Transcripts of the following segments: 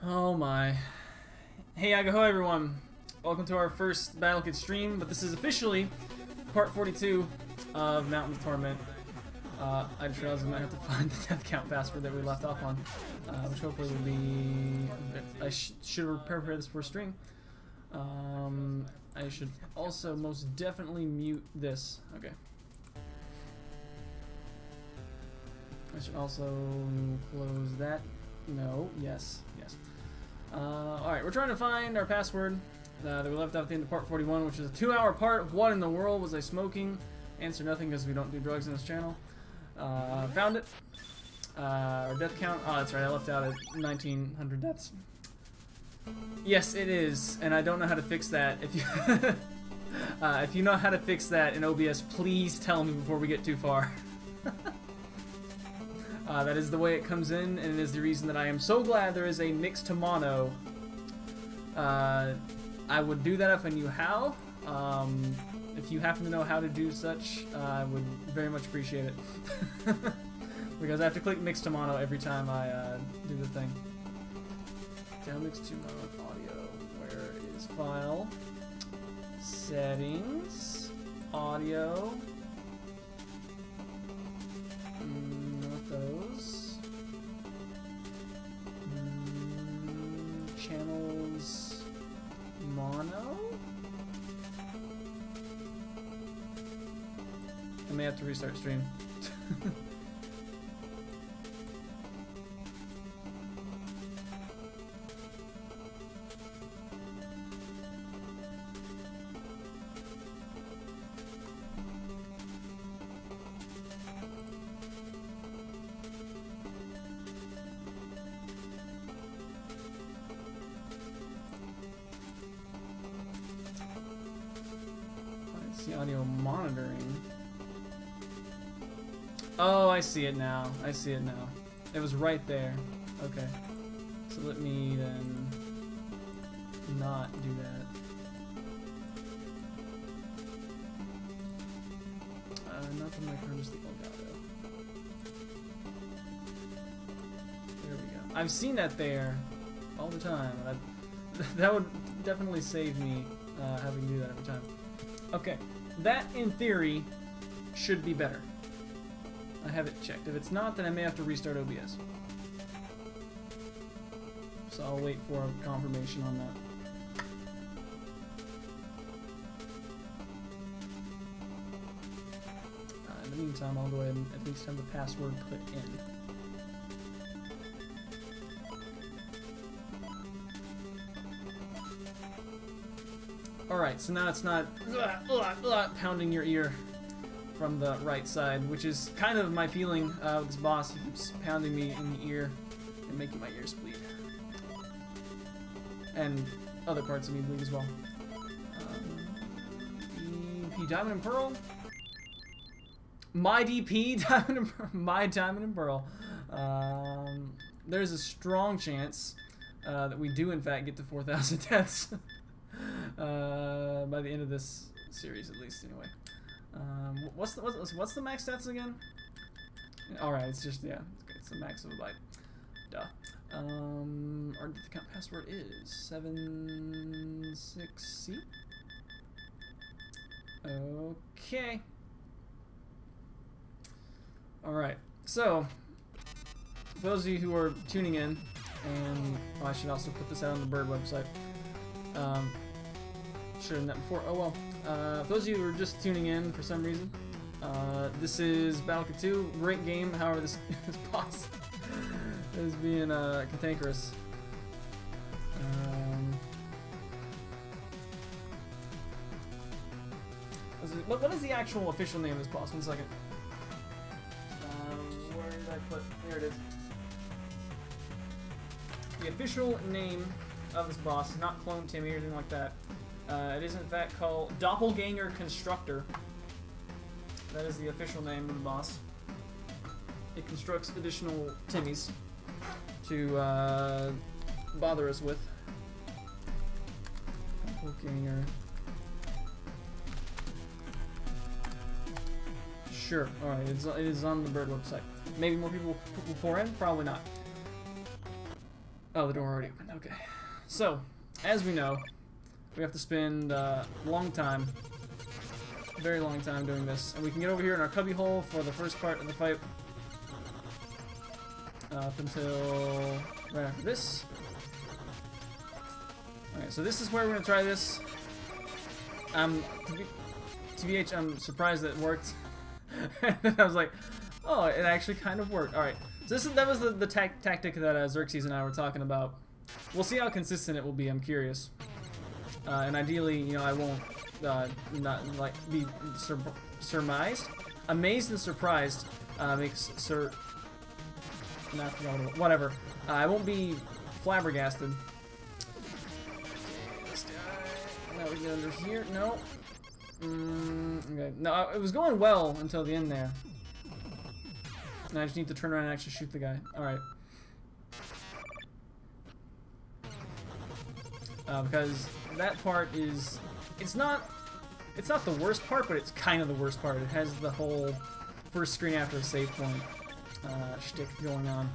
Oh my. Hey Agaho everyone. Welcome to our first Battle Kit stream, but this is officially part 42 of Mountain of Torment. I just realized I might have to find the death count password that we left off on, which hopefully will be... I should prepare this for a stream. I should also most definitely mute this. Okay. I should also close that. No. Yes. Yes. Alright, we're trying to find our password that we left out at the end of part 41, which is a 2-hour part of What in the World Was I Smoking? Answer nothing because we don't do drugs in this channel. Found it. Our death count. Oh, that's right. I left out at 1,900 deaths. Yes, it is, and I don't know how to fix that. If you know how to fix that in OBS, please tell me before we get too far. That is the way it comes in, and it is the reason that I am so glad there is a mix to mono. I would do that if I knew how. If you happen to know how to do such, I would very much appreciate it. Because I have to click mix to mono every time I do the thing. Down mix to mono audio. Where is file? Settings. Audio. Not those. Channels. Mono. I may have to restart stream. Audio monitoring. Oh, I see it now. I see it now. It was right there. Okay. So let me then not do that. Not the micro, just the Elgato. There we go. I've seen that there all the time. That would definitely save me having to do that every time. Okay. That, in theory, should be better. I have it checked. If it's not, then I may have to restart OBS. So I'll wait for confirmation on that. In the meantime, I'll go ahead and at least have the password put in. Alright, so now it's not pounding your ear from the right side, which is kind of my feeling with this boss. He keeps pounding me in the ear and making my ears bleed. And other parts of me bleed as well. DP Diamond and Pearl? My DP Diamond and Pearl. My Diamond and Pearl. There's a strong chance that we do in fact get to 4,000 deaths. By the end of this series, at least, anyway. What's the max stats again? Alright, it's just, yeah, it's the max of a byte. Duh. Our account password is 76C. Okay. Alright, so, for those of you who are tuning in, and I should also put this out on the Bird website. Should have done that before. Oh well. For those of you who are just tuning in for some reason, this is Battle Kit 2. Great game. However, this boss is being cantankerous. What is the actual official name of this boss? 1 second. Where did I put? There it is. The official name of this boss is not Clone Timmy or anything like that. It is in fact called Doppelganger Constructor. That is the official name of the boss. It constructs additional Timmys to bother us with. Doppelganger. Sure. Alright, it is on the Bird website. Maybe more people will pour in? Probably not. Oh, the door already opened. Okay. So, as we know, we have to spend a long time, very long time doing this. And we can get over here in our cubby hole for the first part of the fight. Up until right after this. Okay, so this is where we're going to try this. TBH, I'm surprised that it worked. I was like, oh, it actually kind of worked. Alright, so that was the tactic that Xerxes and I were talking about. We'll see how consistent it will be, I'm curious. And ideally, you know, I won't not like be surmised. Amazed and surprised makes whatever. I won't be flabbergasted. This guy. Now we get under here. No. Okay. No, it was going well until the end there. And I just need to turn around and actually shoot the guy. Alright. Because that part is... It's not the worst part, but it's kind of the worst part. It has the whole first screen after a save point shtick going on.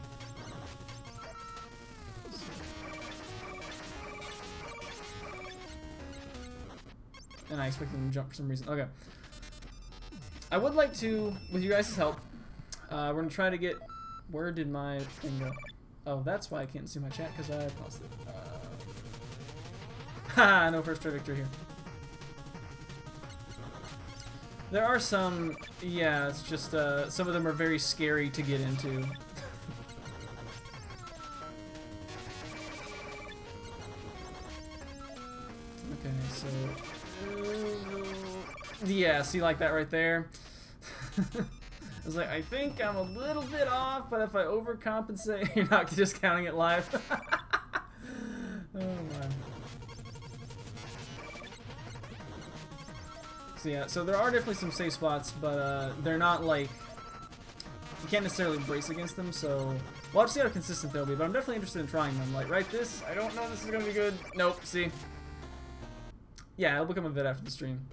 And I expect them to jump for some reason. Okay. I would like to, with you guys' help, we're going to try to get... Where did my thing go? Oh, that's why I can't see my chat, because I paused it. Haha, no first try victory here. There are some... Yeah, it's just, some of them are very scary to get into. Okay, so... yeah, see, like that right there? I was like, I think I'm a little bit off, but if I overcompensate... You're not just counting it live? Oh, man. So yeah, so there are definitely some safe spots, but they're not like... You can't necessarily brace against them, so... We'll have to see how consistent they'll be, but I'm definitely interested in trying them. Like, right this, I don't know if this is gonna be good. Nope, see? Yeah, it'll become a vid after the stream.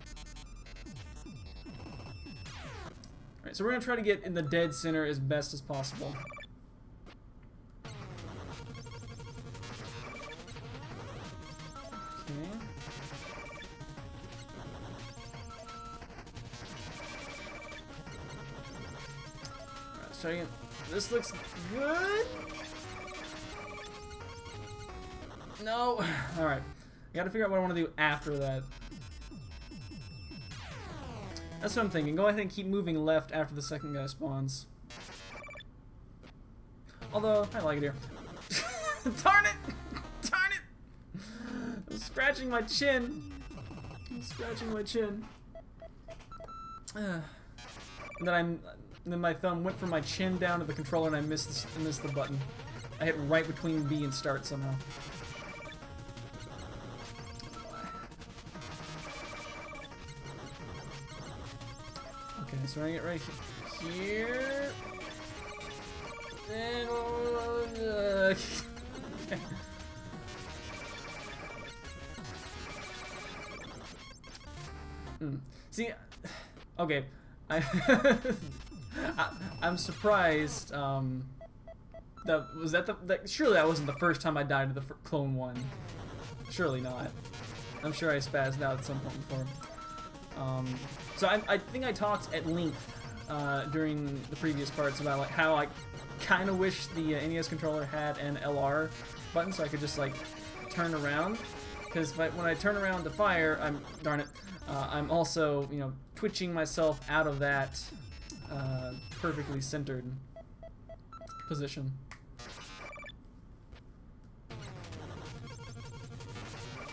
Alright, so we're gonna try to get in the dead center as best as possible. Okay. Alright, so again, this looks good. No. Alright. I gotta figure out what I want to do after that. That's what I'm thinking. Go ahead and keep moving left after the second guy spawns. Although, I like it here. Darn it! Darn it! I'm scratching my chin. I'm scratching my chin. And then my thumb went from my chin down to the controller and I missed the button. I hit right between B and start somehow. Okay, so I get right here. Then, okay. See, okay, I'm surprised. Surely that wasn't the first time I died to the clone one. Surely not. I'm sure I spazzed out at some point before. So I think I talked at length during the previous parts about like how I kind of wish the NES controller had an LR button so I could just like turn around, because when I turn around to fire, I'm also, you know, twitching myself out of that perfectly centered position.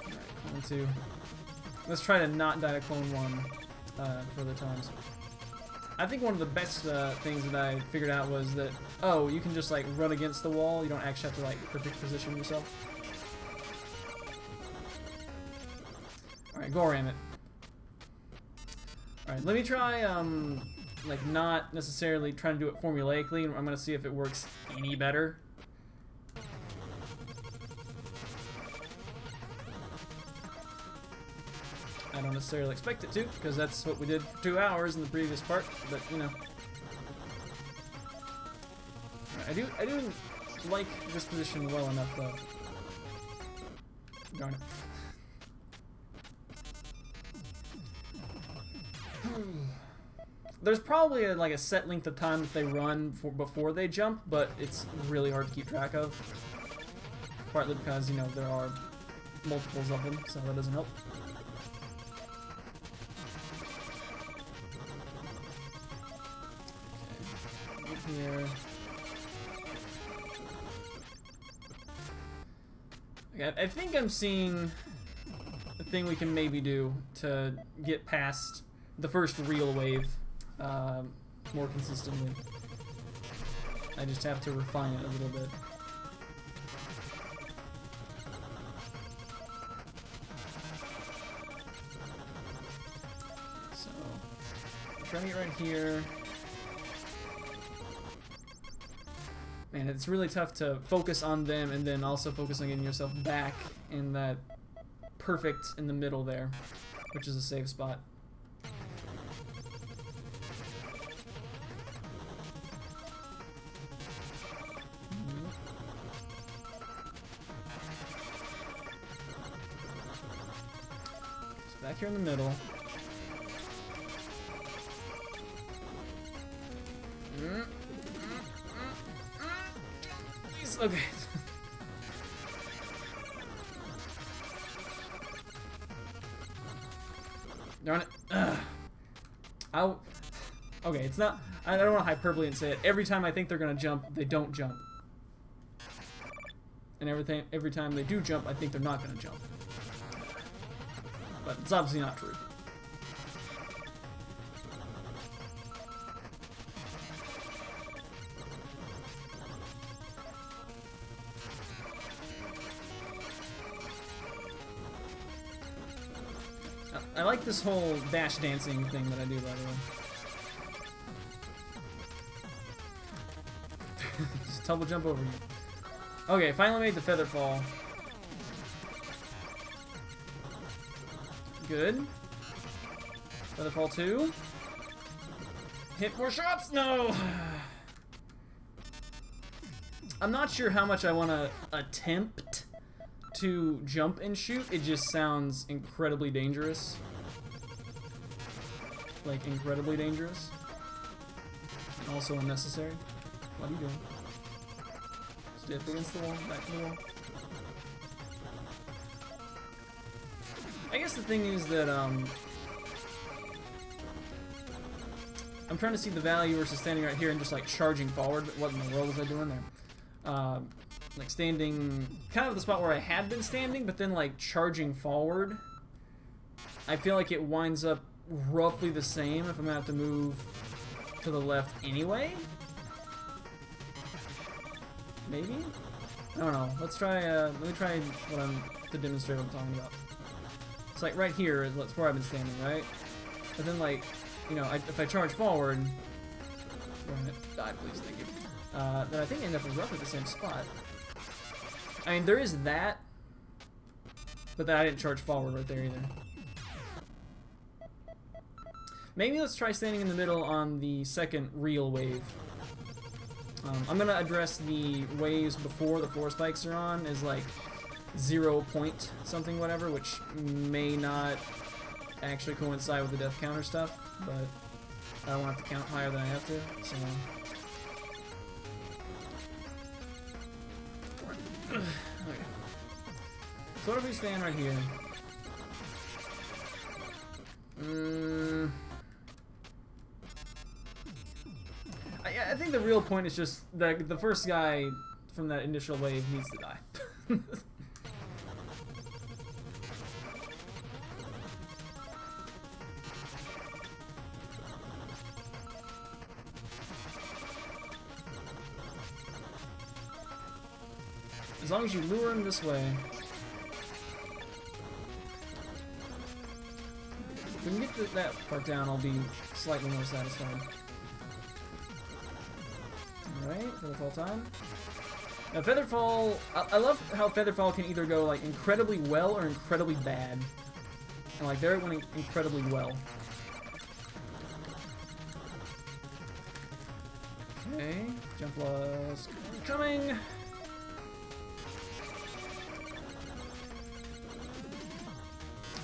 Alright, clone 2. Let's try to not die to clone 1 further times. I think one of the best things that I figured out was that, oh, you can just like run against the wall. You don't actually have to like perfect position yourself. Alright, go ram it. Alright, let me try, like not necessarily trying to do it formulaically. I'm gonna see if it works any better. I don't necessarily expect it to, because that's what we did for 2 hours in the previous part, but, you know. I do like this position well enough, though. Darn it. There's probably like a set length of time that they run before they jump, but it's really hard to keep track of. Partly because, you know, there are multiples of them, so that doesn't help. Okay. Up here. Okay, I think I'm seeing a thing we can maybe do to get past the first real wave more consistently. I just have to refine it a little bit. So, trying to get right here. Man, it's really tough to focus on them and then also focus on getting yourself back in that perfect in the middle there, which is a safe spot. So back here in the middle. Okay. Darn it. Ugh. Okay, it's not... I don't want to hyperbole and say it. Every time I think they're going to jump, they don't jump. And every time they do jump, I think they're not going to jump. But it's obviously not true. I like this whole dash dancing thing that I do, by the way. Just double jump over you. Okay, finally made the feather fall. Good. Feather fall 2. Hit more shots? No! I'm not sure how much I want to attempt to jump and shoot. It just sounds incredibly dangerous. Like, incredibly dangerous. And also unnecessary. What are you doing? Step against the wall, back to the wall. I guess the thing is that, I'm trying to see the value versus standing right here and just, like, charging forward. What in the world was I doing there? Like, standing kind of the spot where I had been standing, but then, like, charging forward. I feel like it winds up roughly the same if I'm gonna have to move to the left anyway. Maybe? I don't know. Let's try, let me try to demonstrate what I'm talking about. It's like right here is where I've been standing, right? But then, like, you know, if I charge forward, die, please, thank you. Then I think I end up in roughly the same spot. I mean, there is that, but then I didn't charge forward right there either. Maybe let's try standing in the middle on the second real wave. I'm gonna address the waves before the floor spikes are on as like 0 point something whatever, which may not actually coincide with the death counter stuff, but I don't want to have to count higher than I have to, so... Okay. So what if we stand right here? I think the real point is just that the first guy from that initial wave needs to die. As long as you lure him this way. If we can get that part down, I'll be slightly more satisfied. Alright, Featherfall time. Now Featherfall, I love how Featherfall can either go like incredibly well or incredibly bad. And like there it went incredibly well. Okay, jump loss coming.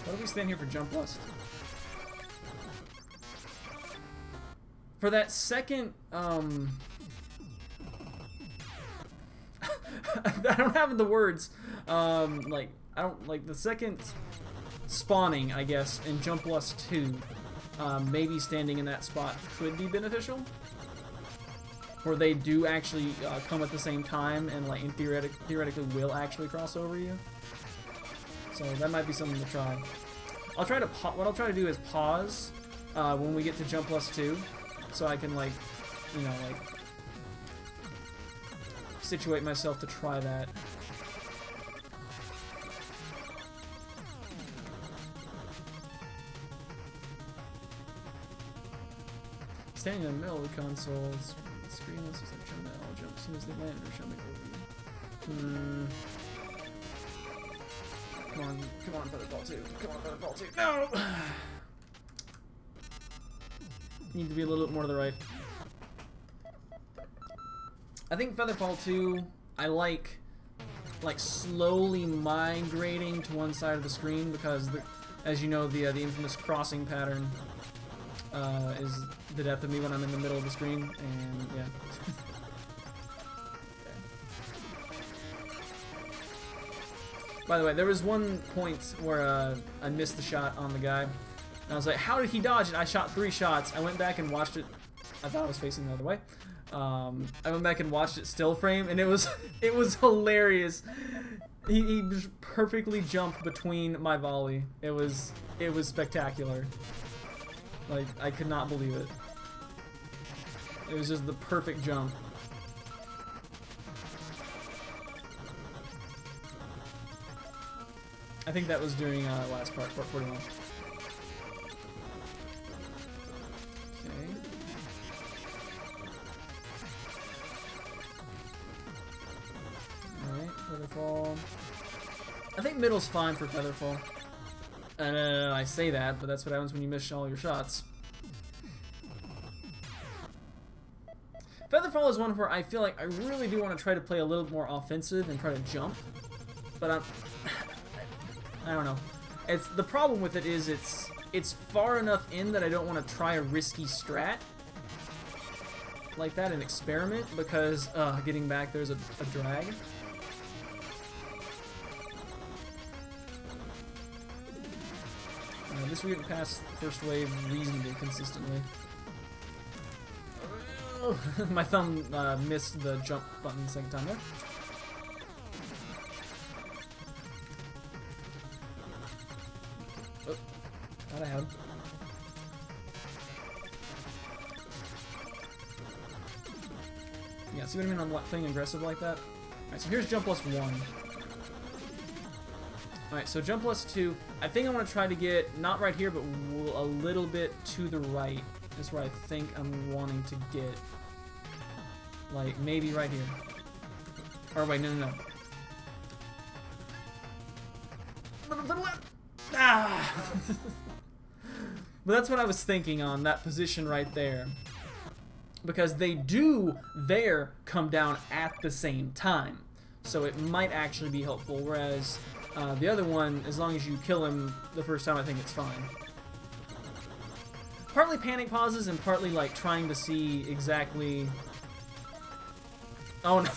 What do we stand here for jump lust? For that second, I don't have the words. Like, I don't, like, the second spawning, I guess, in Jump Lust 2, maybe standing in that spot could be beneficial. Where they do actually come at the same time and, like, theoretically will actually cross over you. So that might be something to try. I'll try to, what I'll try to do is pause when we get to Jump Lust 2. So I can, like, you know, like, situate myself to try that. Standing in the middle of the console, the screen is just like trying to all jump as soon as they land or something over you. Come on, Featherfall 2. Come on, Featherfall 2. No! Need to be a little bit more to the right. I think Featherfall 2, I like slowly migrating to one side of the screen because, as you know, the infamous crossing pattern is the death of me when I'm in the middle of the screen, and yeah. By the way, there was one point where I missed the shot on the guy. And I was like, how did he dodge it? I shot 3 shots. I went back and watched it. I thought I was facing the other way. I went back and watched it still frame, and it was hilarious. He just perfectly jumped between my volley. It was spectacular. Like, I could not believe it. It was just the perfect jump. I think that was during last part 41. Featherfall. I think middle's fine for Featherfall. I say that, but that's what happens when you miss all your shots. Featherfall is one where I feel like I really do want to try to play a little more offensive and try to jump, but I don't know. The problem with it is it's far enough in that I don't want to try a risky strat like that, an experiment, because getting back there's a drag. This we get past first wave reasonably consistently. My thumb missed the jump button the second time there. Oh, thought I had him. Yeah, see what I mean on playing aggressive like that? Alright, so here's Jump Plus 1. Alright, so Jump Plus 2. I think I want to try to get, not right here, but a little bit to the right. Is where I think I'm wanting to get. Like, maybe right here. Or wait, no. Little to the left! Ah! But that's what I was thinking on, that position right there. Because they do there come down at the same time. So it might actually be helpful, whereas the other one, as long as you kill him the first time, I think it's fine. Partly panic pauses and partly like trying to see exactly... Oh no.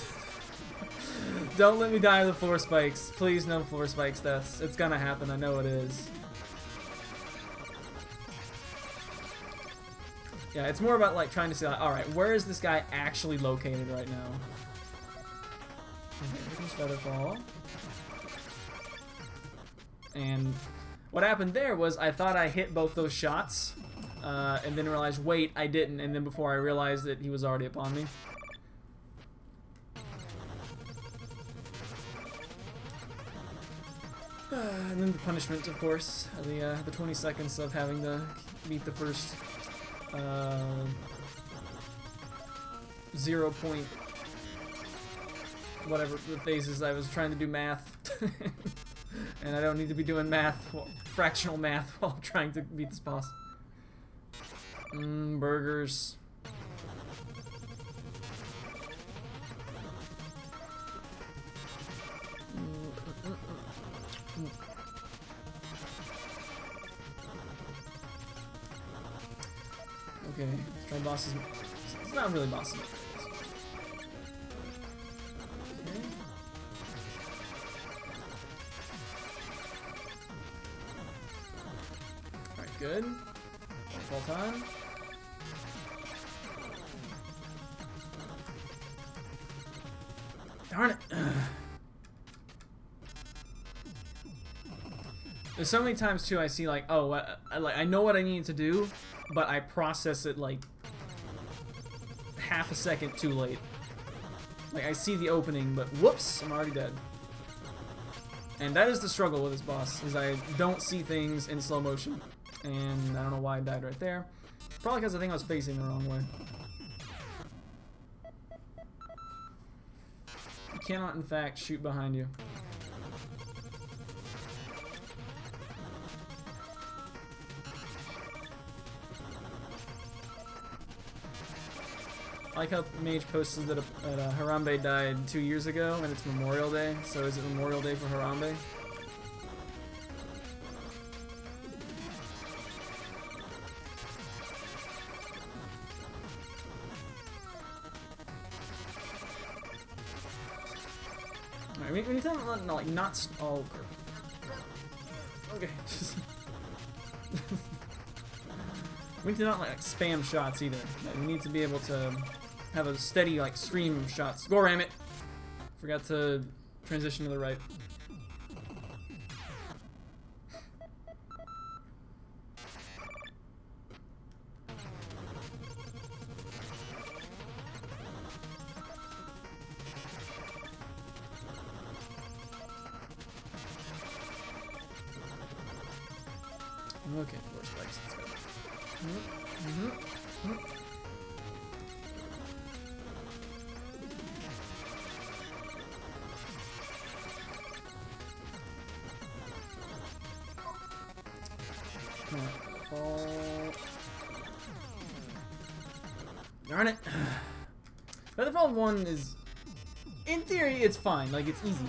Don't let me die of the floor spikes. Please, no floor spikes deaths. It's gonna happen, I know it is. Yeah, it's more about like trying to see, like, alright, where is this guy actually located right now? Okay, here's Featherfall. And what happened there was I thought I hit both those shots, and then realized, wait, I didn't, and then before I realized that he was already upon me. And then the punishment, of course, the 20 seconds of having to beat the first 0 point whatever the phases. I was trying to do math, and I don't need to be doing math, fractional math, while trying to beat this boss. Burgers. Okay, let's try bosses. It's not really bosses. Okay. Alright, good. All time. Darn it. There's so many times too I see like, oh, I know what I need to do, but I process it like half a second too late. Like I see the opening, but whoops, I'm already dead. And that is the struggle with this boss, is I don't see things in slow motion. And I don't know why I died right there. Probably because I think I was facing the wrong way. You cannot, in fact, shoot behind you. I like how Mage posted that Harambe died 2 years ago, and it's Memorial Day. So is it Memorial Day for Harambe? Alright, we need to like not. Oh, okay. We need to not like spam shots either. Like, we need to be able to have a steady like stream of shots. Go ram it. Forgot to transition to the right. Okay, four strikes. Let's go. Fall. Darn it. Featherfall 1 is, in theory, it's fine. Like, it's easy.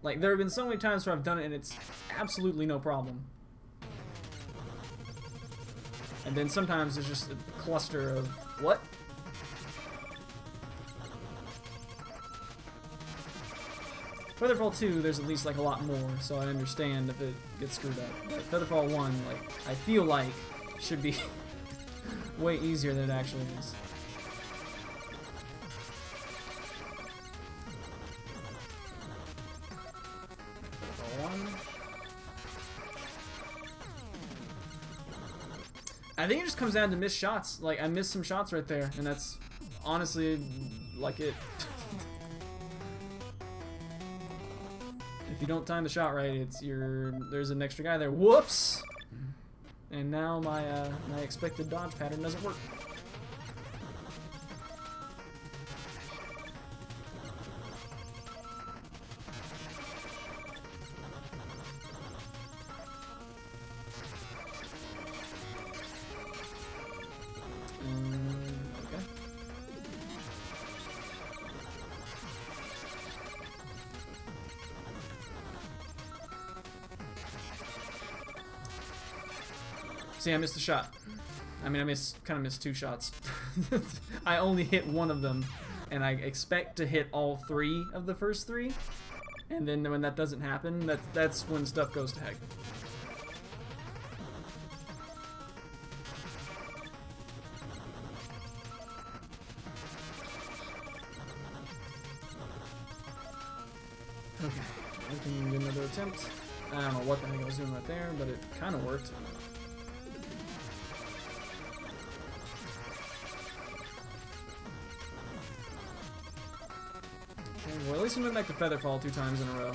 Like, there have been so many times where I've done it and it's absolutely no problem. And then sometimes there's just a cluster of what? Featherfall 2, there's at least like a lot more, so I understand if it gets screwed up. But Featherfall 1, like, I feel like should be way easier than it actually is. Featherfall 1. I think it just comes down to missed shots. Like, I missed some shots right there, and that's honestly like it. If you don't time the shot right, it's there's an extra guy there. Whoops! And now my my expected dodge pattern doesn't work. Okay. See, I missed a shot. I mean, I kind of missed 2 shots. I only hit one of them, and I expect to hit all 3 of the first 3. And then when that doesn't happen, that's when stuff goes to heck. Okay, I can get another attempt. I don't know what the heck I was doing right there, but it kind of worked. Okay, well, at least we went back to Featherfall 2 times in a row.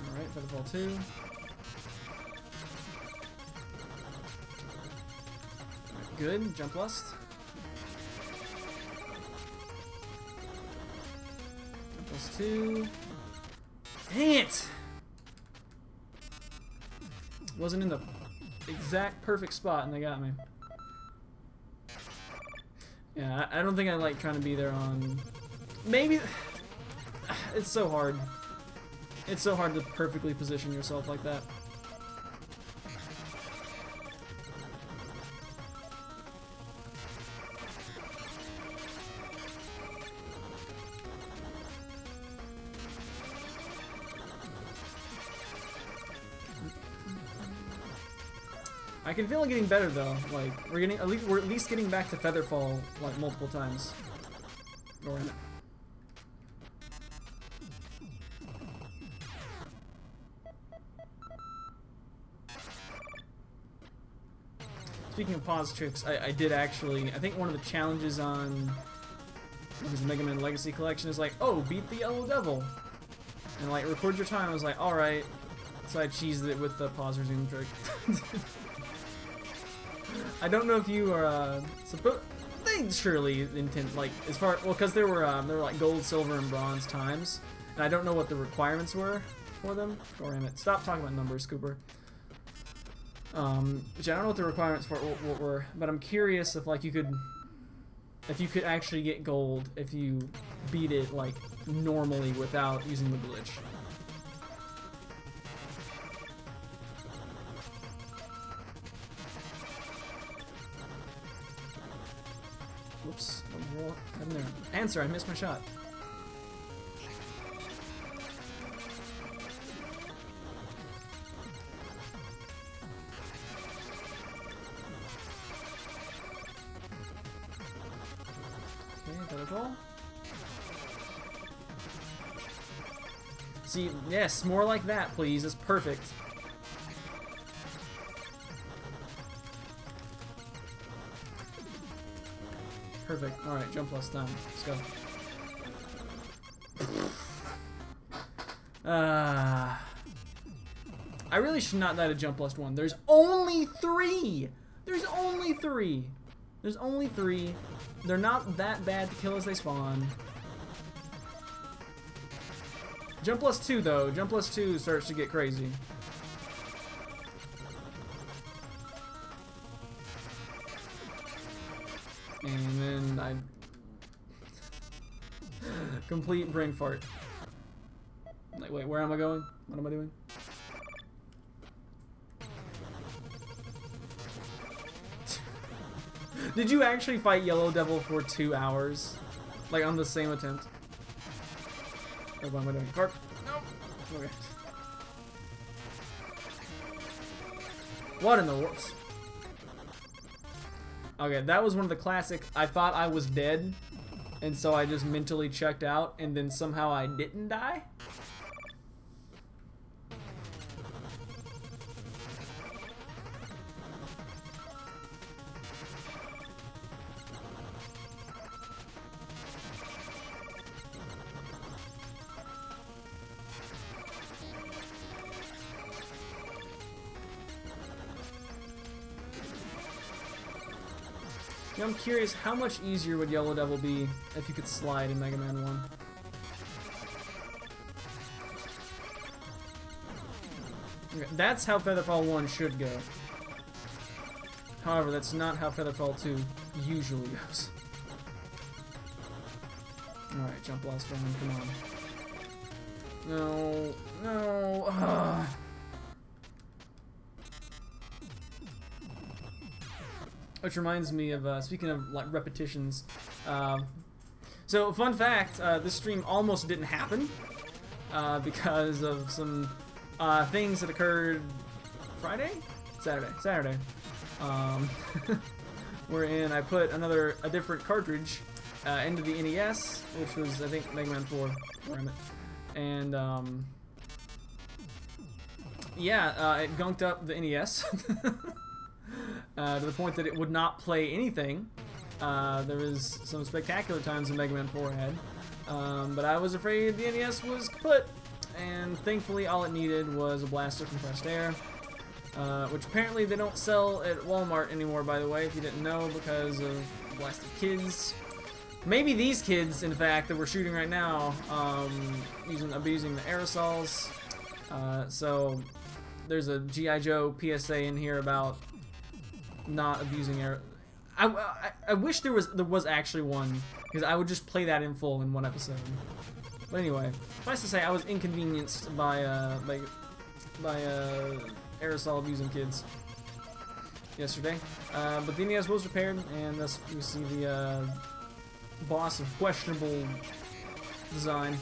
Alright, Featherfall 2. Right, good, jump lust. Plus 2. Dang it! Wasn't in the exact perfect spot and they got me. Yeah, I don't think I like trying to be there on... Maybe... It's so hard. It's so hard to perfectly position yourself like that. I can feel it getting better though. Like we're at least getting back to Featherfall like multiple times. Or in it. Speaking of pause tricks, I did actually. I think one of the challenges on his Mega Man Legacy Collection is like, oh, beat the Yellow Devil, and like record your time. I was like, all right. So I cheesed it with the pause resume trick. I don't know if you are they surely intend like as far well because there were like gold, silver, and bronze times, and I don't know what the requirements were for them. Or damn it, stop talking about numbers, Kooper. Which I don't know what the requirements for what were, but I'm curious if like you could actually get gold if you beat it like normally without using the glitch. Whoops. Answer, I missed my shot. See, yes, more like that, please. It's perfect. Perfect. Alright, jump less time. Let's go. I really should not die to jump less one. There's only 3! There's only 3! There's only 3. They're not that bad to kill as they spawn. Jump plus 2 though. Jump plus 2 starts to get crazy. And then I complete brain fart. Like, wait, where am I going? What am I doing? Did you actually fight Yellow Devil for 2 hours? Like on the same attempt? Oh, what am I doing? Fart? Nope. Okay. What in the world? Okay, that was one of the classic. I thought I was dead, and so I just mentally checked out, and then somehow I didn't die? I'm curious, how much easier would Yellow Devil be if you could slide in Mega Man 1? Okay, that's how Featherfall 1 should go. However, that's not how Featherfall 2 usually goes. Alright, jump last one, come on. No, no, ugh. Which reminds me of, speaking of like repetitions, so fun fact, this stream almost didn't happen because of some things that occurred Friday? Saturday. Wherein I put a different cartridge into the NES, which was I think Mega Man 4, and yeah, it gunked up the NES. To the point that it would not play anything. There was some spectacular times in Mega Man 4 had, but I was afraid the NES was kaput, and thankfully all it needed was a blast of compressed air, which apparently they don't sell at Walmart anymore, by the way, if you didn't know, because of blasted kids. Maybe these kids, in fact, that we're shooting right now, abusing the aerosols. So there's a G.I. Joe PSA in here about not abusing air. I wish there was actually one, because I would just play that in full in one episode. But anyway, suffice to say, I was inconvenienced by aerosol abusing kids yesterday. But the NES was repaired, and thus we see the boss of questionable design.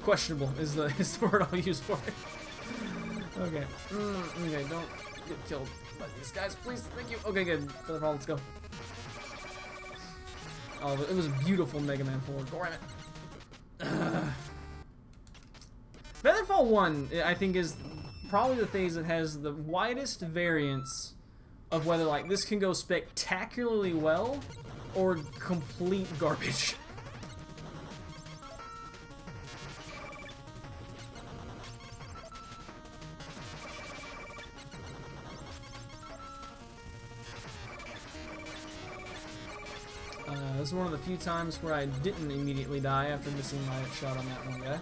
Questionable is the word I'll use for it. Okay. Okay, don't get killed by these guys, please. Thank you. Okay, good. Featherfall, let's go. Oh, it was a beautiful Mega Man 4. Go ram it. Featherfall 1, I think, is probably the phase that has the widest variance of whether, like, this can go spectacularly well or complete garbage. This is one of the few times where I didn't immediately die after missing my shot on that one guy.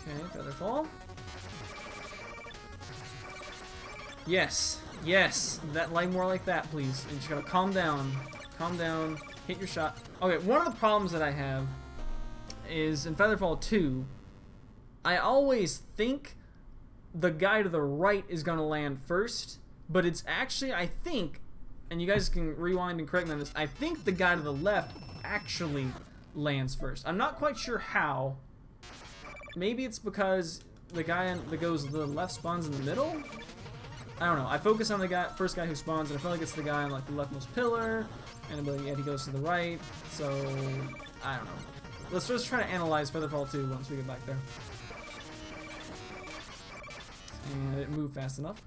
Okay, Featherfall. Yes, yes, that like more like that, please. And you just gotta calm down, hit your shot. Okay, one of the problems that I have is in Featherfall 2, I always think the guy to the right is gonna land first, but it's actually, I think, and you guys can rewind and correct me on this, I think the guy to the left actually lands first. I'm not quite sure how. Maybe it's because the guy that goes to the left spawns in the middle? I don't know. I focus on the first guy who spawns, and I feel like it's the guy on like the leftmost pillar, and I'm like, yeah, he goes to the right, so I don't know. Let's just try to analyze Featherfall 2 once we get back there. And it moved fast enough.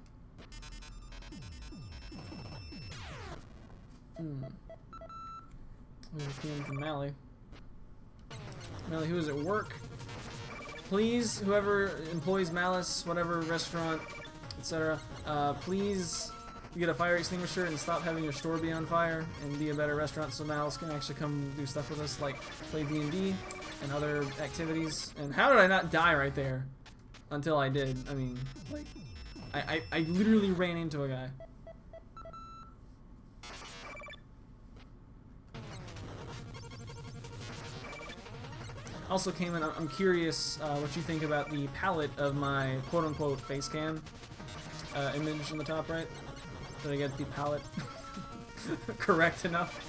We have a PM from Mally. Mally, who is at work? Please, whoever employs Malice, whatever restaurant, etc., please get a fire extinguisher and stop having your store be on fire and be a better restaurant so Malice can actually come do stuff with us, like play D&D and other activities. And how did I not die right there? Until I did. I mean, like, I literally ran into a guy. Also came in, I'm curious what you think about the palette of my quote-unquote face cam image in the top right. Did I get the palette correct enough?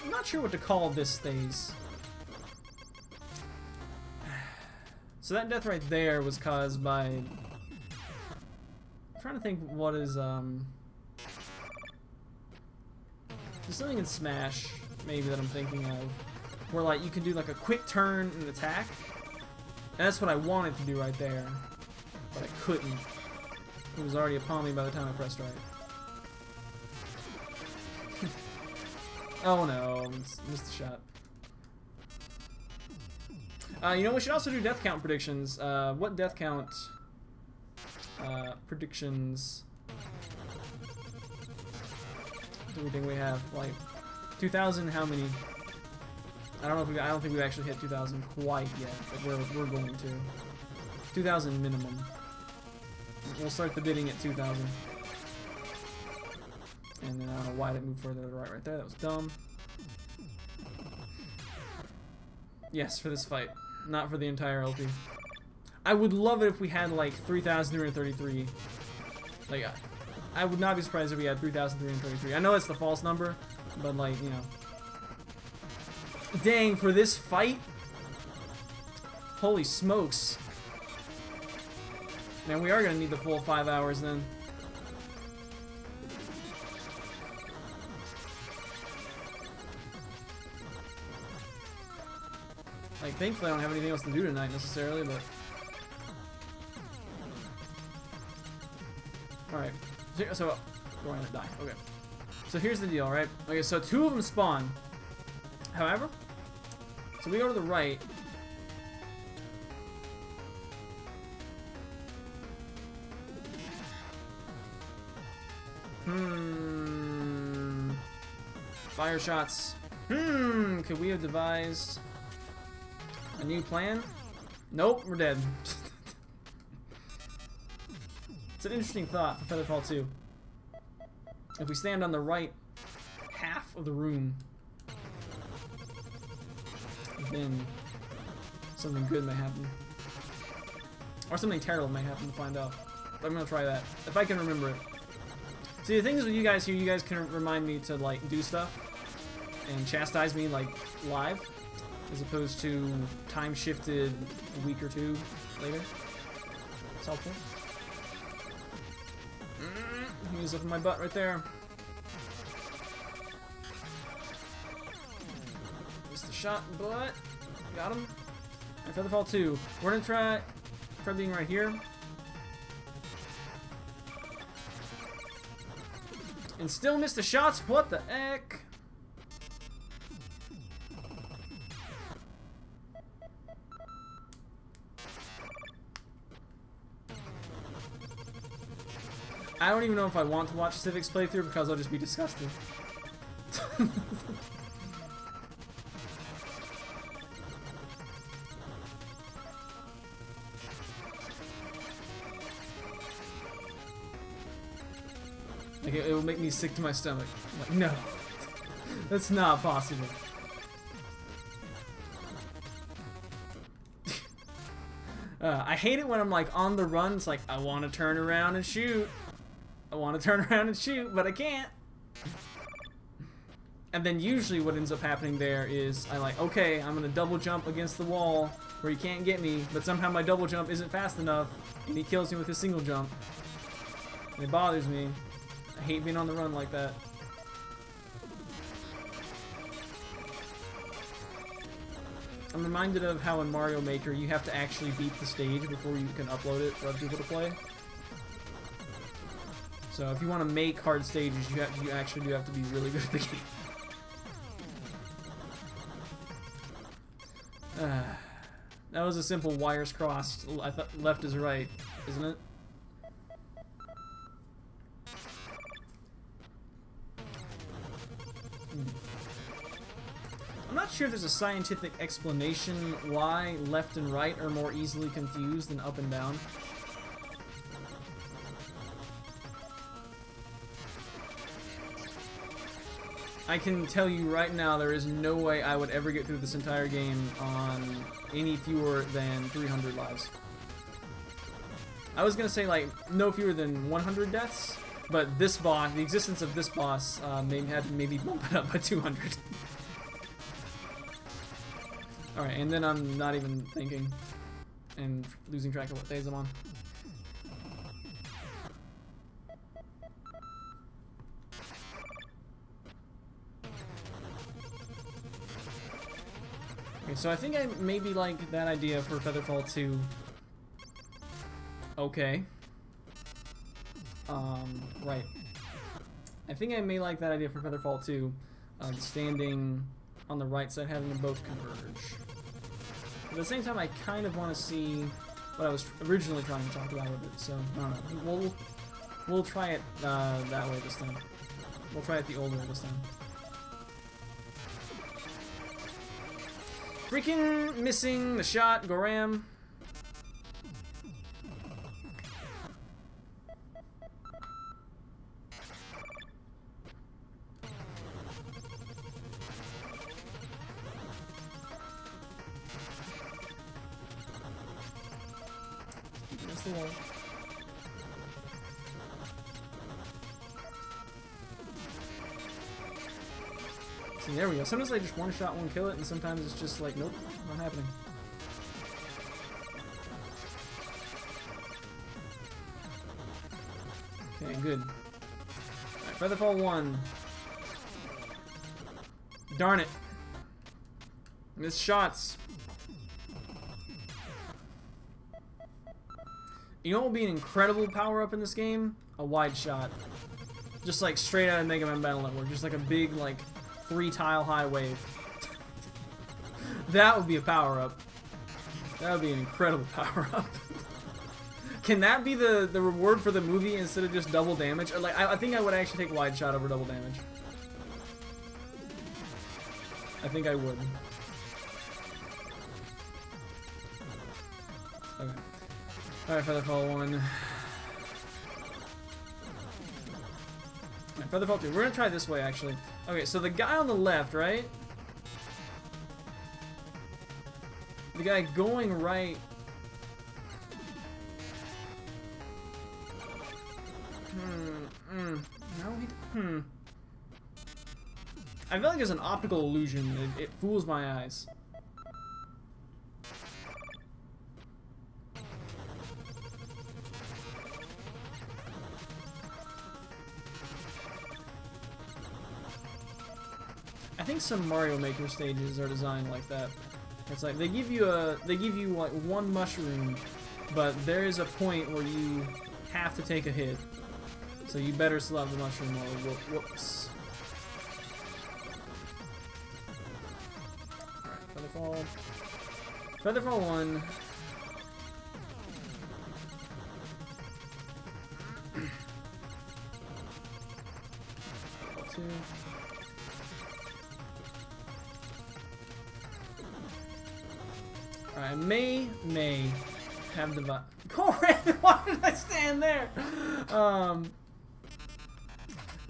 I'm not sure what to call this phase. So that death right there was caused by... I'm trying to think what is, there's something in Smash, maybe, that I'm thinking of, where, like, you can do, like, a quick turn and attack. And that's what I wanted to do right there, but I couldn't. It was already upon me by the time I pressed right. Oh no, missed the shot. You know, we should also do death count predictions. What death count predictions do we think we have? Like 2,000? How many? I don't know if we. I don't think we've actually hit 2,000 quite yet, but we're going to. 2,000 minimum. We'll start the bidding at 2,000. And then I don't know why it moved further to the right there. That was dumb. Yes, for this fight, not for the entire LP. I would love it if we had like 3,333. Like, I would not be surprised if we had 3,333. I know it's the false number, but like, you know. Dang, for this fight? Holy smokes. Man, we are gonna need the full 5 hours then. Like, thankfully I don't have anything else to do tonight necessarily, but... Alright, so... We're gonna die, okay. So here's the deal, right? Okay, so 2 of them spawn. However, so we go to the right. Fire shots. Could we have devised a new plan? Nope, we're dead. It's an interesting thought for Featherfall 2. If we stand on the right half of the room, then something good may happen. Or something terrible may happen to find out. But I'm gonna try that. If I can remember it. See, the thing is with you guys here, you guys can remind me to, like, do stuff and chastise me, like, live, as opposed to time-shifted a week or two later. It's helpful. He's up in my butt right there. Missed the shot, but got him. Alright, Featherfall 2. We're gonna try being right here. And still missed the shots. What the heck? I don't even know if I want to watch Sivik's playthrough because I'll just be disgusted. Like, it will make me sick to my stomach. I'm like, no. That's not possible. I hate it when I'm, like, on the run. It's like, I want to turn around and shoot. I want to turn around and shoot, but I can't. And then usually what ends up happening there is I like, okay, I'm going to double jump against the wall where he can't get me, but somehow my double jump isn't fast enough, and he kills me with his single jump. And it bothers me. I hate being on the run like that. I'm reminded of how in Mario Maker you have to actually beat the stage before you can upload it for other people to play. So if you want to make hard stages, you actually do have to be really good at the game. That was a simple wires crossed. I thought left is right, isn't it? I'm not sure there's a scientific explanation why left and right are more easily confused than up and down. I can tell you right now there is no way I would ever get through this entire game on any fewer than 300 lives. I was gonna say like no fewer than 100 deaths, but this boss, the existence of this boss, maybe bump it up by 200. Alright, and then I'm not even thinking and losing track of what phase I'm on. Okay, so I think I maybe like that idea for Featherfall 2. Okay. Right. I think I may like that idea for Featherfall 2. Standing on the right side, having them both converge. But at the same time, I kind of want to see what I was originally trying to talk about with it, so I don't know. We'll try it that way this time. We'll try it the old way this time. Freaking missing the shot, Goram. That's the one. See, there we go. Sometimes I just one shot, one kill it, and sometimes it's just like, nope, not happening. Okay, good. Alright, Featherfall 1. Darn it. Missed shots. You know what will be an incredible power-up in this game? A wide shot. Just like straight out of Mega Man Battle Network. Just like a big, like, 3-tile high wave. That would be a power-up. That would be an incredible power-up. Can that be the reward for the movie instead of just double damage? Or like, I think I would actually take wide shot over double damage. I think I would. Okay. Alright, Featherfall 1. Alright, Featherfall 2. We're gonna try this way, actually. Okay, so the guy on the left, right? The guy going right... No, I feel like it's an optical illusion. It fools my eyes. I think some Mario Maker stages are designed like that. It's like they give you like one mushroom, but there is a point where you have to take a hit. So you better still have the mushroom or whoops. Alright, Featherfall. Featherfall 1. Featherfall 2. I may have the why did I stand there?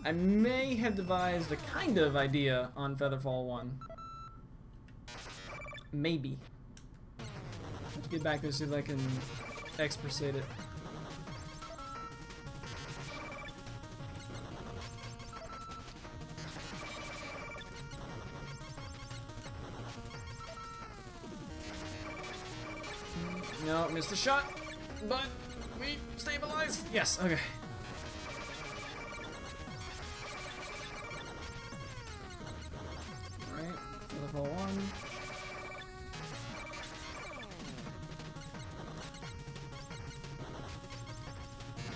I may have devised a kind of idea on Featherfall 1. Maybe. Let's get back there and see if I can expressate it. No, missed the shot, but we stabilized. Yes, okay. Alright, level 1.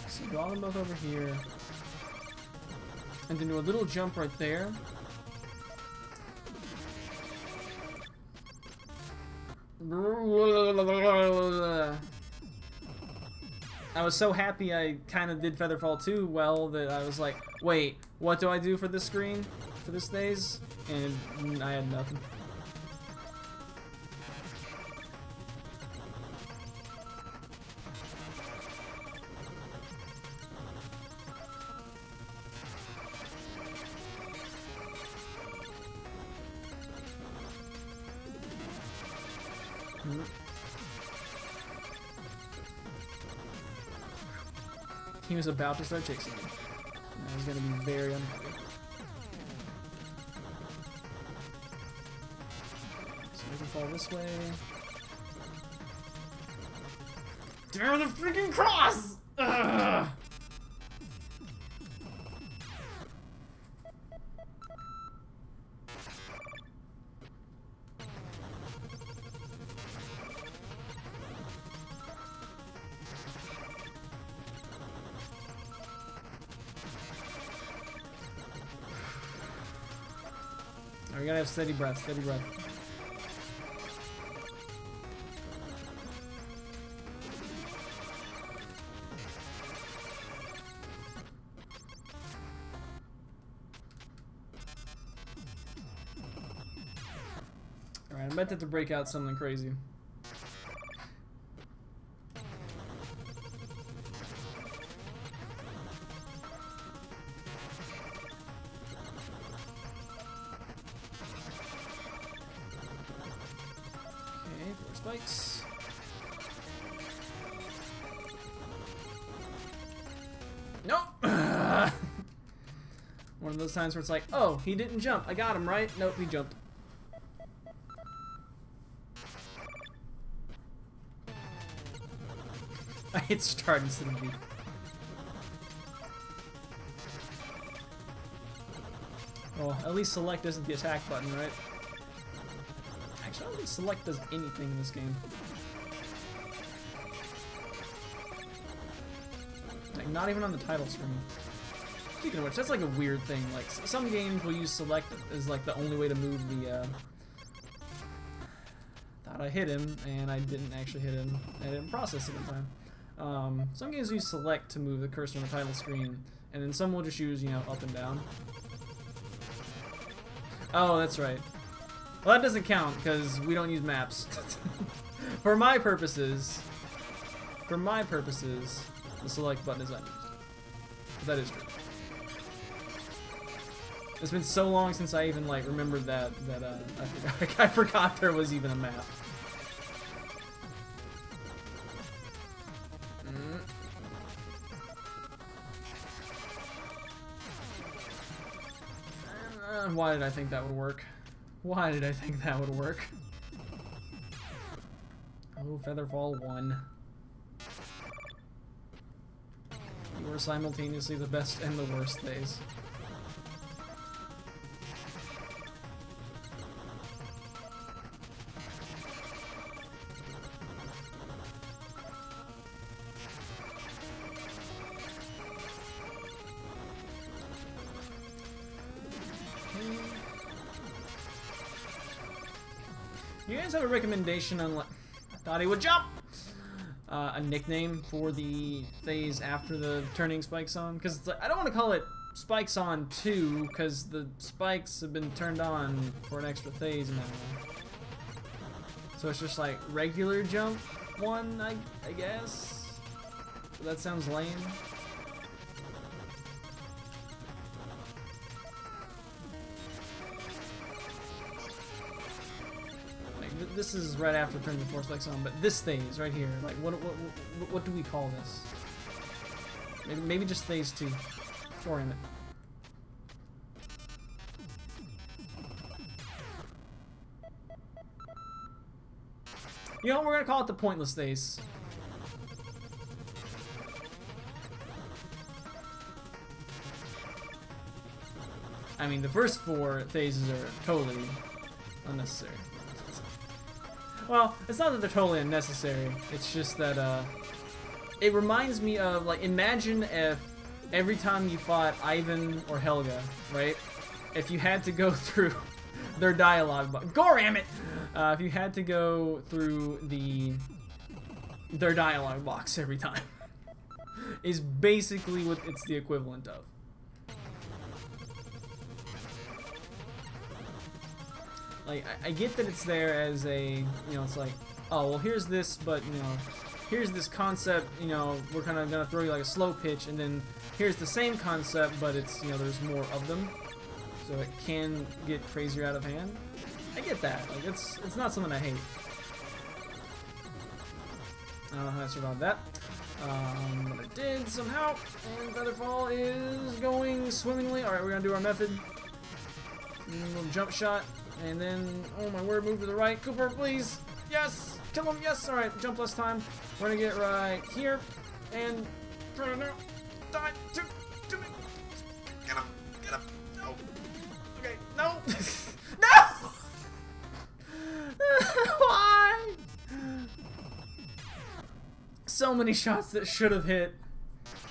So draw them both over here. And then do a little jump right there. I was so happy I kind of did Featherfall 2 well that I was like, wait, what do I do for this screen? For this phase? And I had nothing. He was about to start chasing me. I was going to be very unhappy. So we can fall this way. Dare the freaking cross! Ugh! We gotta have steady breath, steady breath. Alright, I'm about to break out something crazy. Spikes. Nope. One of those times where it's like, oh, he didn't jump. I got him, right? Nope, he jumped. I hit start instead of B. Well, at least select isn't the attack button, right? I don't think select does anything in this game. Like, not even on the title screen. Speaking of which, that's like a weird thing. Like, some games will use select as like the only way to move the, Thought I hit him, and I didn't actually hit him. I didn't process it in time. Some games use select to move the cursor on the title screen, and then some will just use, you know, up and down. Oh, that's right. Well, that doesn't count, because we don't use maps. For my purposes, the select button is unused. That is true. It's been so long since I even, like, remembered that I forgot there was even a map. Why did I think that would work? Why did I think that would work? Oh, Featherfall 1. You were simultaneously the best and the worst days. You guys have a recommendation on what? I thought he would jump! A nickname for the phase after the turning spikes on? Because like, I don't want to call it spikes on 2, because the spikes have been turned on for an extra phase now. So it's just like regular jump 1, I guess? That sounds lame. This is right after turning the 4 spikes on, but this phase right here, like what do we call this? Maybe just phase 2. Torment. You know, we're gonna call it the pointless phase. I mean, the first 4 phases are totally unnecessary. Well, it's not that they're totally unnecessary, it's just that, it reminds me of, like, imagine if every time you fought Ivan or Helga, right? If you had to go through their dialogue box. Goramit! If you had to go through their dialogue box every time. Is basically what it's the equivalent of. Like, I get that it's there as a, you know, it's like, oh, well, here's this, but, you know, here's this concept, you know, we're kind of going to throw you like a slow pitch, and then here's the same concept, but it's, you know, there's more of them, so it can get crazier out of hand. I get that. Like, it's not something I hate. I don't know how I survived that. But I did somehow, and Featherfall is going swimmingly. Alright, we're going to do our method. Little jump shot. And then, oh my word, move to the right. Kooper, please. Yes. Kill him. Yes. All right. Jump less time. We're going to get right here. And die. To me. Get him. Get him. No. Okay. No. No. Why? So many shots that should have hit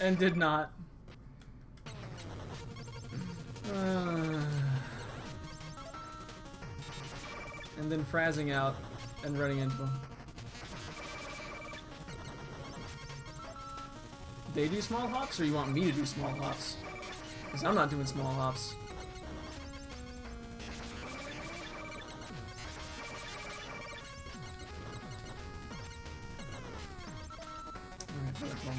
and did not. And then frazzing out and running into them. They do small hops, or you want me to do small hops? Because I'm not doing small hops. Alright, that's one.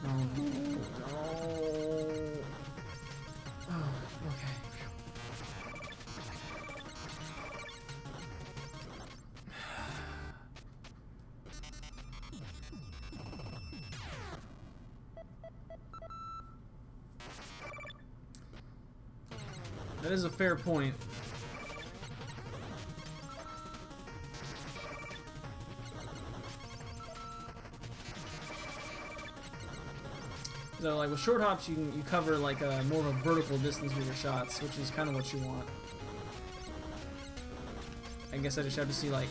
No. Oh, okay. That is a fair point. So, like with short hops, you cover like a more of a vertical distance with your shots, which is kind of what you want. I guess I just have to see like,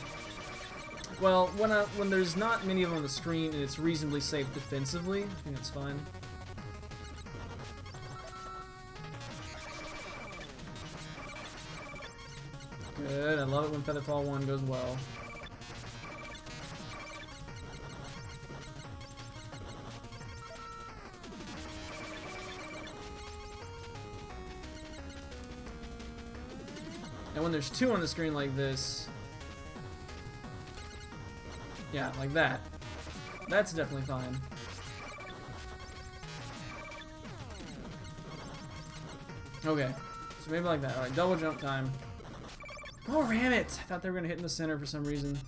well, when there's not many of them on the screen and it's reasonably safe defensively, I think it's fine. Good, I love it when Featherfall 1 goes well. And when there's 2 on the screen like this, yeah, like that, that's definitely fine. Okay, so maybe like that. Alright, double jump time. Oh, ram it! I thought they were going to hit in the center for some reason.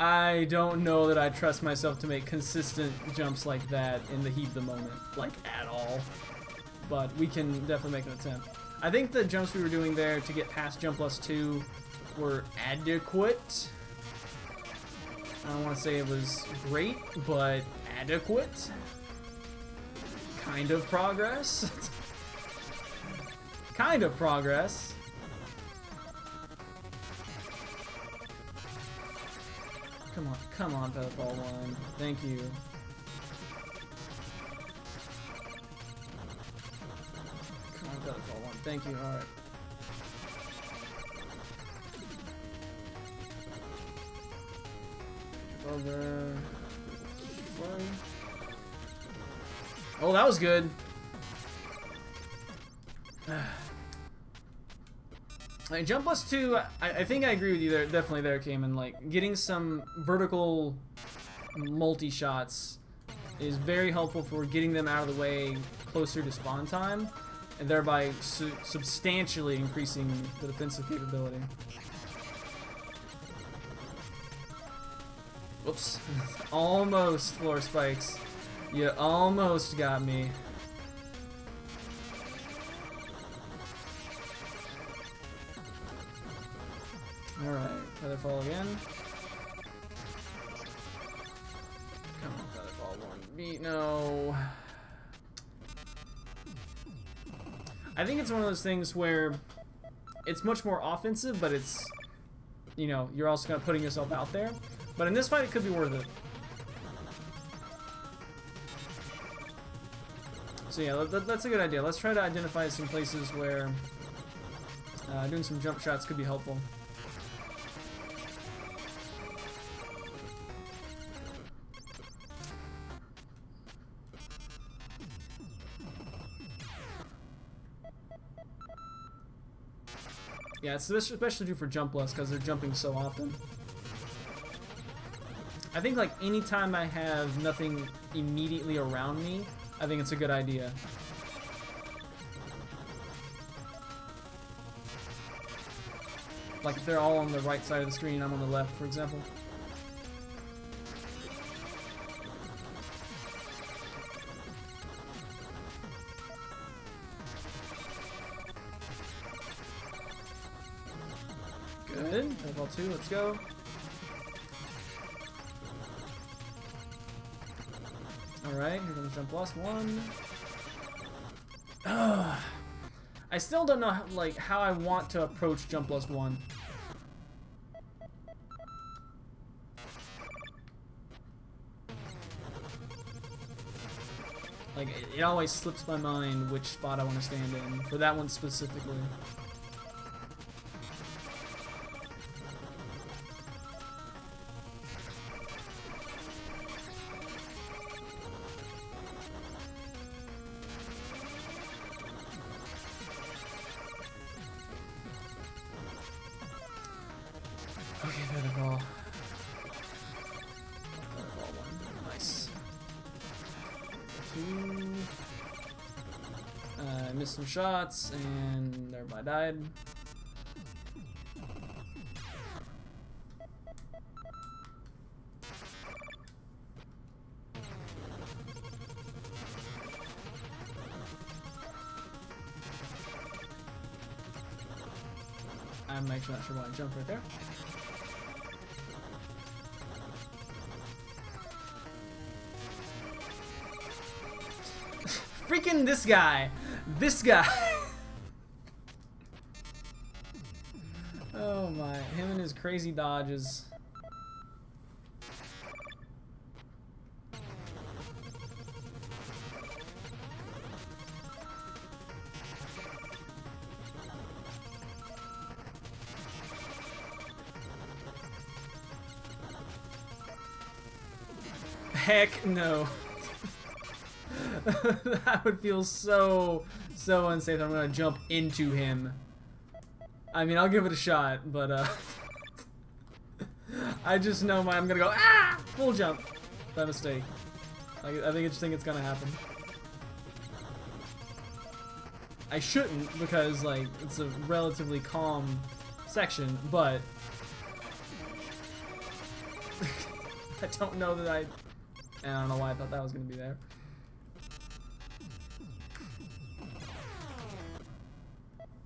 I don't know that I trust myself to make consistent jumps like that in the heat of the moment, like at all. But we can definitely make an attempt. I think the jumps we were doing there to get past jump plus 2 were adequate. I don't want to say it was great, but adequate. Kind of progress. Kind of progress. Come on, Featherfall 1. Thank you. Come on, Featherfall 1. Thank you. Alright. Over. Oh, that was good. Like, jump plus 2, I think I agree with you there. Definitely there, Cayman. Like, getting some vertical multi-shots is very helpful for getting them out of the way closer to spawn time, and thereby substantially increasing the defensive capability. Whoops. Almost, floor spikes. You almost got me. Alright, Featherfall again. Come on, Featherfall 1B. No. I think it's one of those things where it's much more offensive, but it's, you know, you're also kind of putting yourself out there. But in this fight, it could be worth it. So yeah, that's a good idea. Let's try to identify some places where doing some jump shots could be helpful. Yeah, it's especially true for jumpless because they're jumping so often. I think like anytime I have nothing immediately around me, I think it's a good idea. Like if they're all on the right side of the screen, I'm on the left, for example. Good. Level 2, let's go. Alright, here comes jump plus 1. I still don't know how I want to approach jump plus 1. Like, it always slips my mind which spot I want to stand in, for that one specifically. Okay, Featherfall. Featherfall 1. Nice. 2. Missed some shots and thereby died. I'm actually not sure why I jumped right there. Freaking this guy! This guy! Oh my, him and his crazy dodges. Heck no. That would feel so unsafe. I'm gonna jump into him. I mean, I'll give it a shot, but I just know I'm gonna go full jump by mistake. I think it's gonna happen. I shouldn't because like it's a relatively calm section, but I don't know that I don't know why I thought that was gonna be there.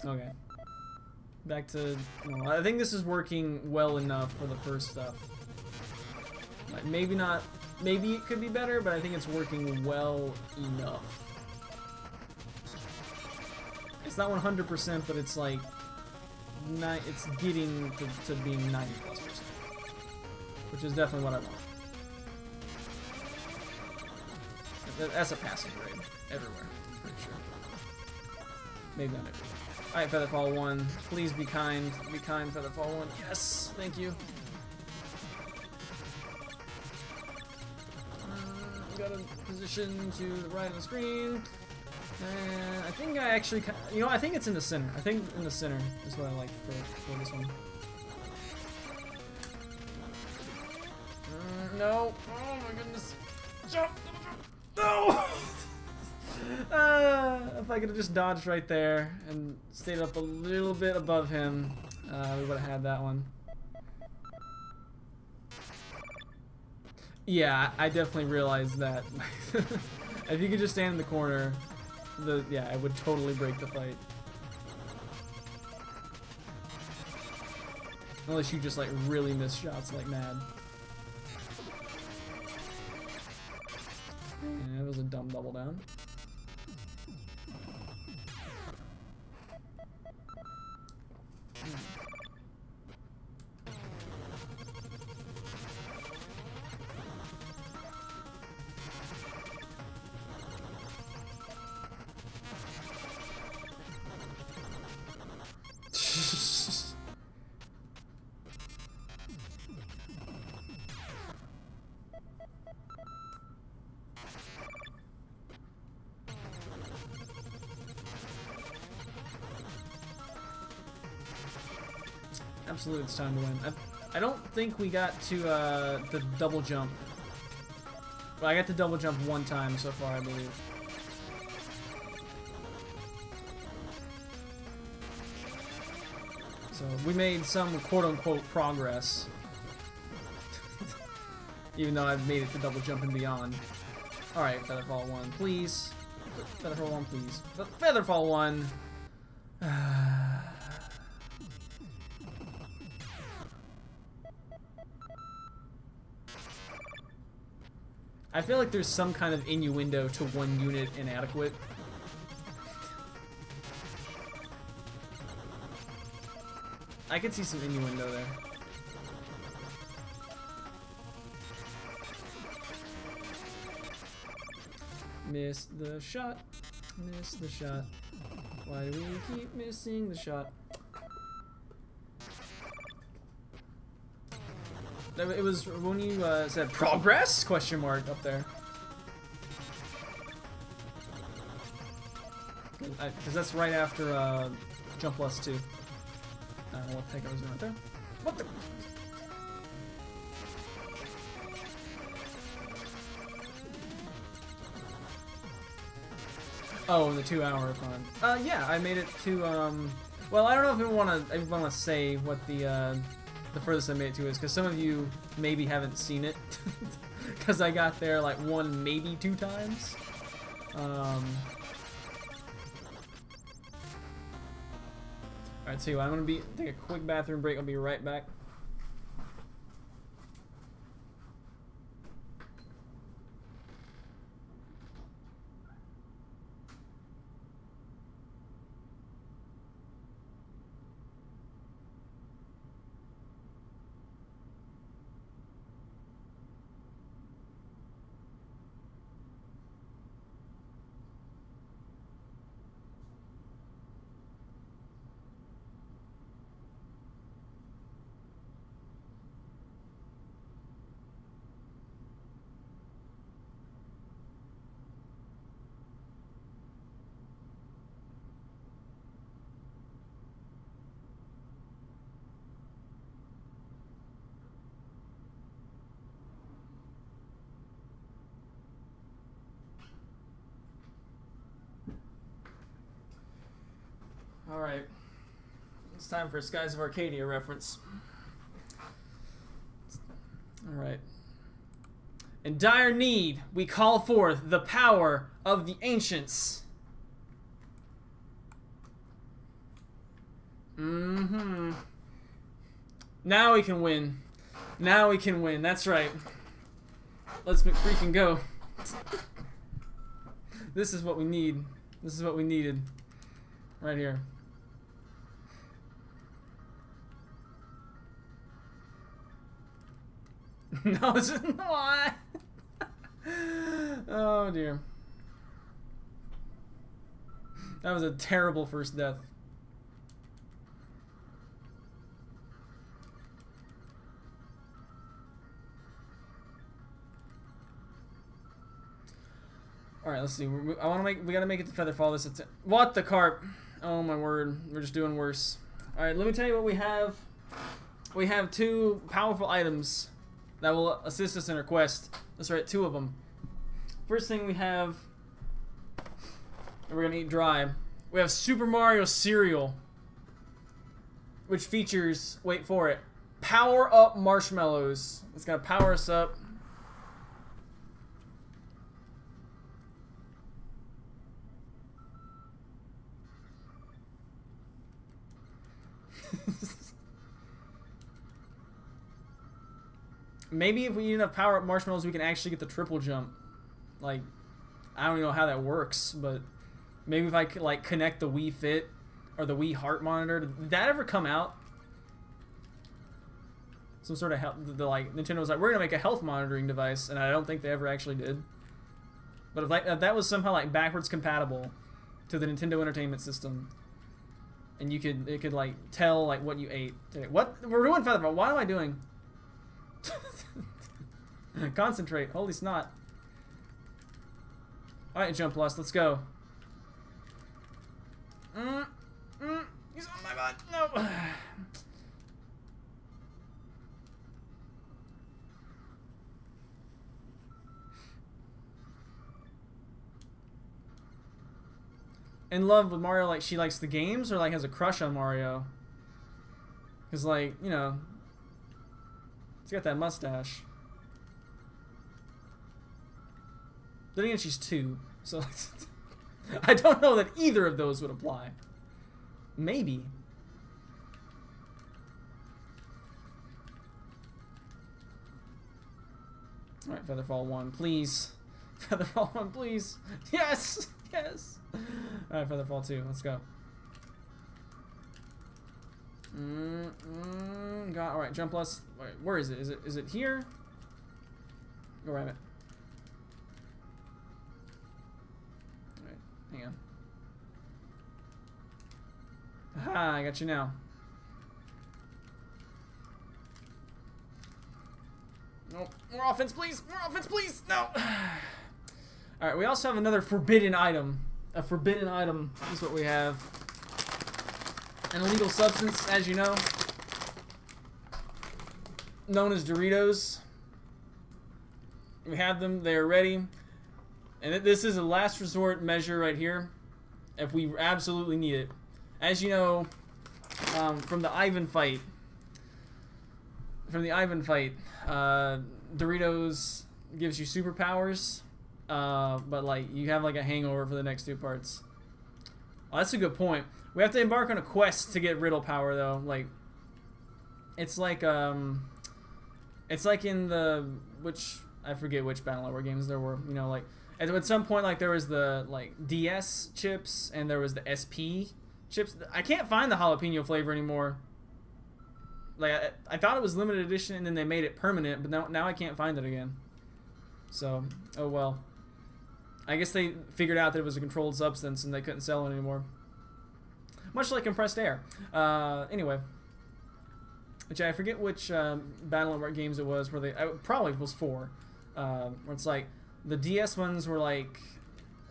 Okay. Back to, well, I think this is working well enough for the first stuff. Like, maybe not, maybe it could be better, but I think it's working well enough. It's not 100%, but it's like, it's getting to being 90+%, which is definitely what I want. That's a passing grade everywhere, pretty sure. Maybe not everywhere. Alright, Featherfall 1, please be kind. Be kind, Featherfall 1. Yes, thank you. Got a position to the right of the screen. And I think I actually, you know, I think it's in the center. I think in the center is what I like for this one. No. Oh my goodness. Jump. No. If I could have just dodged right there and stayed up a little bit above him, we would have had that one. Yeah, I definitely realized that. If you could just stand in the corner, yeah, it would totally break the fight. Unless you just like really miss shots like mad. Yeah, it was a dumb double down. Absolutely, it's time to win. I don't think we got to the double jump. Well, I got the double jump one time so far, I believe. So we made some quote-unquote progress. Even though I've made it to double jump and beyond. Alright, Featherfall 1, please. Featherfall 1, please. Featherfall 1! I feel like there's some kind of innuendo to one unit inadequate. I could see some innuendo there. Missed the shot. Missed the shot. Why do we keep missing the shot? It was when you said progress? Question mark up there. Because that's right after Jump Plus 2. I don't know what the heck I was doing right there. What the? Oh, the 2-hour fun. Yeah, I made it to well, I don't know if I want to say what the furthest I made it to is, because some of you maybe haven't seen it, because I got there like 1, maybe 2 times. Alright, so I'm gonna take a quick bathroom break. I'll be right back. Alright, it's time for Skies of Arcadia reference. Alright, In dire need, we call forth the power of the ancients. Mm-hmm. Now we can win. Now we can win. That's right. Let's freaking go. This is what we need. This is what we needed. Right here. No, it's just why. Oh dear. That was a terrible first death. All right, let's see. We gotta make it to Featherfall this attempt. What the carp? Oh my word, we're just doing worse. All right, let me tell you what we have. We have 2 powerful items that will assist us in our quest. That's right, 2 of them. First thing we have, and we're gonna eat dry. We have Super Mario cereal, which features, wait for it, power up marshmallows. It's gonna power us up. Maybe if we eat enough power up marshmallows, we can actually get the triple jump. Like, I don't even know how that works, but maybe if I could like connect the Wii Fit or the Wii Heart monitor. Did that ever come out? Some sort of health, like Nintendo was like, we're gonna make a health monitoring device, and I don't think they ever actually did. But if that was somehow like backwards compatible to the Nintendo Entertainment System, and it could like tell like what you ate today. What we're doing, Featherfall? What am I doing? Concentrate. Holy snot. Alright, Jump Plus, let's go. He's on my butt. No. In love with Mario, like she likes the games, or like has a crush on Mario? Because like, you know, he's got that mustache. Then again, she's 2, so I don't know that either of those would apply. Maybe. Alright, Featherfall 1, please. Featherfall 1, please. Yes! Yes! Alright, Featherfall 2, let's go. Alright, Jump Plus. Wait, where is it? Is it here? Go right it. Alright, hang on. Aha, I got you now. No, more offense, please! More offense, please! No! Alright, we also have another forbidden item. A forbidden item is what we have. An illegal substance, as you know, known as Doritos. We have them, they are ready. And this is a last resort measure right here, if we absolutely need it. As you know, from the Ivan fight, Doritos gives you superpowers, but like you have like a hangover for the next 2 parts. Oh, that's a good point. We have to embark on a quest to get Riddle power though. Like, it's like in the I forget which Battle games there were. You know, like at some point like there was the like DS chips and there was the SP chips. I can't find the jalapeno flavor anymore. Like I thought it was limited edition and then they made it permanent, but now I can't find it again. So, oh well. I guess they figured out that it was a controlled substance and they couldn't sell it anymore. Much like compressed air. Anyway. Which I forget which Battle games it was where they... probably was 4. Where it's like the DS ones were like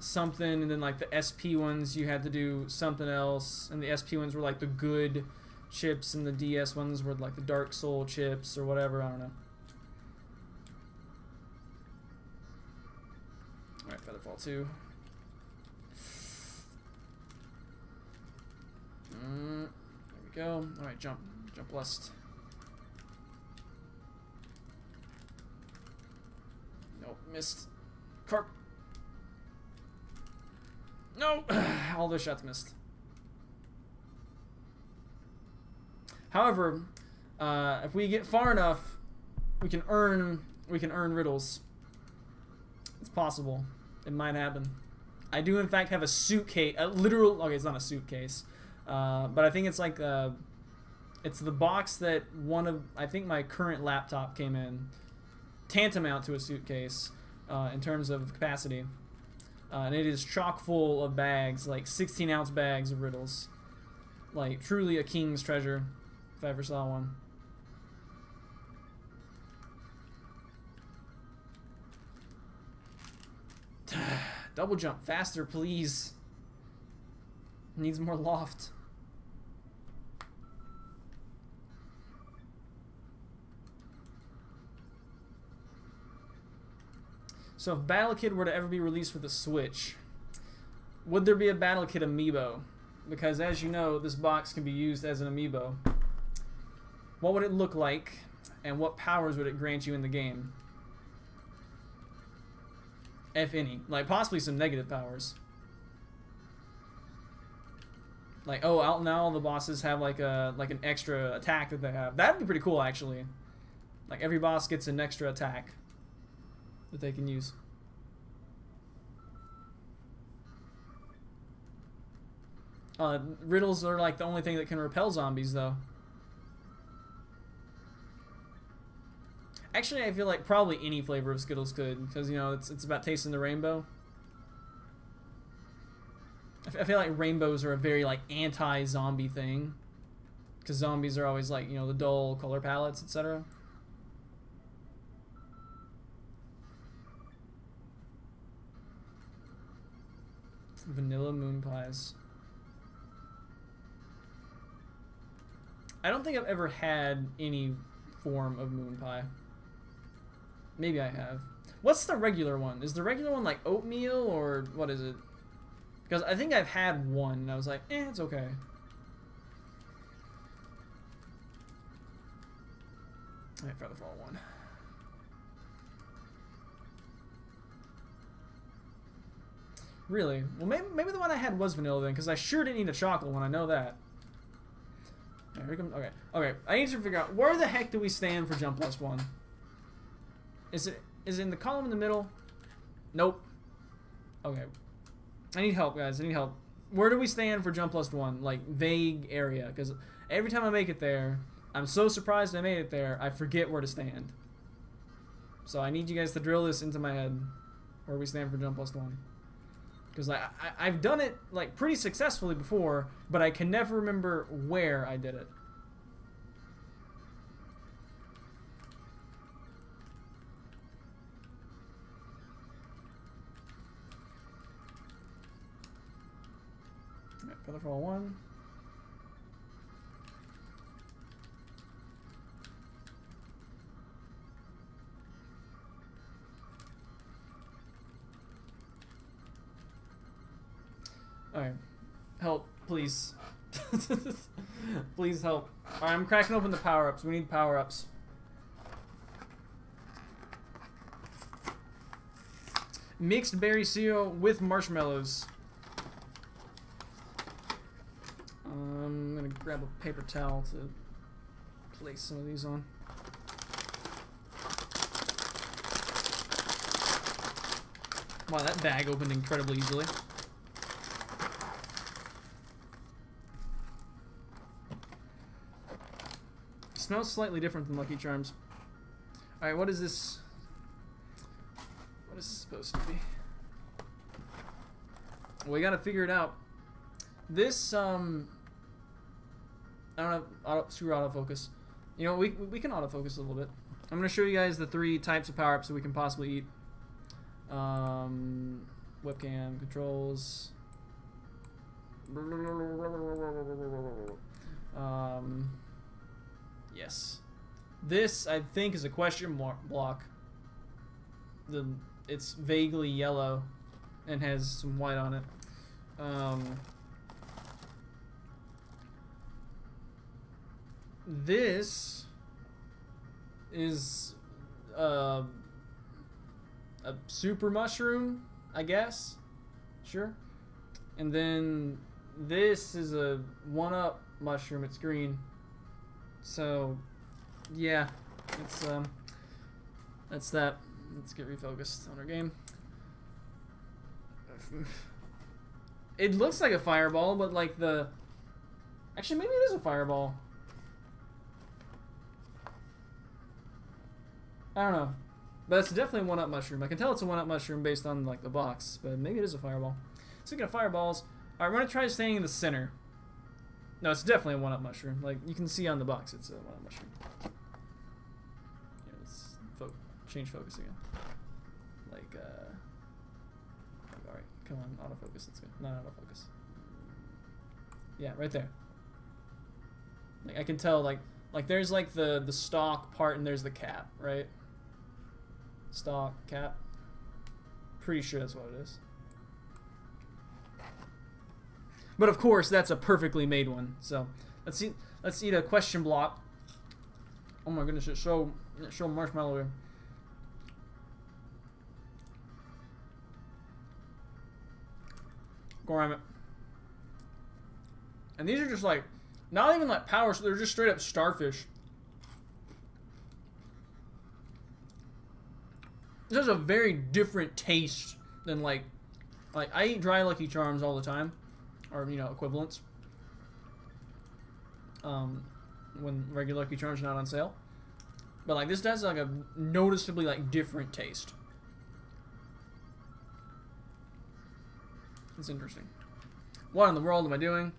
something, and then like the SP ones you had to do something else, and the SP ones were like the good chips, and the DS ones were like the Dark Soul chips or whatever. I don't know. Alright, Featherfall 2. There we go. Alright, jump lust. Nope. Missed. Carp. No! All those shots missed. However, if we get far enough, we can earn riddles. It's possible. It might happen. I do in fact have a suitcase, a literal. Okay, it's not a suitcase, but I think it's like it's the box that I think my current laptop came in, tantamount to a suitcase in terms of capacity, and it is chock full of bags, like 16-ounce bags of riddles, like truly a king's treasure, if I ever saw one. Double jump faster, please. Needs more loft. So if Battle Kid were to ever be released for the Switch, would there be a Battle Kid amiibo? Because as you know, this box can be used as an amiibo. What would it look like, and what powers would it grant you in the game? If any. Like, possibly some negative powers. Like, oh, out now all the bosses have like an extra attack that they have. That'd be pretty cool, actually. Like, every boss gets an extra attack that they can use. Riddles are like the only thing that can repel zombies, though. Actually, I feel like probably any flavor of Skittles could, because, you know, it's about tasting the rainbow. I feel like rainbows are a very, like, anti-zombie thing, because zombies are always, like, you know, the dull color palettes, etc. Vanilla moon pies. I don't think I've ever had any form of moon pie. Maybe I have. What's the regular one? Is the regular one like oatmeal, or what is it? Because I think I've had one and I was like, eh, it's okay. Alright, Feather Fall 1. Really? Well, maybe the one I had was vanilla then, because I sure didn't eat a chocolate one, I know that. Right, here comes, okay, I need to figure out, where the heck do we stand for jump plus 1? Is it in the column in the middle? Nope. Okay. I need help, guys. I need help. Where do we stand for jump plus 1? Like, vague area. Because every time I make it there, I'm so surprised I made it there, I forget where to stand. So I need you guys to drill this into my head. Where we stand for jump plus 1. Because I've done it, like, pretty successfully before, but I can never remember where I did it. Feather Fall 1. Alright. Help, please. Please help. Alright, I'm cracking open the power-ups. We need power-ups. Mixed berry cereal with marshmallows. I'm gonna grab a paper towel to place some of these on. Wow, that bag opened incredibly easily. Smells slightly different than Lucky Charms. Alright, what is this? What is this supposed to be? We gotta figure it out. This, I don't know, screw autofocus. You know, we can autofocus a little bit. I'm gonna show you guys the 3 types of power-ups that we can possibly eat. Webcam, controls. Yes. This, I think, is a question block. It's vaguely yellow and has some white on it. This is a super mushroom, I guess. Sure. And then this is a 1-up mushroom. It's green. So, yeah, it's that's that. Let's get refocused on our game. It looks like a fireball, but like the... Actually, maybe it is a fireball. I don't know. But it's definitely a 1-up mushroom. I can tell it's a 1-up mushroom based on like the box, but maybe it is a fireball. Speaking of fireballs, alright, we're gonna try staying in the center. No, it's definitely a 1-up mushroom. Like you can see on the box, it's a 1-up mushroom. Yeah, let's change focus again. Like, alright, come on, autofocus. Let's go. Not autofocus. Yeah, right there. Like I can tell, like there's like the stalk part and there's the cap, right? Stalk, cap. Pretty sure that's what it is. But of course, that's a perfectly made one. So let's eat a question block. Oh my goodness, it's so marshmallow here. Goramit. And these are just like not even like power, so they're just straight up starfish. This has a very different taste than like I eat dry Lucky Charms all the time, or you know, equivalents. When regular Lucky Charms are not on sale, but like this has like a noticeably like different taste. It's interesting. What in the world am I doing?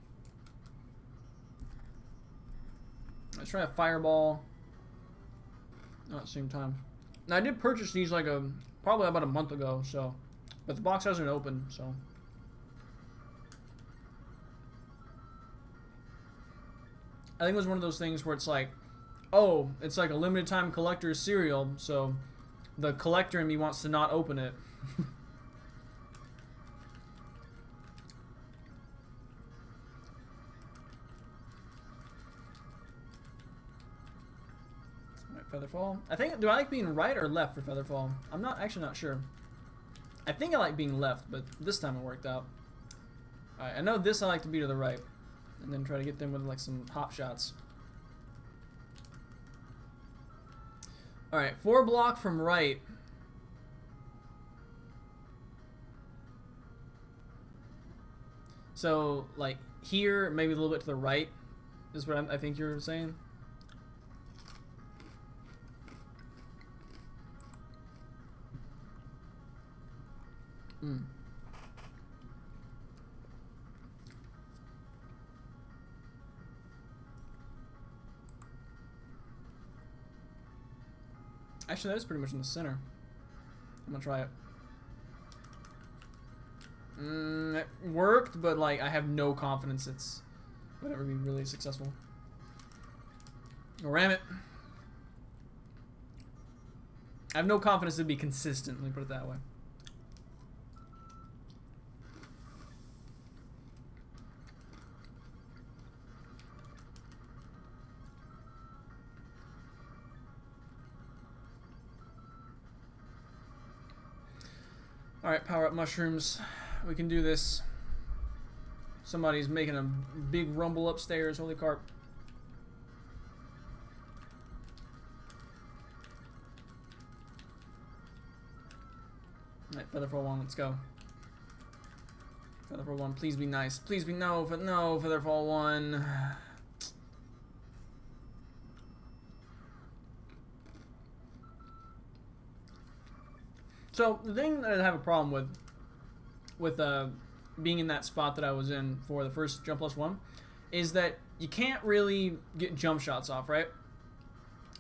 Let's try a fireball. At the same time. Now I did purchase these like probably about a month ago, so, but the box hasn't opened, so. I think it was one of those things where it's like, oh, it's like a limited time collector's cereal, so the collector in me wants to not open it. Featherfall. I think, do I like being right or left for Featherfall? I'm actually not sure. I think I like being left, but this time it worked out. Alright, I know this I like to be to the right. And then try to get them with like some hop shots. Alright, 4 block from right. So, like, here, maybe a little bit to the right is what I think you're saying. Actually, that is pretty much in the center. I'm gonna try it. It worked, but like I have no confidence it's would ever be really successful. Oh, ram it. I have no confidence it'd be consistent, let me put it that way. Alright, power up mushrooms. We can do this. Somebody's making a big rumble upstairs. Holy carp. Alright, Featherfall 1, let's go. Featherfall 1, please be nice. Please be no, Featherfall 1. So, the thing that I have a problem with being in that spot that I was in for the first Jump Plus 1 is that you can't really get jump shots off, right?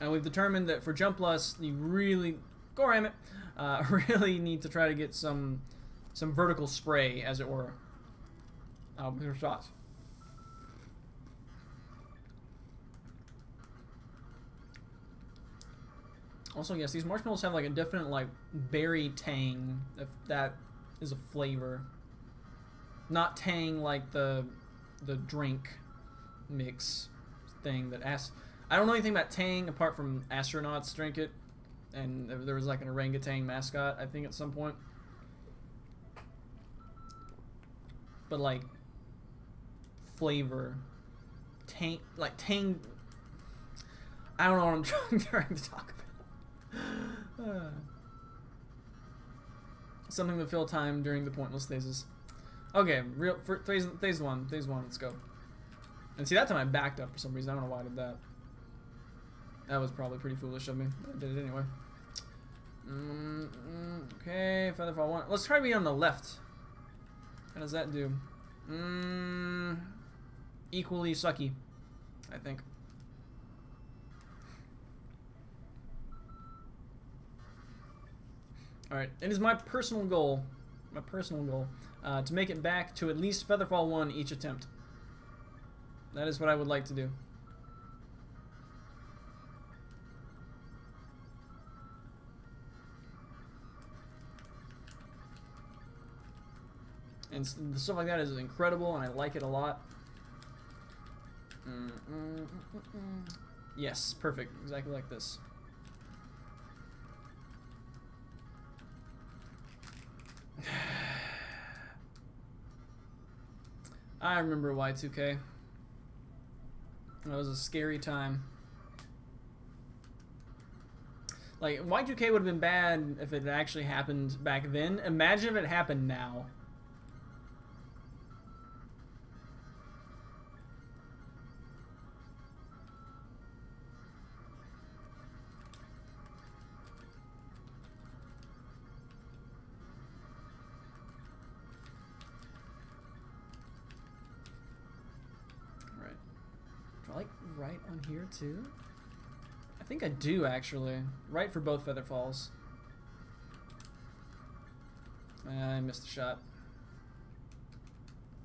And we've determined that for Jump Plus, you really, go ram it, really need to try to get some vertical spray, as it were, with your shots. Also, yes, these marshmallows have like a definite like berry tang, if that is a flavor. Not tang like the drink mix thing that I don't know anything about tang apart from astronauts drink it and there was like an orangutan mascot, I think, at some point. But like flavor, tang, I don't know what I'm trying to talk about. Something to fill time during the pointless phases. Okay, for phase one, let's go. And see, that time I backed up for some reason. I don't know why I did that. That was probably pretty foolish of me. I did it anyway. Okay, Featherfall 1. Let's try to be on the left. How does that do? Equally sucky, I think. Alright, it is my personal goal, to make it back to at least Featherfall 1 each attempt. That is what I would like to do. And stuff like that is incredible, and I like it a lot. Yes, perfect. Exactly like this. I remember Y2K. That was a scary time. Like, Y2K would have been bad if it actually happened back then. Imagine if it happened now. Like right on here too? I think I do actually. Right for both Featherfalls. I missed the shot.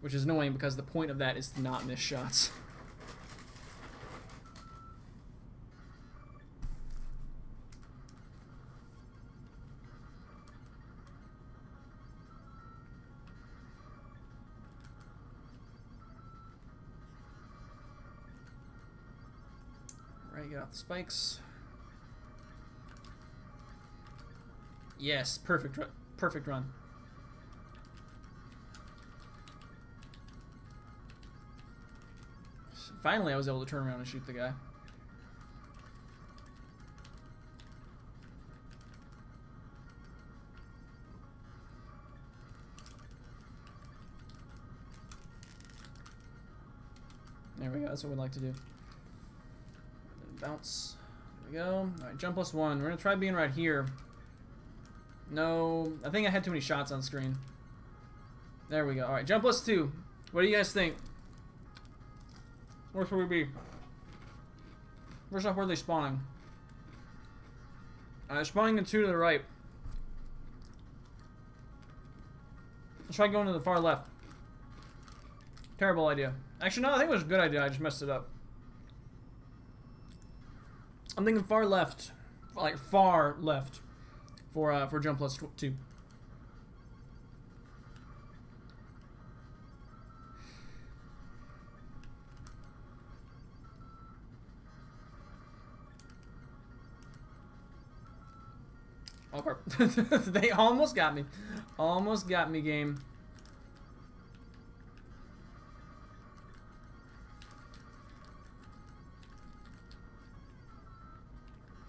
Which is annoying because the point of that is to not miss shots. Get off the spikes. Yes, perfect run. Finally, I was able to turn around and shoot the guy. There we go. That's what we'd like to do. Bounce. There we go. Alright, jump +1. We're going to try being right here. No. I think I had too many shots on screen. There we go. Alright, jump +2. What do you guys think? Where should we be? First off, where are they spawning? Spawning the 2 to the right. Let's try going to the far left. Terrible idea. Actually, no, I think it was a good idea. I just messed it up. I'm thinking far left, like far left, for jump +2. Oh, crap. They almost got me. Almost got me, game.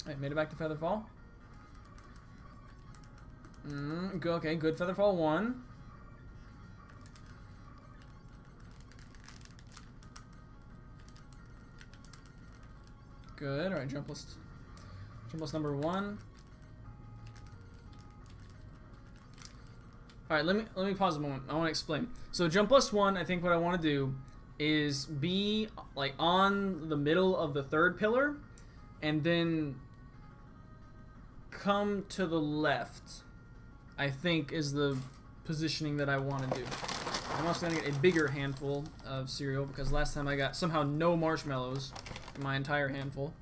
Alright, made it back to Featherfall. Okay, good Featherfall 1. Good. Alright, jump plus number 1. Alright, let me pause a moment. I want to explain. So jump +1, I think what I want to do is be like on the middle of the 3rd pillar and then come to the left, I think, is the positioning that I want to do. I'm also going to get a bigger handful of cereal because last time I got somehow no marshmallows in my entire handful.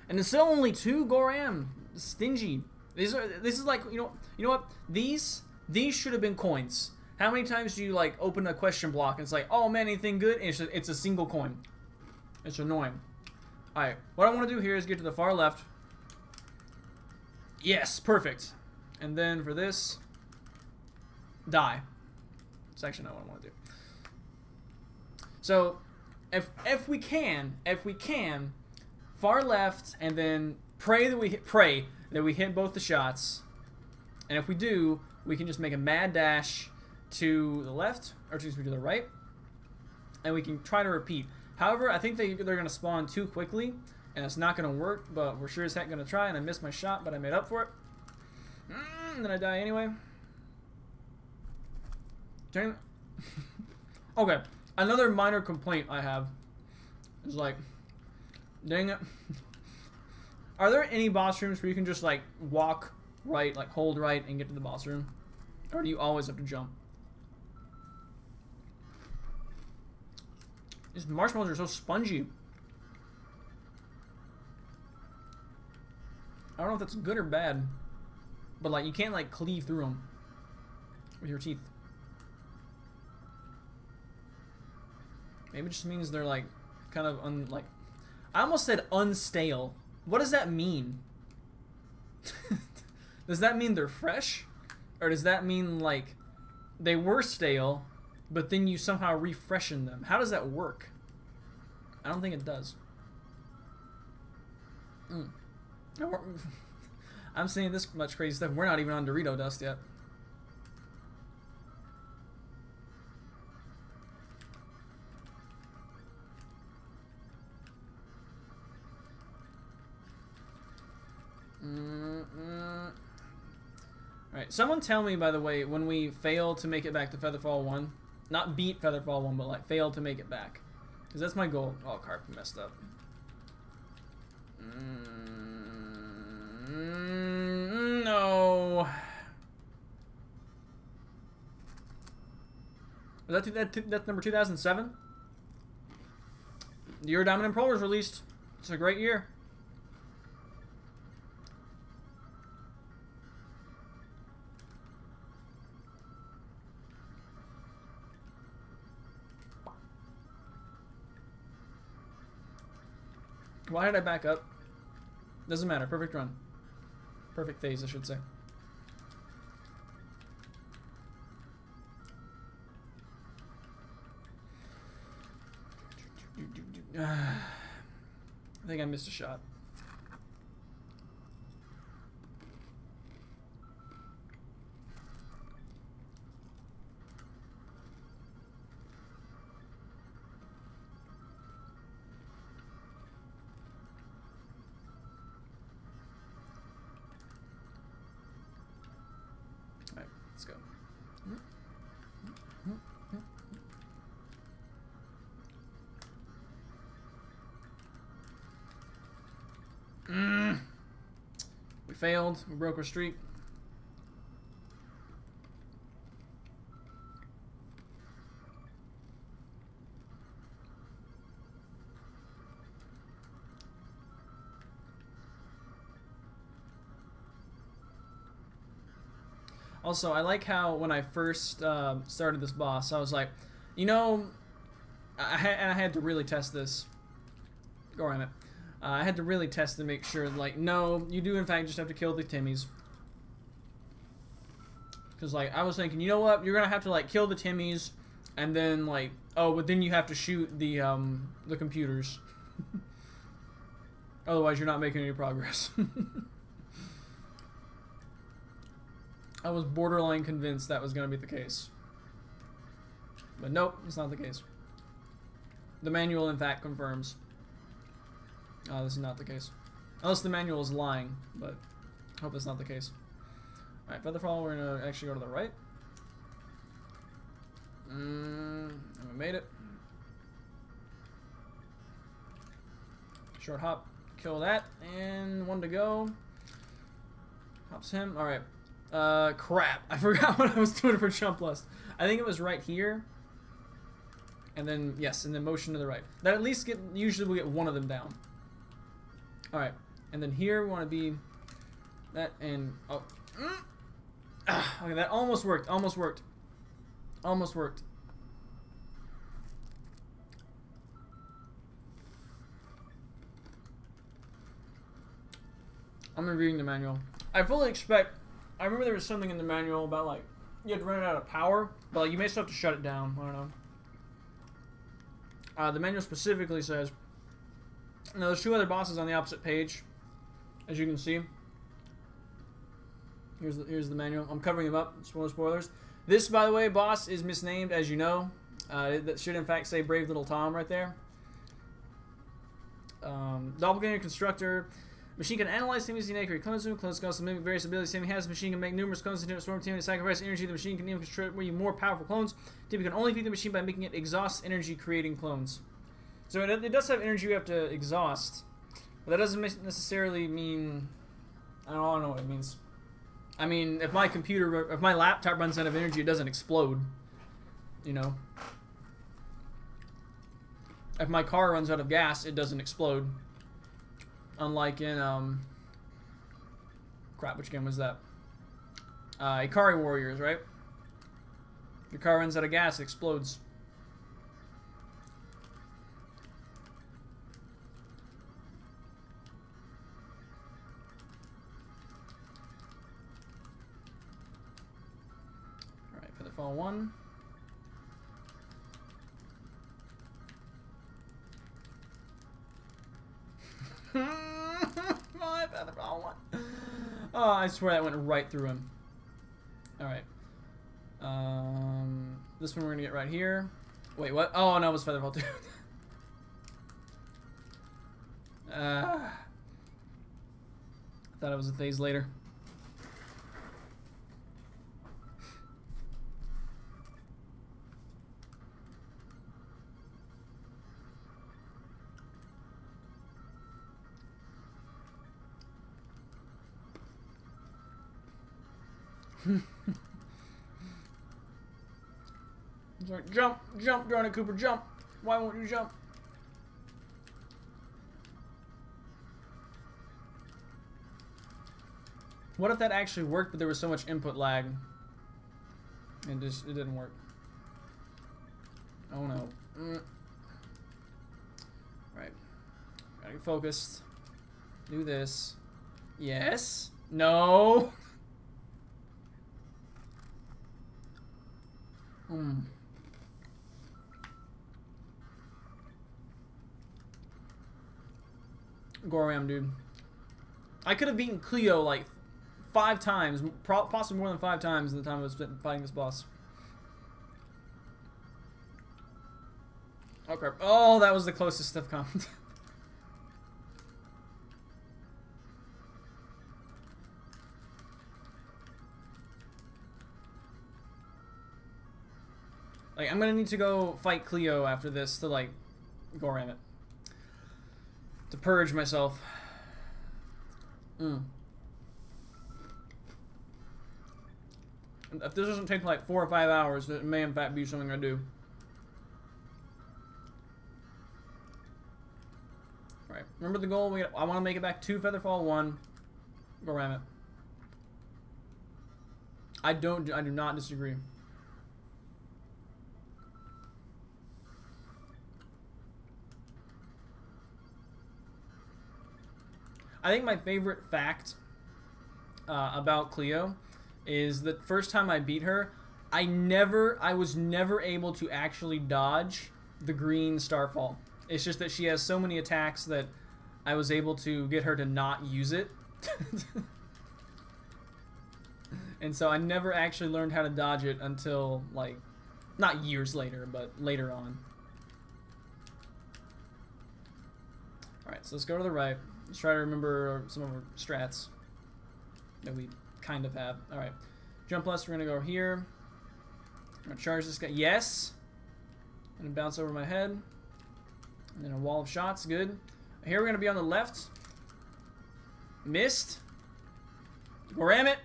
And it's still only 2 Goram. Stingy. This is like, you know what? These should have been coins. How many times do you like open a question block and it's like, oh man, anything good? And it's a single coin. It's annoying. Alright, what I want to do here is get to the far left. Yes, perfect. And then for this, die. It's actually not what I want to do. So, if we can, far left, and then pray that we hit both the shots. And if we do, we can just make a mad dash to the left, or excuse me, to the right, and we can try to repeat. However, I think they're going to spawn too quickly, and it's not going to work, but we're sure as heck going to try, and I missed my shot, but I made up for it. And then I die anyway. Okay, another minor complaint I have is like, dang it. Are there any boss rooms where you can just like walk right, like hold right and get to the boss room? Or do you always have to jump? These marshmallows are so spongy. I don't know if that's good or bad, but like you can't like cleave through them with your teeth. Maybe it just means they're like kind of like I almost said unstale. What does that mean? Does that mean they're fresh? Or does that mean like they were stale, but then you somehow refreshen them? How does that work? I don't think it does. I'm seeing this much crazy stuff. We're not even on Dorito dust yet. Alright, someone tell me, by the way, when we fail to make it back to Featherfall 1, not beat Featherfall 1, but like fail to make it back. Because that's my goal. Oh, Carp messed up. No. Was that's number 2007? The year Diamond and Pearl was released. It's a great year. Why did I back up? Doesn't matter. Perfect run. Perfect phase, I should say. I think I missed a shot. Alright, let's go. We failed. We broke our streak. Also, I like how when I first started this boss, I was like, you know, I had to really test this. Go around it. I had to really test to make sure, like, no, you do in fact just have to kill the Timmies. Because, like, I was thinking, you know what, you're gonna have to, like, kill the Timmies, and then, like, oh, but then you have to shoot the computers. Otherwise, you're not making any progress. I was borderline convinced that was gonna be the case. But nope, it's not the case. The manual, in fact, confirms. This is not the case. Unless the manual is lying, but I hope that's not the case. Alright, Featherfall, we're gonna actually go to the right. And we made it. Short hop, kill that, and one to go. Hops him. Alright. Crap. I forgot what I was doing for Jump Lust. I think it was right here. And then, yes, and then motion to the right. That at least usually we get one of them down. Alright, and then here we want to be that and oh, okay, that almost worked, almost worked, almost worked. I'm reading the manual. I fully expect. I remember there was something in the manual about like you had to run it out of power, but like, you may still have to shut it down. I don't know. The manual specifically says. Now there's 2 other bosses on the opposite page, as you can see. Here's the manual. I'm covering them up. Spoilers. This, by the way, boss is misnamed, as you know. That should in fact say Brave Little Tom right there. Doppelganger Constructor. Machine can analyze Timmy's DNA, create clones to clones can mimic various abilities Timmy has. The machine can make numerous clones into a storm Timmy to sacrifice energy. The machine can even construct more powerful clones. Timmy can only feed the machine by making it exhaust energy, creating clones. So it does have energy you have to exhaust, but that doesn't necessarily mean. I don't know what it means. I mean, if my laptop runs out of energy, it doesn't explode. You know. If my car runs out of gas, it doesn't explode. Unlike in, crap, which game was that? Ikari Warriors, right? If your car runs out of gas, it explodes. Alright, Featherfall 1. Oh, I swear that went right through him. Alright. This one we're gonna get right here. Wait, what? Oh, no, it was Featherfall 2. I thought it was a phase later. Like, jump, Johnny Kooper, jump. Why won't you jump? What if that actually worked, but there was so much input lag? And it didn't work. Oh no. Right. Gotta get focused. Do this. Yes. No. Goram, dude. I could have beaten Cleo like 5 times, possibly more than 5 times in the time I was spent fighting this boss. Oh crap. Oh, that was the closest I've come. Like, I'm gonna need to go fight Cleo after this to, like, go ram it. To purge myself. If this doesn't take, like, 4 or 5 hours, it may, in fact, be something I do. Right. Remember the goal? I want to make it back to Featherfall 1. Go ram it. I do not disagree. I think my favorite fact about Cleo is that first time I beat her, I was never able to actually dodge the green Starfall. It's just that she has so many attacks that I was able to get her to not use it. And so I never actually learned how to dodge it until, like, not years later, but later on. Alright, so let's go to the right. Let's try to remember some of our strats that we kind of have. Alright. Jump left, we're going to go here. I'm going to charge this guy. Yes! I'm going to bounce over my head. And then a wall of shots. Good. Here we're going to be on the left. Missed. Go ram it.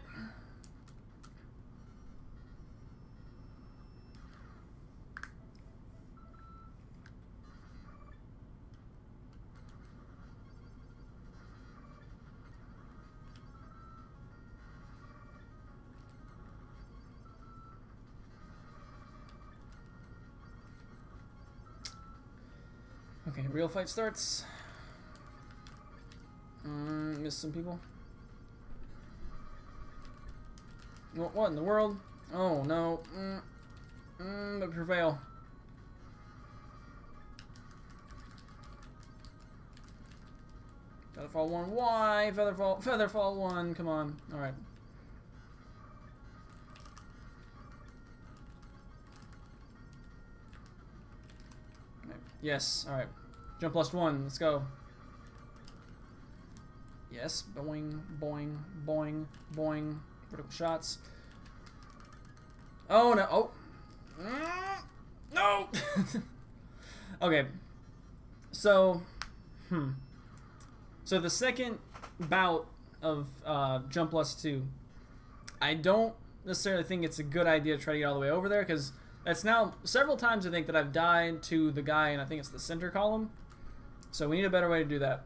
Okay, real fight starts. Missed some people. What in the world? Oh no. But prevail. Featherfall 1. Why? Featherfall 1. Come on. Alright. Yes. Alright. Jump plus 1. Let's go. Yes. Boing, boing, boing, boing. Vertical shots. Oh no. Oh. No! Okay. So. So the second bout of Jump Plus 2, I don't necessarily think it's a good idea to try to get all the way over there, because that's now several times I think that I've died to the guy, and I think it's the center column. So we need a better way to do that.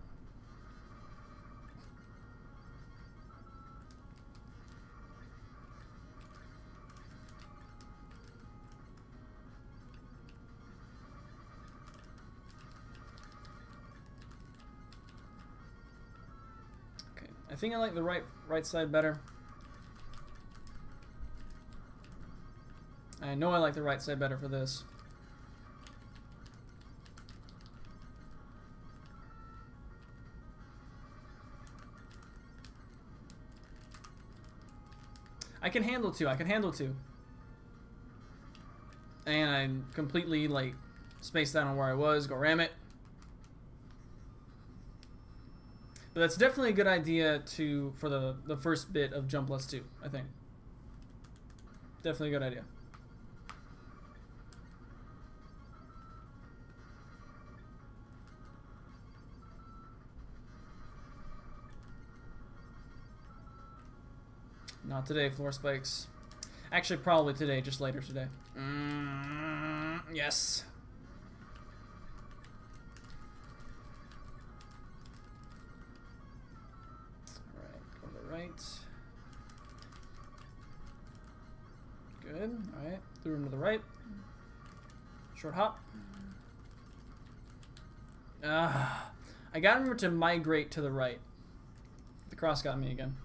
I think I like the right side better. I know I like the right side better for this. I can handle 2. I can handle 2. And I completely like spaced out on where I was. Go ram it. But that's definitely a good idea for the first bit of Jump Plus 2, I think. Definitely a good idea. Not today, floor spikes. Actually, probably today, just later today. Yes. Right. Good. Alright. Threw him to the right. Short hop. I got him to migrate to the right. The cross got me again.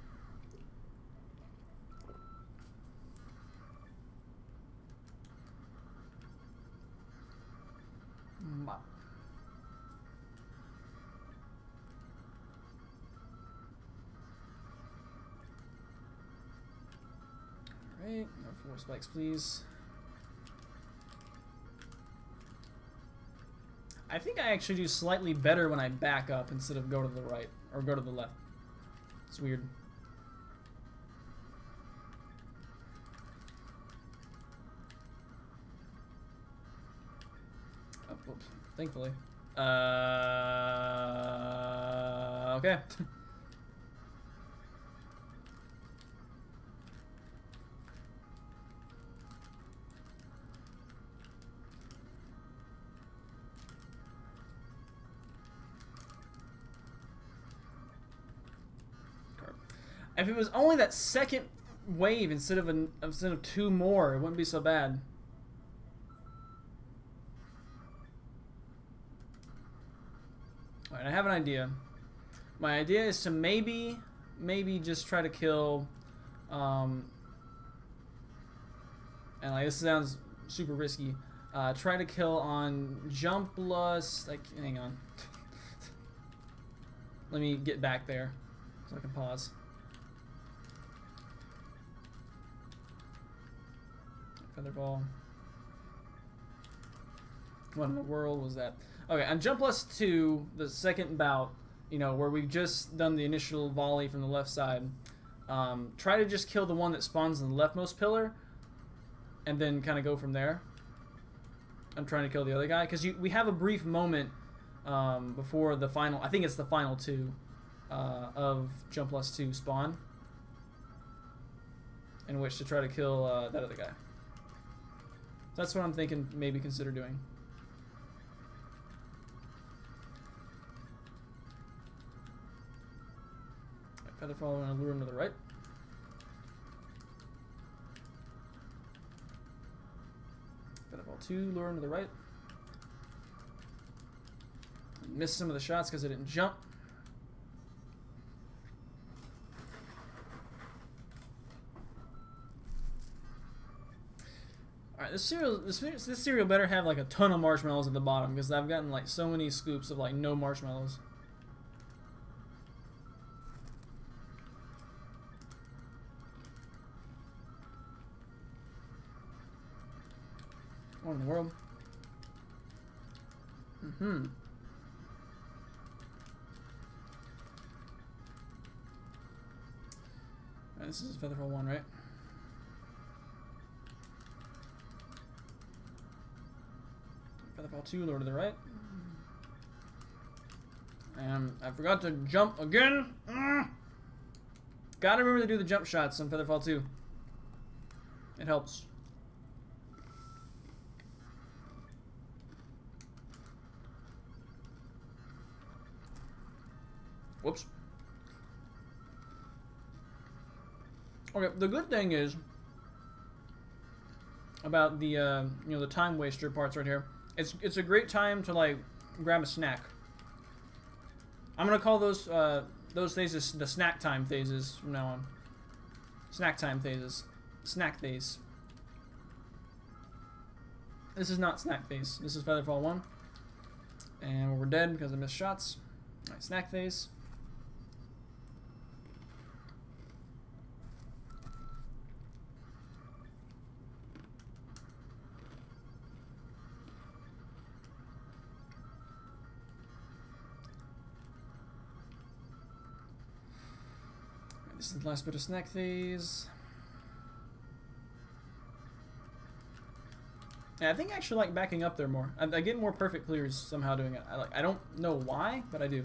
Alright, no 4 spikes, please. I think I actually do slightly better when I back up instead of go to the right, or go to the left. It's weird. Oh, whoops. Thankfully. Okay. If it was only that second wave instead of 2 more, it wouldn't be so bad. Alright, I have an idea. My idea is to maybe just try to kill, and like this sounds super risky, try to kill on Jump Plus, like, hang on. Let me get back there so I can pause. Featherball. What in the world was that? Okay, on Jump Plus 2, the second bout, you know, where we've just done the initial volley from the left side, try to just kill the one that spawns in the leftmost pillar, and then kind of go from there. I'm trying to kill the other guy, because we have a brief moment before the final, I think it's the final 2 of Jump Plus 2 spawn, in which to try to kill that other guy. That's what I'm thinking, maybe consider doing. Featherfall, and lure him to the right. Featherfall 2, lure him to the right. Missed some of the shots because I didn't jump. This cereal better have like a ton of marshmallows at the bottom, because I've gotten like so many scoops of like no marshmallows. What in the world? Mm-hmm. Right, this is a Featherfall 1, right? Featherfall 2, lower to the right. And I forgot to jump again. Gotta remember to do the jump shots on Featherfall 2. It helps. Whoops. Okay, the good thing is about the you know, the time waster parts right here. It's a great time to like grab a snack. I'm gonna call those phases the snack time phases from now on. Snack time phases. Snack phase. This is not snack phase. This is Featherfall 1. And we're dead because I missed shots. Alright, snack phase. This is the last bit of snack phase. Yeah, I think I actually like backing up there more. I get more perfect clears somehow doing it. I don't know why, but I do.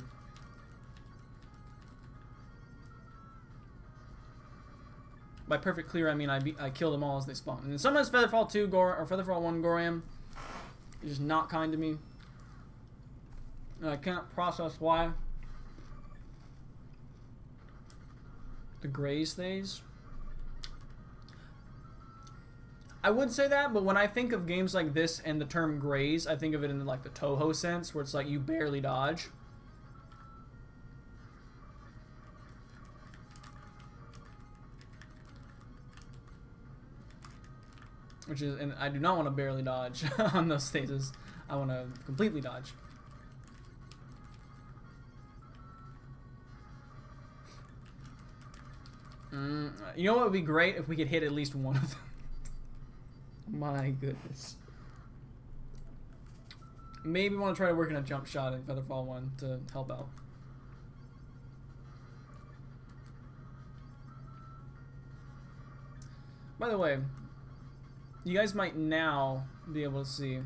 By perfect clear, I mean I kill them all as they spawn. And sometimes Featherfall 2 or Featherfall 1 Goram is just not kind to me. And I can't process why. The graze phase. I would say that, but when I think of games like this and the term graze, I think of it in like the Toho sense, where it's like you barely dodge. Which is, and I do not want to barely dodge on those phases. I want to completely dodge. You know what would be great if we could hit at least one of them. My goodness. Maybe want to try to work in a jump shot in Featherfall 1 to help out. By the way, you guys might now be able to see.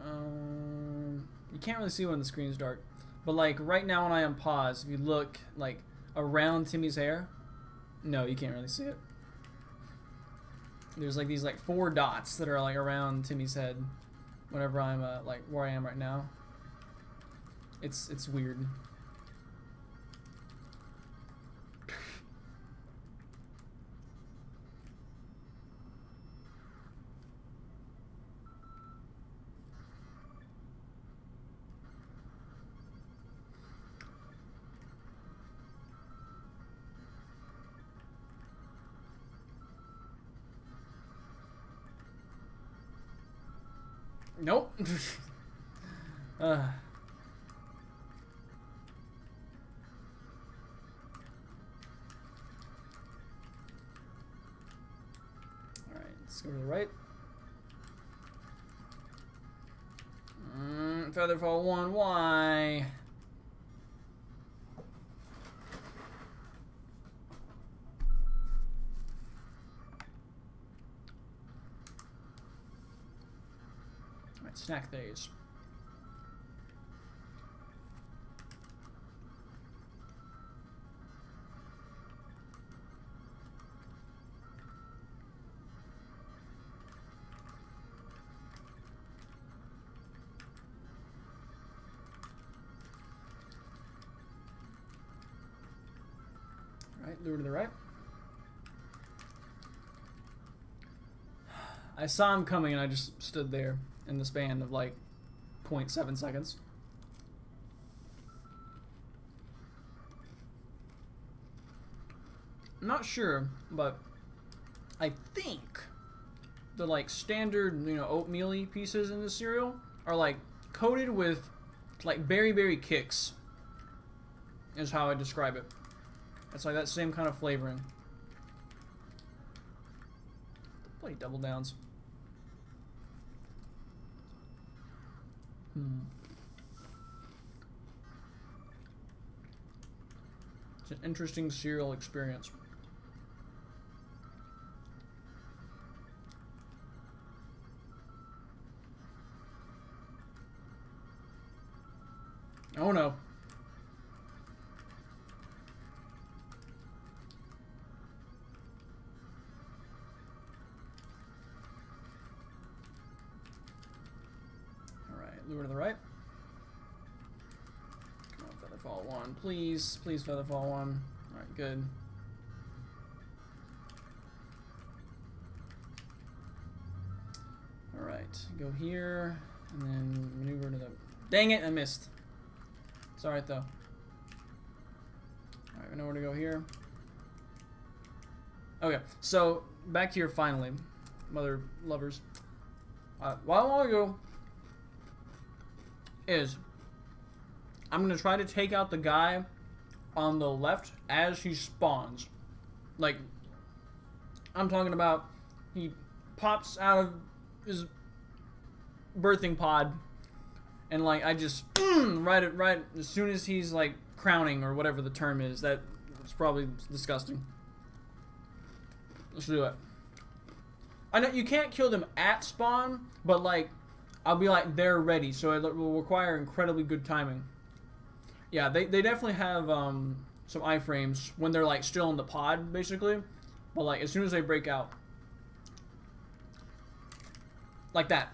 You can't really see when the screen is dark, but like right now when I am paused, if you look like around Timmy's hair, no, you can't really see it. There's like these like 4 dots that are like around Timmy's head whenever I'm like where I am right now. It's weird. Nope. Alright, let's go to the right. Featherfall 1, why? Snack days. Right, lure to the right. I saw him coming and I just stood there in the span of like 0.7 seconds. I'm not sure, but I think the like standard, you know, oatmeal-y pieces in the cereal are like coated with like berry kicks. Is how I describe it. It's like that same kind of flavoring. Bloody double downs. It's an interesting cereal experience. Oh no. Alright, lure to the right. Come on, Featherfall 1. Please, please Featherfall 1. Alright, good. Alright, go here, and then maneuver to the... Dang it, I missed. It's alright though. Alright, we know where to go here. Okay, so back here finally, mother lovers. What I want to go is I'm gonna try to take out the guy on the left as he spawns. Like, I'm talking about he pops out of his birthing pod. And like I just right as soon as he's like crowning or whatever the term is, that it's probably disgusting. Let's do it. I know you can't kill them at spawn, but like I'll be like they're ready, so it will require incredibly good timing. Yeah, they definitely have some iframes when they're like still in the pod basically, but like as soon as they break out, like that.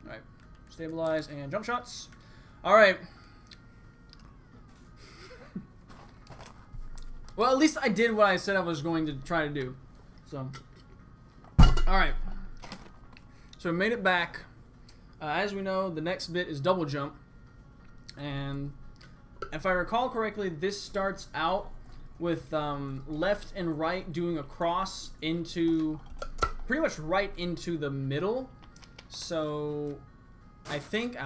Alright, stabilize and jump shots. Alright. Well, at least I did what I said I was going to try to do. So, alright. So we made it back. As we know, the next bit is double jump. And if I recall correctly, this starts out with left and right doing a cross into, pretty much right into the middle. So, I think,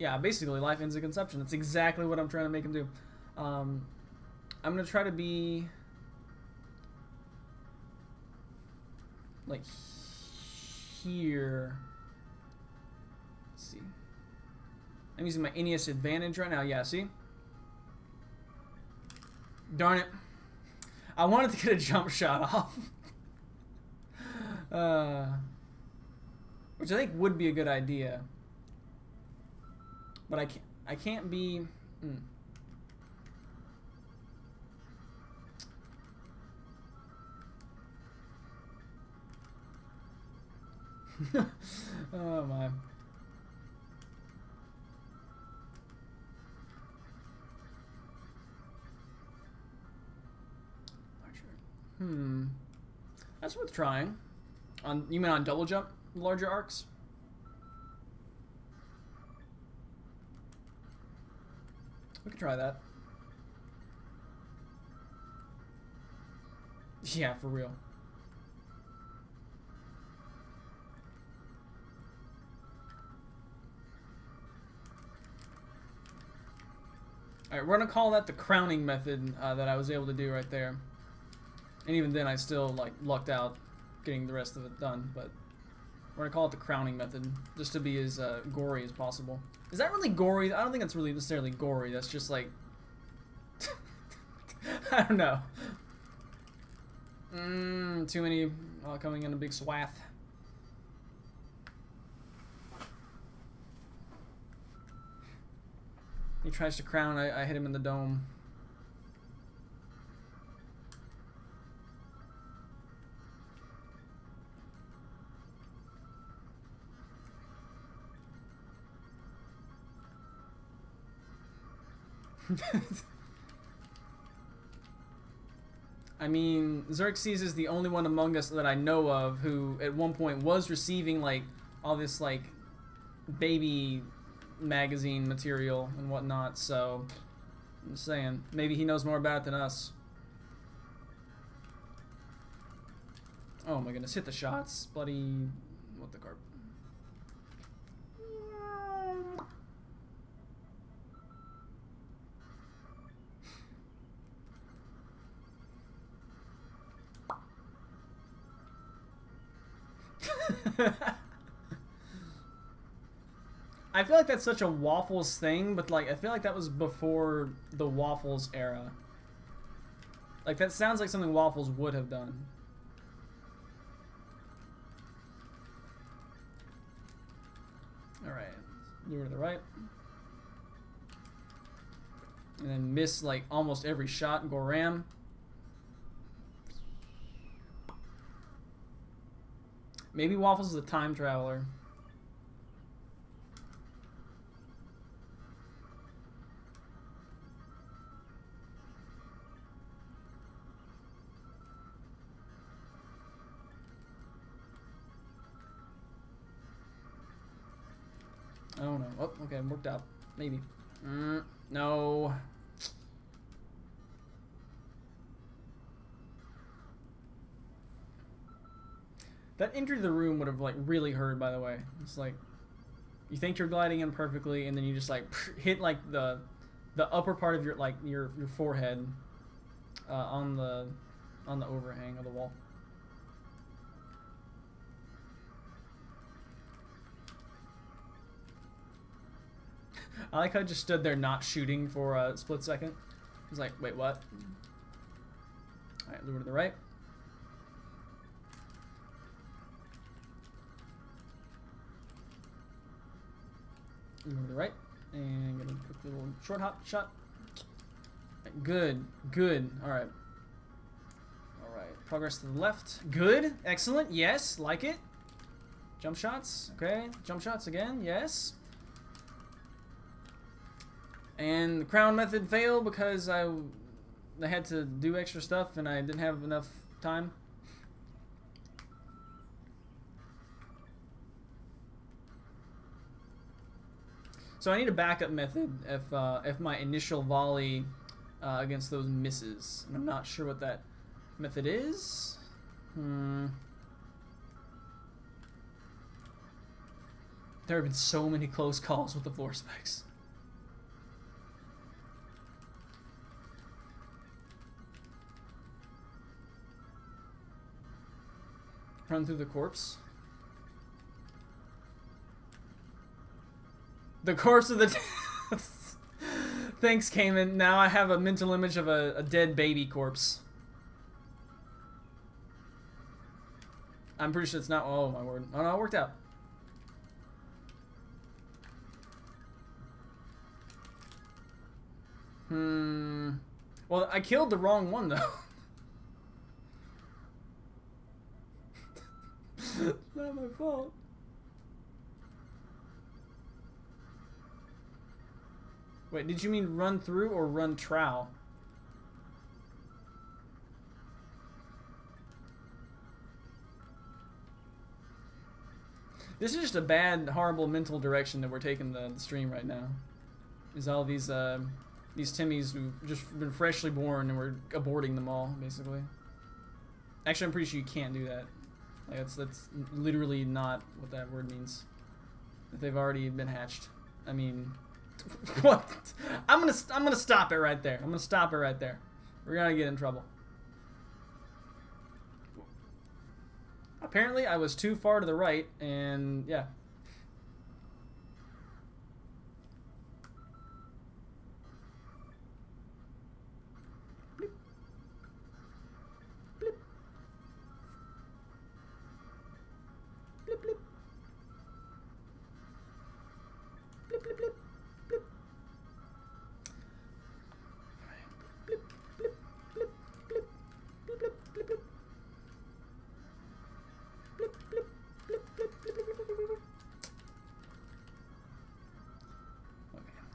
yeah, basically life ends in conception. That's exactly what I'm trying to make him do. I'm going to try to be, like, here. Let's see. I'm using my NES advantage right now. Yeah, see? Darn it. I wanted to get a jump shot off. Which I think would be a good idea. But I can't be... Oh my. That's worth trying. You mean on double jump, larger arcs? We could try that. Yeah, for real. Alright, we're gonna call that the crowning method that I was able to do right there. And even then I still like lucked out getting the rest of it done, but we're gonna call it the crowning method just to be as gory as possible. Is that really gory? I don't think it's really necessarily gory. That's just like I don't know. Too many coming in a big swath. He tries to crown, I hit him in the dome. I mean, Xerxes is the only one among us that I know of who at one point was receiving like all this like baby magazine material and whatnot, so I'm just saying, maybe he knows more about it than us. Oh my goodness, hit the shots. Bloody... What the carp? I feel like that's such a Waffles thing, but like I feel like that was before the Waffles era. Like that sounds like something Waffles would have done. Alright, lure to the right. And then miss like almost every shot and go ram. Maybe Waffles is a time traveler. Oh no. Oh, okay, worked out. Maybe. No. That entry to the room would have like really hurt, by the way. It's like you think you're gliding in perfectly, and then you just like hit like the upper part of your like your forehead on the overhang of the wall. I like how I just stood there not shooting for a split second. I was like, wait, what? Alright, lure to the right. Lure to the right. And get a quick little short hop shot. Right, good, good. Alright. Alright, progress to the left. Good, excellent, yes, like it. Jump shots, okay. Jump shots again, yes. And the crown method failed because I had to do extra stuff and I didn't have enough time. So I need a backup method if my initial volley against those misses. And I'm not sure what that method is. There have been so many close calls with the floor specs. Run through the corpse. The corpse of the... Thanks, Cayman. Now I have a mental image of a dead baby corpse. I'm pretty sure it's not... Oh, my word. Oh, no, it worked out. Well, I killed the wrong one, though. Not my fault. Wait, did you mean run through or run trowel? This is just a bad, horrible mental direction that we're taking the stream right now. Is all these Timmies who've just been freshly born and we're aborting them all, basically. Actually, I'm pretty sure you can't do that. Like that's literally not what that word means. If they've already been hatched. I mean, what? I'm gonna stop it right there. I'm gonna stop it right there. We're gonna get in trouble. Apparently, I was too far to the right, and yeah.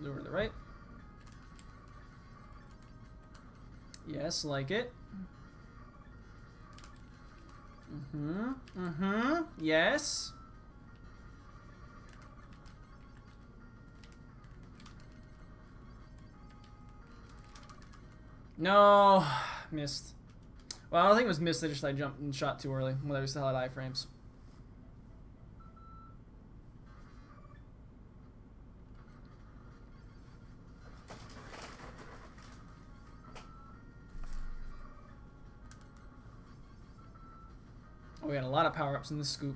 Lure to the right. Yes, like it. Yes. No, missed. Well, I don't think it was missed. I just jumped and shot too early when I still had iframes. Oh, we had a lot of power-ups in this scoop.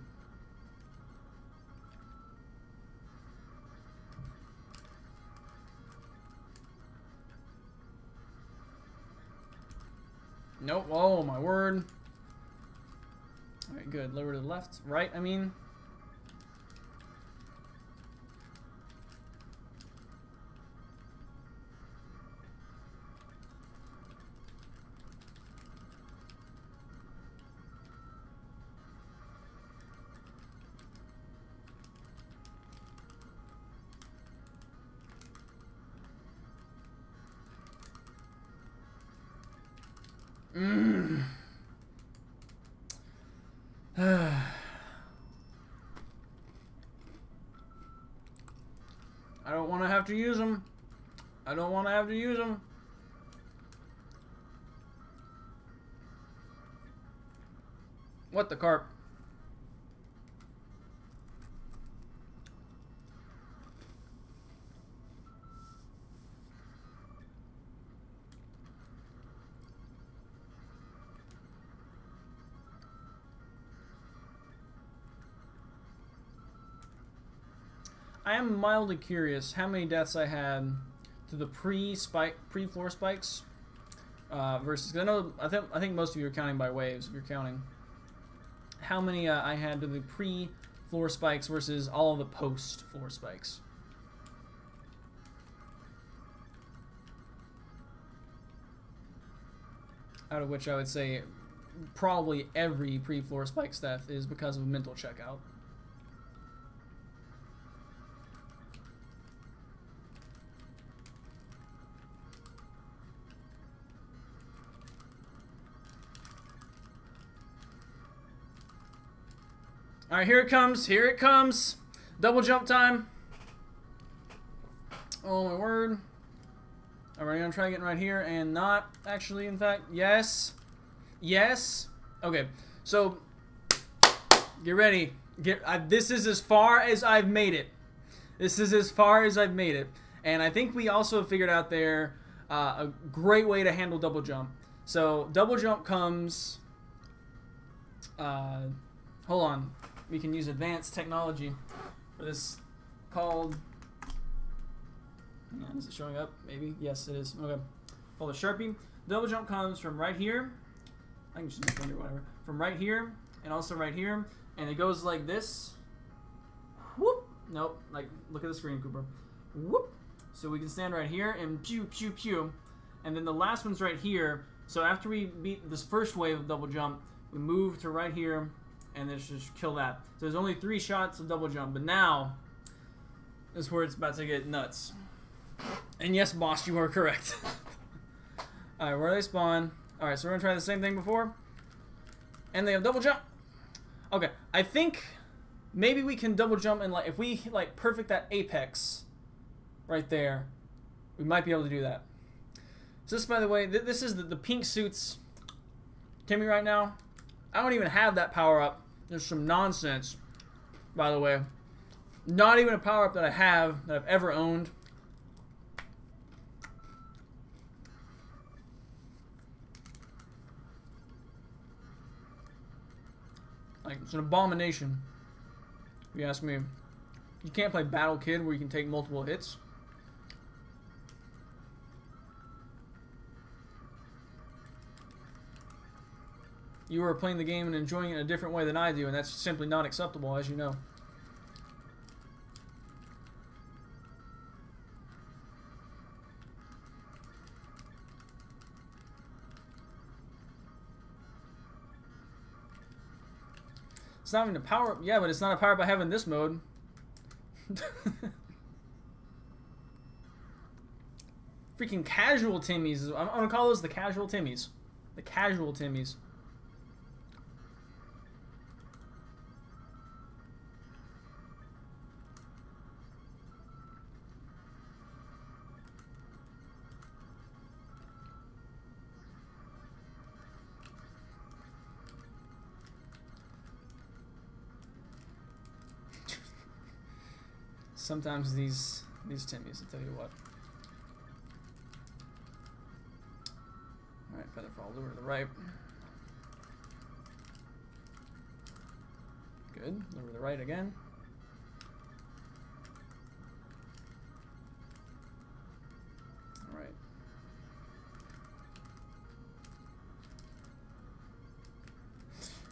Nope. Oh, my word. Alright, good. Lower to the left. Right, I mean. I don't want to have to use them. I don't want to have to use them. What the carp? I am mildly curious how many deaths I had to the pre-floor spikes versus. 'Cause I think most of you are counting by waves. If you're counting, how many I had to the pre-floor spikes versus all of the post-floor spikes. Out of which I would say probably every pre-floor spike death is because of a mental checkout. Alright, here it comes. Here it comes. Double jump time. Oh my word. Alright, I'm going to try getting right here and not actually, in fact. Yes. Yes. Okay, so get ready. This is as far as I've made it. This is as far as I've made it. And I think we also figured out there a great way to handle double jump. So double jump comes... hold on. We can use advanced technology for this called... Hang on, is it showing up? Maybe? Yes, it is. Okay. Called a Sharpie. Double jump comes from right here. I can just use my finger, whatever. From right here, and also right here. And it goes like this. Whoop! Nope. Like, look at the screen, Kooper. Whoop! So we can stand right here and pew, pew, pew. And then the last one's right here. So after we beat this first wave of double jump, we move to right here, and then just kill that. So there's only 3 shots of double jump, but now is where it's about to get nuts. And yes, boss, you are correct. Alright, where do they spawn? Alright, so we're gonna try the same thing before. And they have double jump. Okay, I think maybe we can double jump and if we perfect that apex right there, we might be able to do that. So this, by the way, this is the pink suits Timmy right now. I don't even have that power up. There's some nonsense, by the way. Not even a power up that I have, that I've ever owned. Like, it's an abomination, if you ask me. You can't play Battle Kid where you can take multiple hits. You are playing the game and enjoying it in a different way than I do, and that's simply not acceptable, as you know. It's not even a power up. Yeah, but it's not a power up I have in this mode. Freaking casual Timmies. I'm gonna call those the casual Timmies. The casual Timmies. Sometimes these Timmies, I'll tell you what. Alright, Featherfall, lure to the right. Good. Lure to the right again. Alright.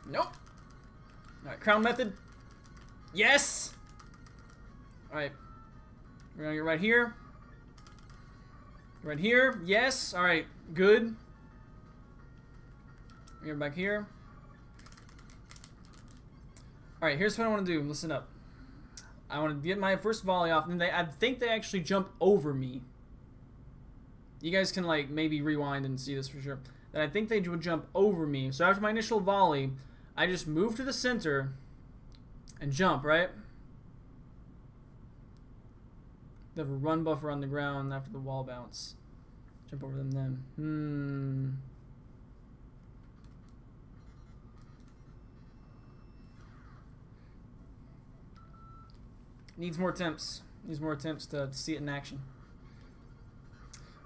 Nope. Alright, crown method. Yes! Alright. We're gonna get right here. Right here. Yes. Alright. Good. Get back here. Alright, here's what I want to do. Listen up. I want to get my first volley off, and I think they actually jump over me. You guys can, like, maybe rewind and see this for sure. Then I think they would jump over me. So after my initial volley, I just move to the center and jump, right? They have a run buffer on the ground after the wall bounce. Jump over them then. Needs more attempts. Needs more attempts to see it in action.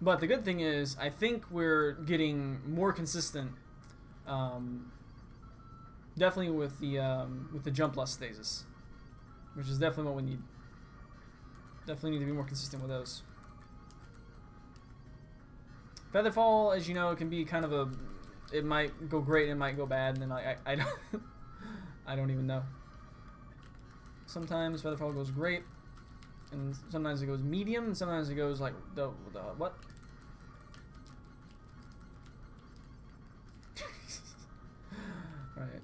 But the good thing is, I think we're getting more consistent. Definitely with the jump less stasis, which is definitely what we need. Definitely need to be more consistent with those. Featherfall, as you know, can be kind of a. It might go great, it might go bad, and then I don't. I don't even know. Sometimes Featherfall goes great, and sometimes it goes medium, and sometimes it goes like the what? Right.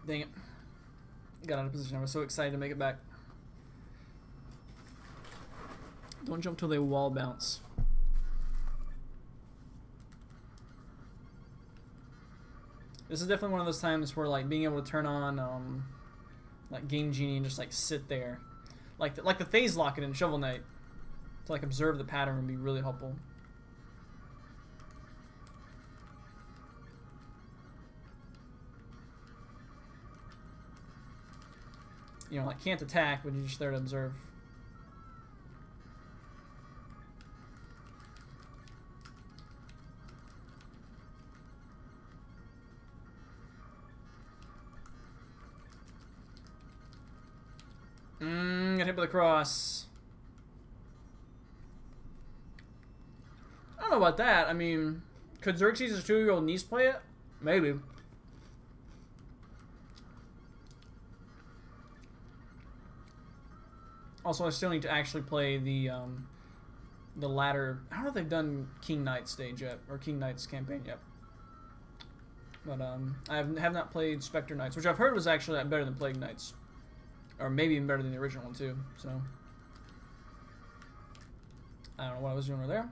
Dang it. Got out of position. I was so excited to make it back. Don't jump till they wall bounce. This is definitely one of those times where, like, being able to turn on like Game Genie and just like sit there, like the phase locket in Shovel Knight, to like observe the pattern would be really helpful. You know, like, can't attack, but you're just there to observe. Got hit by the cross. I don't know about that. I mean, could Xerxes' 2-year-old niece play it? Maybe. Also, I still need to actually play the latter. I don't know if they've done King Knight stage yet, or King Knight's campaign yet. But I have not played Spectre Knights, which I've heard was actually better than Plague Knights, or maybe even better than the original one too. So I don't know what I was doing over there.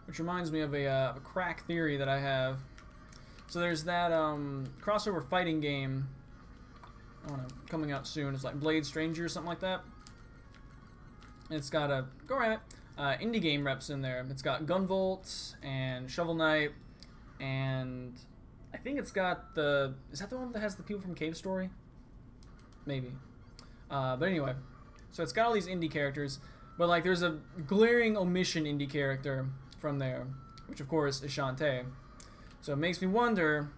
Which reminds me of a crack theory that I have. So there's that crossover fighting game, I don't know, coming out soon. It's like Blade Stranger or something like that. It's got a indie game reps in there. It's got Gunvolt and Shovel Knight, and I think it's got the. Is that the one that has the people from Cave Story? Maybe. But anyway, so it's got all these indie characters, but like there's a glaring omission indie character from there, which of course is Shantae. So it makes me wonder.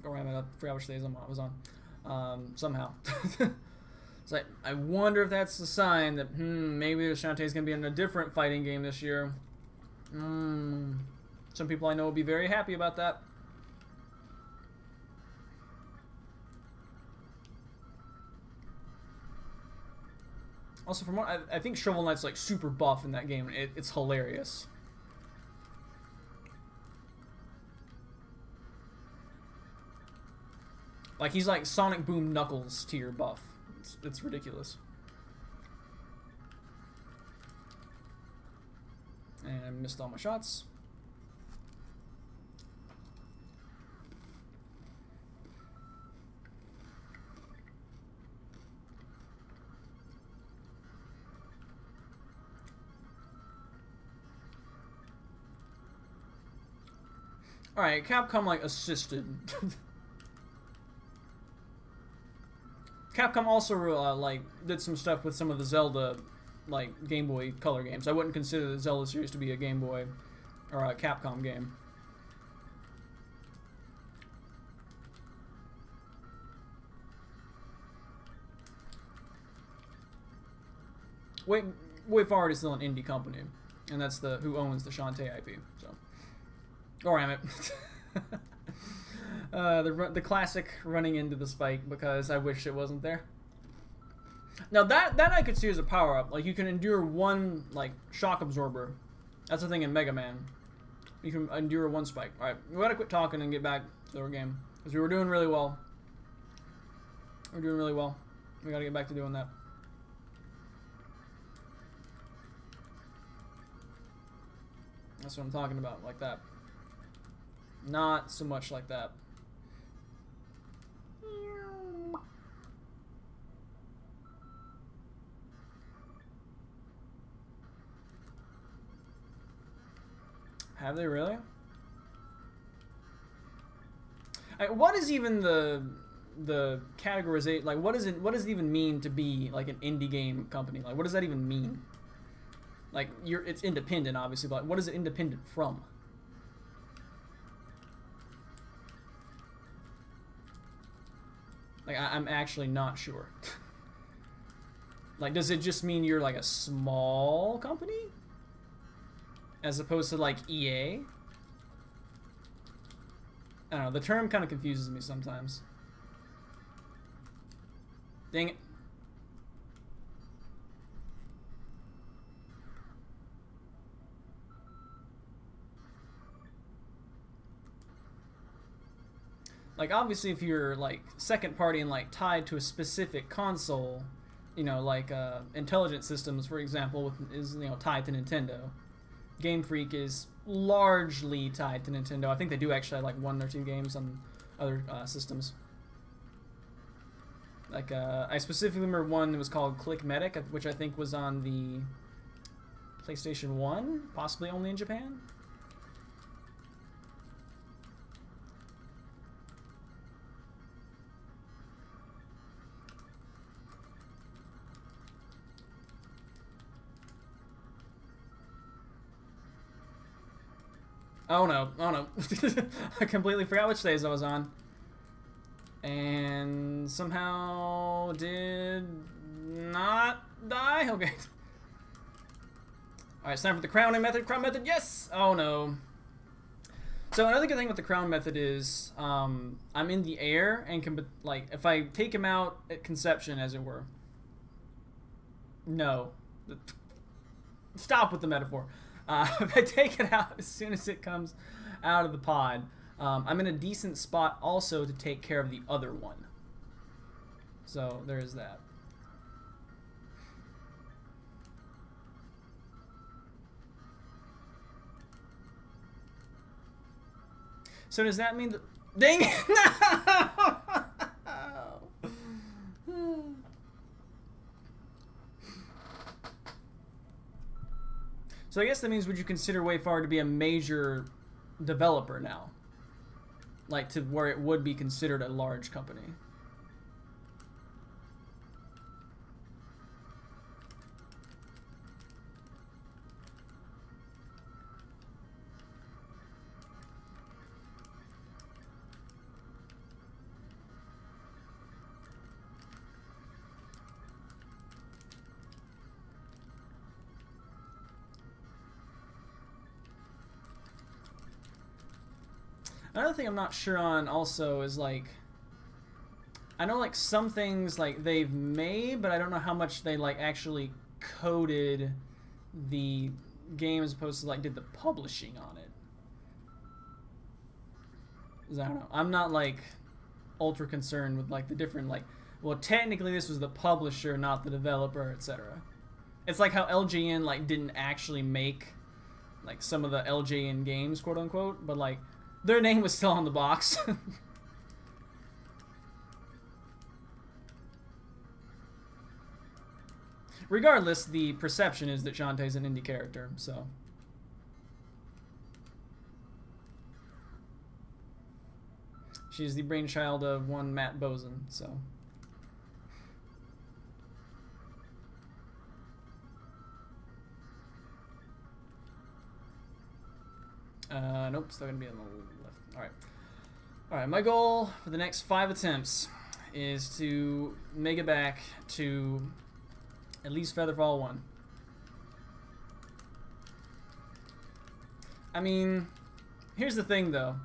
Oh, I forgot which days I was on. Somehow. It's like, I wonder if that's a sign that maybe Shantae's gonna be in a different fighting game this year. Some people I know will be very happy about that. Also, from what I think Shovel Knight's like super buff in that game. It's hilarious. Like, he's like Sonic Boom Knuckles to your buff. It's ridiculous. And I missed all my shots. Alright, Capcom, like, assisted. Capcom also, like, did some stuff with some of the Zelda, like, Game Boy Color games. I wouldn't consider the Zelda series to be a Game Boy or a Capcom game. WayForward is still an indie company, and that's who owns the Shantae IP, so... Or am it. The classic running into the spike because I wish it wasn't there. Now that I could see as a power up. Like, you can endure one, like, shock absorber. That's the thing in Mega Man. You can endure one spike. All right, we gotta quit talking and get back to our game because we were doing really well. We're doing really well. We gotta get back to doing that. That's what I'm talking about, like that. Not so much like that. Have they really? What is even the categorization? Like, what does it even mean to be like an indie game company? Like, what does that even mean? Like, it's independent, obviously, but what is it independent from? Like, I'm actually not sure. Like, does it just mean you're like a small company? As opposed to like EA? I don't know, the term kind of confuses me sometimes. Dang it. Like, obviously, if you're, like, second party and, like, tied to a specific console, you know, like, Intelligent Systems, for example, is, you know, tied to Nintendo. Game Freak is largely tied to Nintendo. I think they do actually have, like, 1 or 2 games on other systems. Like, I specifically remember one that was called Click Medic, which I think was on the PlayStation 1, possibly only in Japan. Oh no, oh no. I completely forgot which days I was on. And somehow did not die? Okay. Alright, it's time for the crowning method. Crown method, yes! Oh no. So another good thing with the crown method is I'm in the air and can, like, if I take him out at conception, as it were. No. Stop with the metaphor. If I take it out as soon as it comes out of the pod, I'm in a decent spot also to take care of the other one. So there is that. So does that mean that... Dang it! No! So I guess that means, would you consider WayForward to be a major developer now? Like, to where it would be considered a large company? Another thing I'm not sure on also is, like, I know, like, some things, like, they've made, but I don't know how much they, like, actually coded the game as opposed to, like, did the publishing on it. 'Cause I don't know. I'm not, like, ultra concerned with like the different like, well, technically this was the publisher, not the developer, etc. It's like how LJN like didn't actually make like some of the LJN games, quote unquote, but like their name was still on the box. Regardless, the perception is that Shantae's an indie character, so. She's the brainchild of one Matt Bozen, so. Nope, still gonna be on the left. Alright. Alright, my goal for the next 5 attempts is to make it back to at least Featherfall 1. I mean, here's the thing though.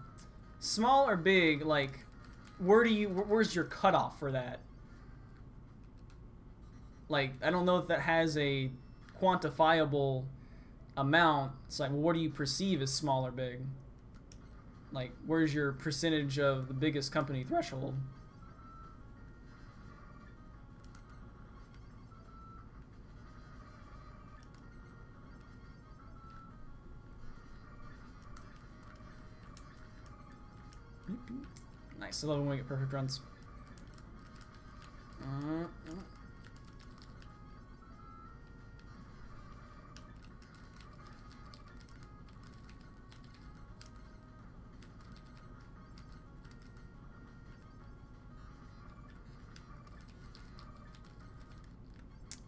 Small or big, like, where's your cutoff for that? Like, I don't know if that has a quantifiable amount. It's like, well, what do you perceive as small or big? Like, where's your percentage of the biggest company threshold? Nice, I love when we get perfect runs.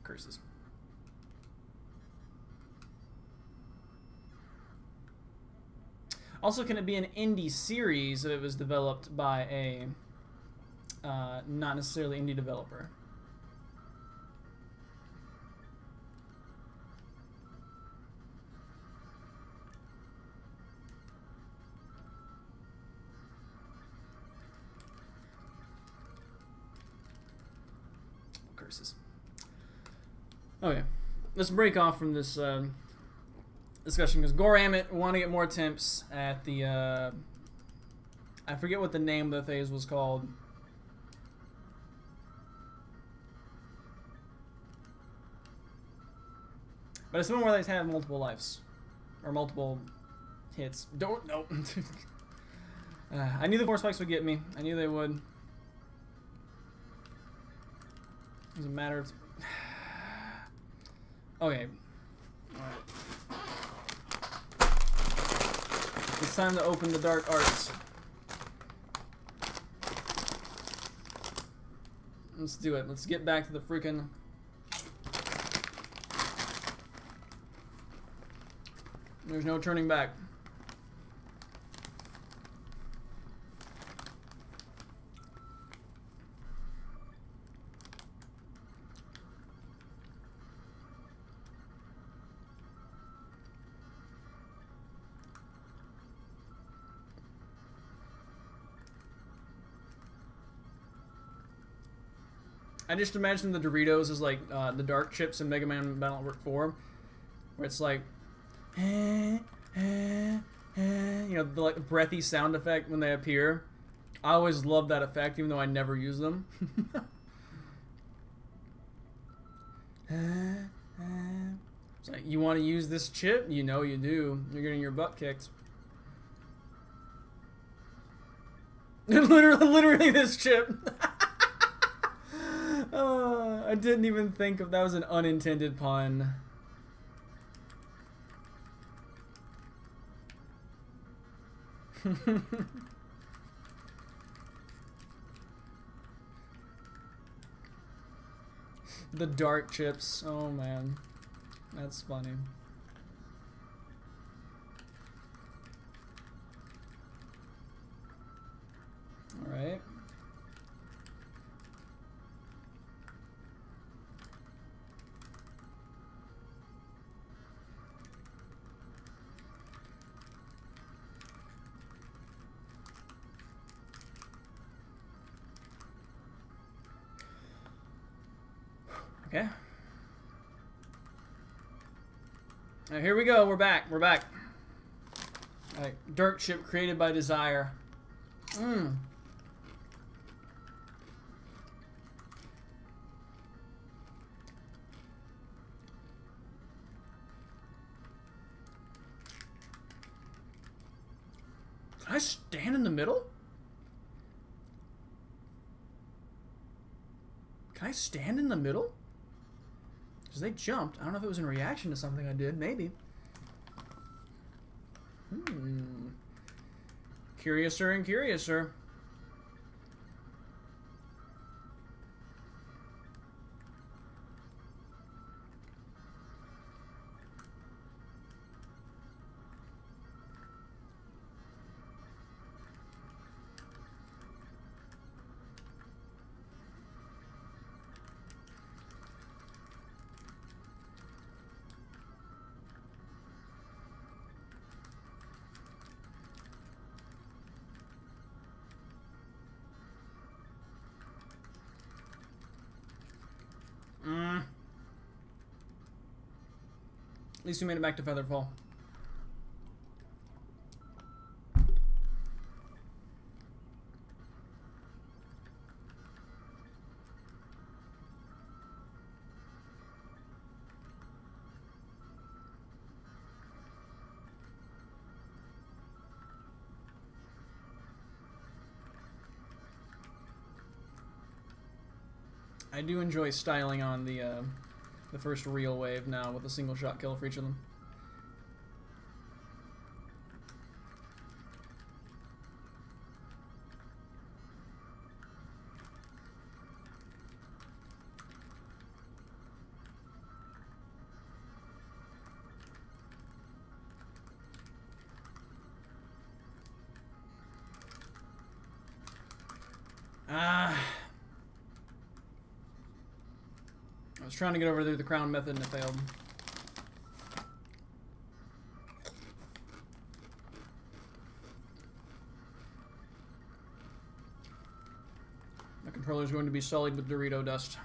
Curses. Also, can it be an indie series if it was developed by a not necessarily indie developer? Curses. Okay, let's break off from this discussion because Goramit want to get more attempts at the I forget what the name of the phase was called. But it's the one where they have multiple lives or multiple hits. Don't know. I knew the force spikes would get me. I knew they would. It was a matter of okay. Alright. It's time to open the dark arts. Let's do it. Let's get back to the freaking... There's no turning back. I just imagine the Doritos as like the dark chips in Mega Man Battle Network 4, where it's like, you know, the like breathy sound effect when they appear. I always love that effect, even though I never use them. It's like, you want to use this chip? You know you do. You're getting your butt kicked. literally this chip. I didn't even think of that. Was an unintended pun. The dark chips. Oh man, that's funny. All right. Okay. Alright, here we go. We're back. We're back. Alright, dirt chip created by desire. Can I stand in the middle? Can I stand in the middle? Because they jumped. I don't know if it was in reaction to something I did. Maybe. Curiouser and curiouser. At least we made it back to Featherfall. I do enjoy styling on the first real wave now with a single shot kill for each of them. I was trying to get over there the crown method and it failed. My controller is going to be sullied with Dorito dust.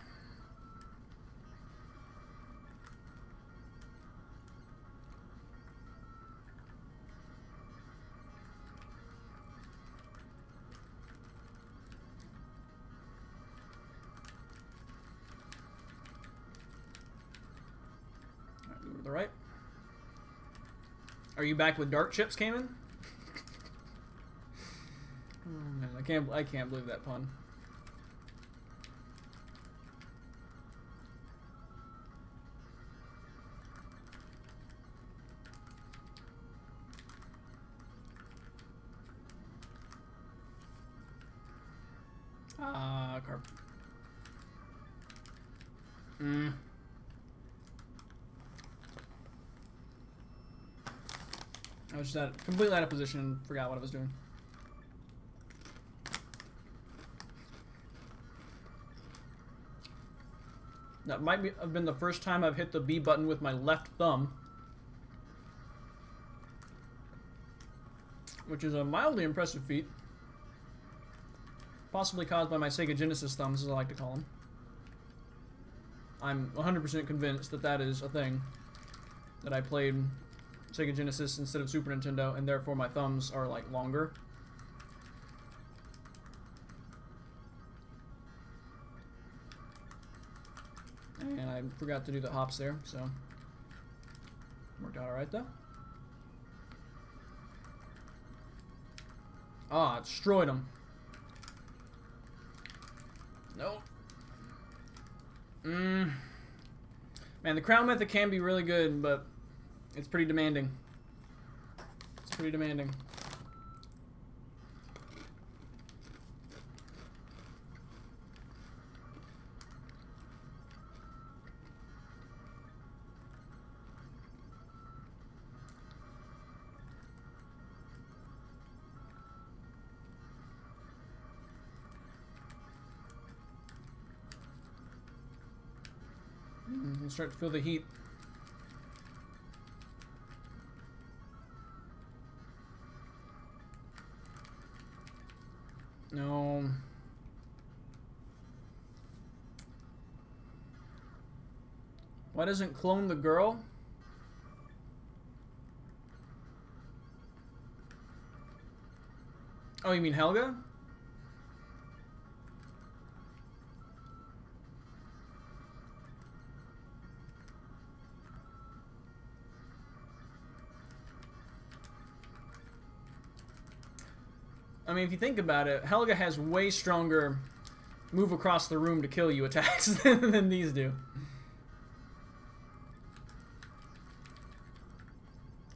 The right. Are you back with dark chips, Cayman? Oh man, I can't believe that pun. Carp. I was just completely out of position and forgot what I was doing. That might have been the first time I've hit the B button with my left thumb. Which is a mildly impressive feat. Possibly caused by my Sega Genesis thumbs, as I like to call them. I'm 100% convinced that that is a thing. That I played Sega Genesis instead of Super Nintendo, and therefore my thumbs are, like, longer. And I forgot to do the hops there, so worked out alright, though. Ah, it destroyed him. Nope. Man, the crown method can be really good, but it's pretty demanding. It's pretty demanding. You start to feel the heat. No. Why doesn't clone the girl? Oh, you mean Helga? I mean, if you think about it, Helga has way stronger move across the room to kill you attacks than these do.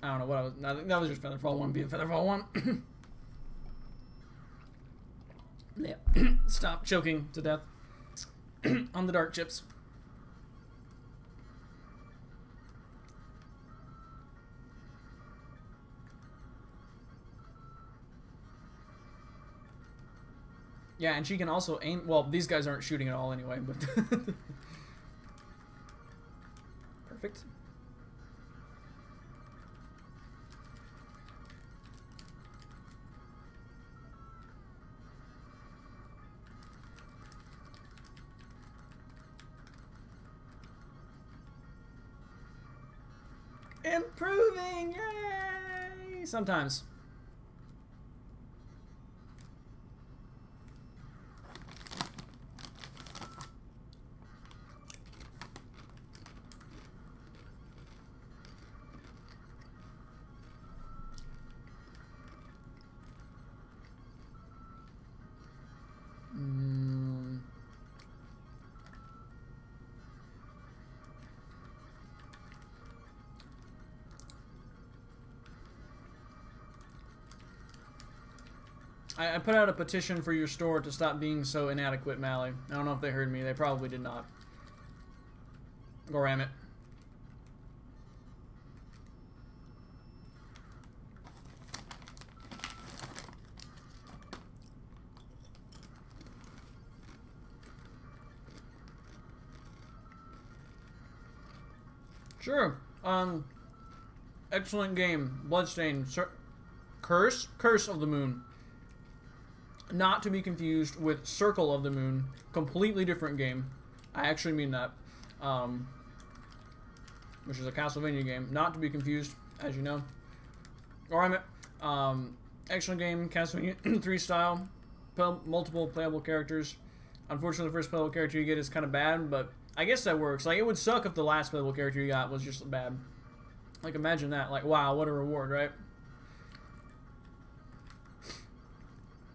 I don't know what I was. I think that was just Featherfall 1 being Featherfall 1. Yeah. Stop choking to death on the dark chips. Yeah, and she can also aim. Well, these guys aren't shooting at all anyway, but perfect. Improving, yay! Sometimes. I put out a petition for your store to stop being so inadequate, Mally. I don't know if they heard me. They probably did not. Go ram it. Sure. Excellent game. Bloodstain. Curse of the Moon. Not to be confused with Circle of the Moon. Completely different game. I actually mean that. Which is a Castlevania game. Not to be confused, as you know. Or I'm excellent game, Castlevania 3 style. Multiple playable characters. Unfortunately, the first playable character you get is kind of bad, but I guess that works. Like, it would suck if the last playable character you got was just bad. Like, imagine that. Like, wow, what a reward, right?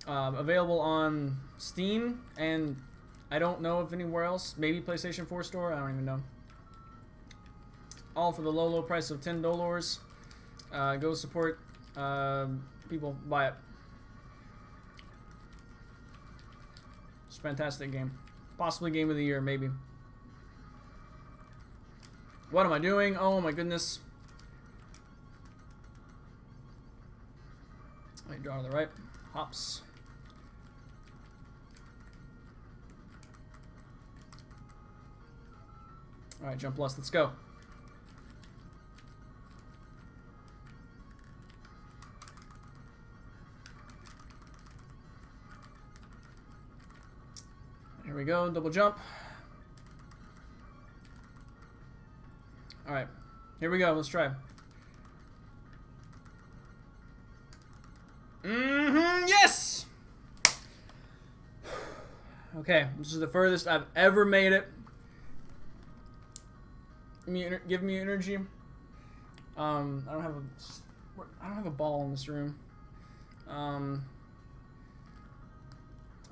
Available on Steam, and I don't know if anywhere else. Maybe PlayStation 4 store, I don't even know. All for the low price of $10. Go support people, buy it. It's a fantastic game. Possibly game of the year, maybe. What am I doing? Oh my goodness. Wait, draw to the right. Hops. Alright, jump plus, let's go. Here we go, double jump. Alright, here we go, let's try. Yes! Okay, this is the furthest I've ever made it. Give me energy. I don't have a ball in this room. I don't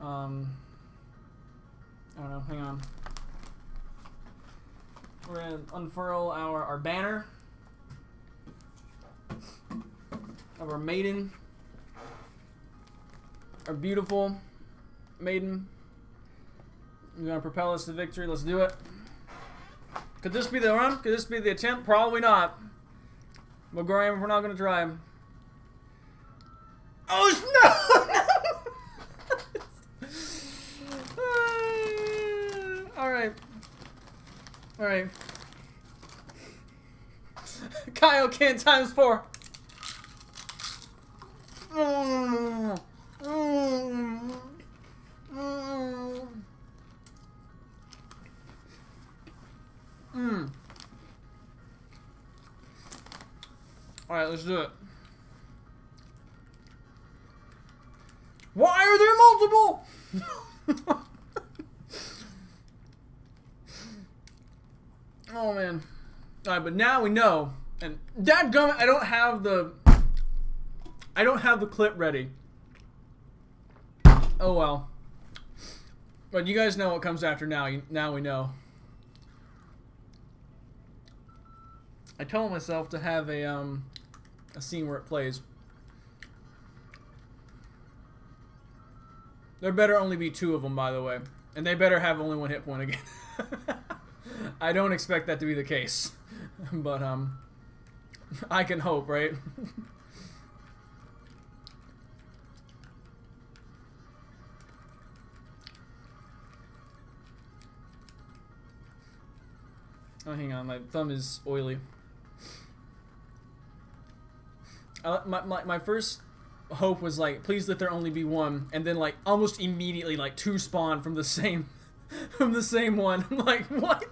know. Hang on. We're gonna unfurl our banner of our maiden, our beautiful maiden. You're gonna propel us to victory. Let's do it. Could this be the run? Could this be the attempt? Probably not. But Graham, we're not gonna try. Oh no! Alright. Alright. Kaioken times 4. Alright, let's do it. Why are there multiple? Oh man. Alright, but now we know. And dadgummit, I don't have the clip ready. Oh well. But you guys know what comes after now. Now we know. I told myself to have a scene where it plays. There better only be 2 of them, by the way. And they better have only 1 hit point again. I don't expect that to be the case. But, I can hope, right? Oh, hang on. My thumb is oily. My first hope was like, please let there only be 1, and then like almost immediately like 2 spawn from the same one. I'm like, what?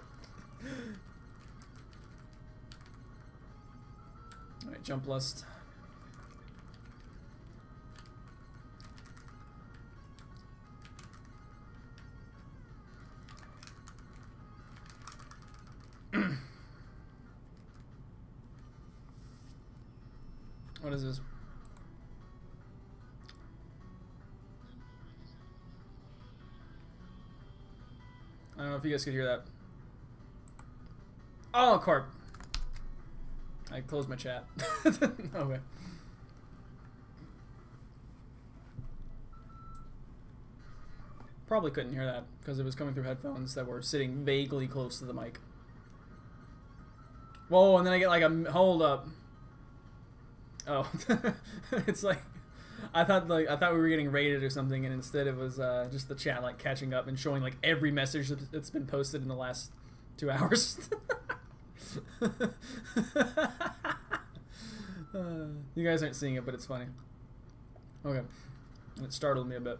All right, jump lust. What is this? I don't know if you guys could hear that. Oh, Corp. I closed my chat. Okay. Probably couldn't hear that because it was coming through headphones that were sitting vaguely close to the mic. Whoa, and then I get like a hold up. Oh, it's like I thought we were getting raided or something, and instead it was just the chat like catching up and showing like every message that's been posted in the last 2 hours. You guys aren't seeing it, but it's funny. Okay, and it startled me a bit.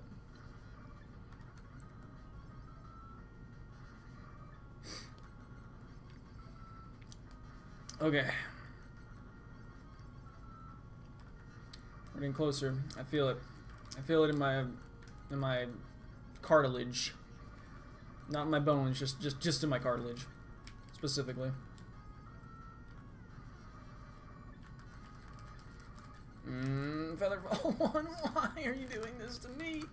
Okay. We're getting closer. I feel it. I feel it in my cartilage. Not in my bones, just in my cartilage. Specifically. Featherfall 1, why are you doing this to me?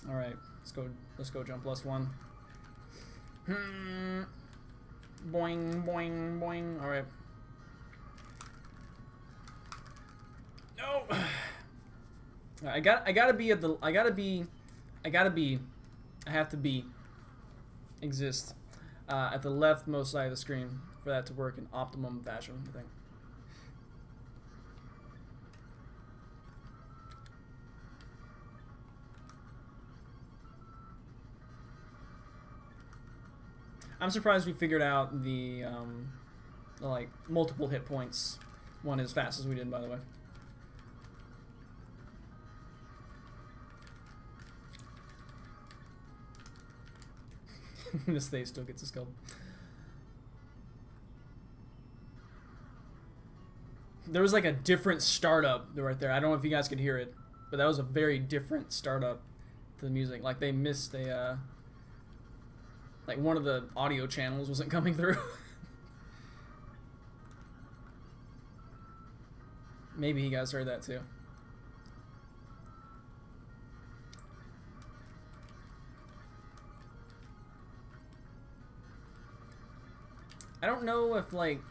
Alright, let's go jump plus 1. Boing, boing, boing. Alright. No! I have to exist at the leftmost side of the screen for that to work in optimum fashion, I think. I'm surprised we figured out the like multiple hit points one as fast as we did, by the way. This thing still gets a skull. There was like a different startup right there. I don't know if you guys could hear it, but that was a very different startup to the music. Like they missed a like one of the audio channels wasn't coming through. Maybe you guys heard that too. I don't know if like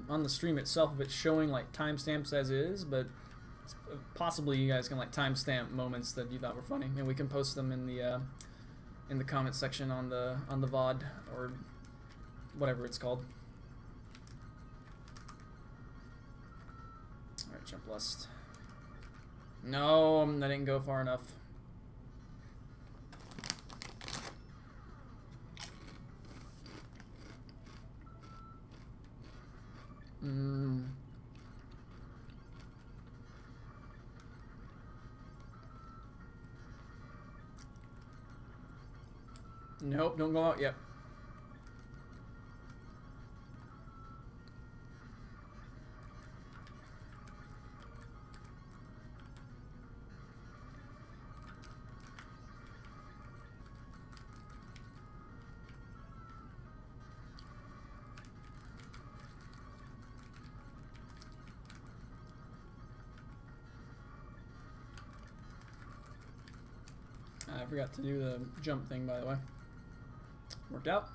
on the stream itself if it's showing like timestamps as is, but possibly you guys can like timestamp moments that you thought were funny, and we can post them in the comment section on the VOD or whatever it's called. All right, jump lust. No, I didn't go far enough. Nope, don't go out yet. I forgot to do the jump thing, by the way. Worked out.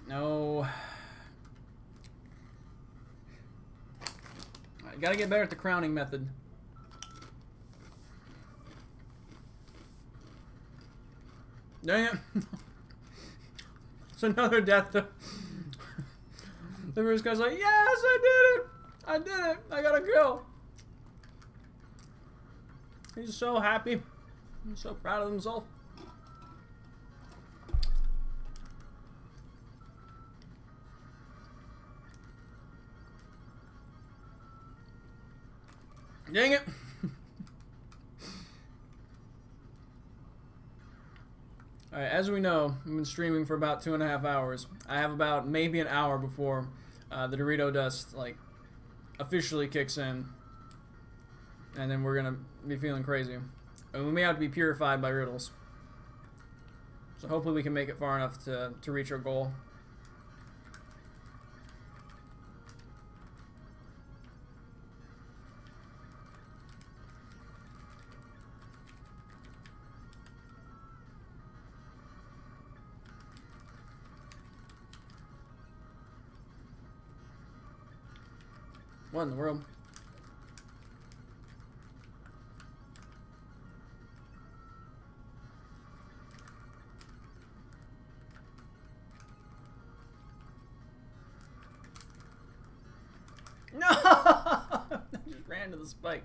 No. Alright, gotta get better at the crowning method. Dang it. It's another death. The first guy's like, yes, I did it! I did it! I got a kill! He's so happy. He's so proud of himself. Dang it! Alright, as we know, I've been streaming for about 2.5 hours. I have about maybe an hour before the Dorito dust, like, officially kicks in. And then we're gonna be feeling crazy. And we may have to be purified by riddles. So hopefully we can make it far enough to reach our goal. What in the world? No! I just ran to the spike.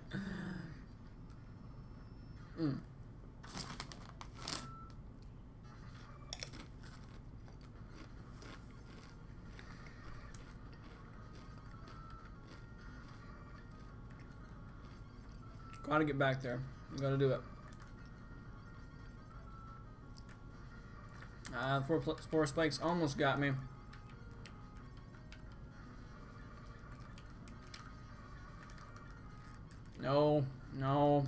Gotta get back there. Gotta do it. Four spikes almost got me. No, no.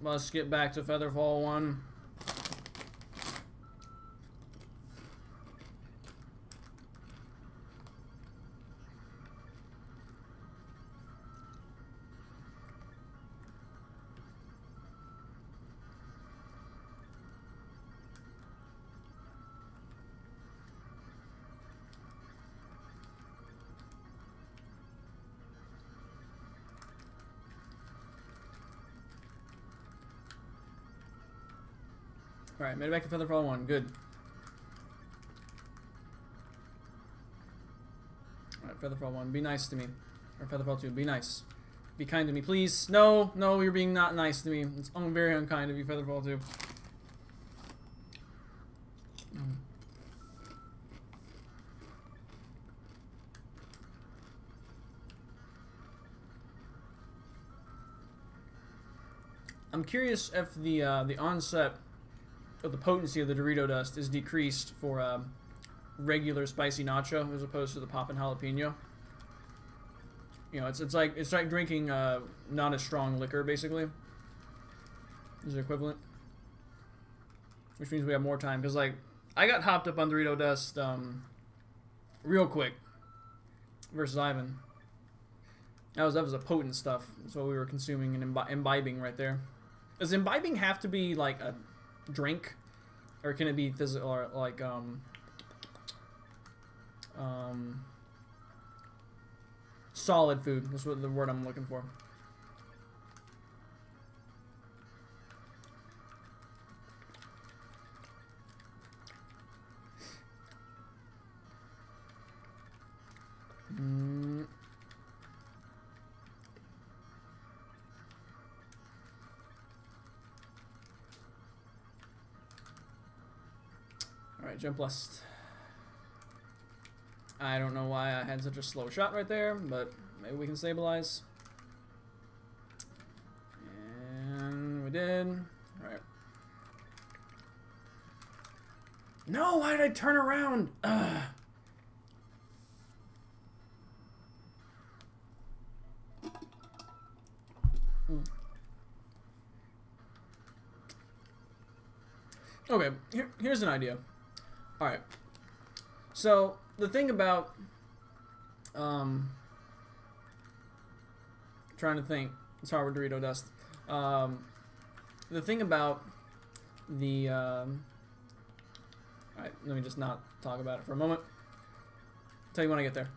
Must get back to Featherfall 1. Alright, made it back to Featherfall 1. Good. Alright, Featherfall 1. Be nice to me. Or Featherfall 2. Be nice. Be kind to me, please. No, no, you're being not nice to me. It's very unkind of you, Featherfall 2. I'm curious if the onset of the potency of the Dorito dust is decreased for regular spicy nacho as opposed to the poppin' jalapeno. You know, it's like drinking not as strong liquor basically. Is the equivalent, which means we have more time because like I got hopped up on Dorito dust real quick versus Ivan. That was a potent stuff. That's what we were consuming and imbibing right there. Does imbibing have to be like a drink, or can it be physical, or like solid food? That's what the word I'm looking for. Alright, jump left. I don't know why I had such a slow shot right there, but maybe we can stabilize. And we did. Alright. No, why did I turn around? Ugh. Okay, here's an idea. Alright. So the thing about trying to think, it's hard with Dorito dust. The thing about the alright, let me just not talk about it for a moment. Tell you when I get there.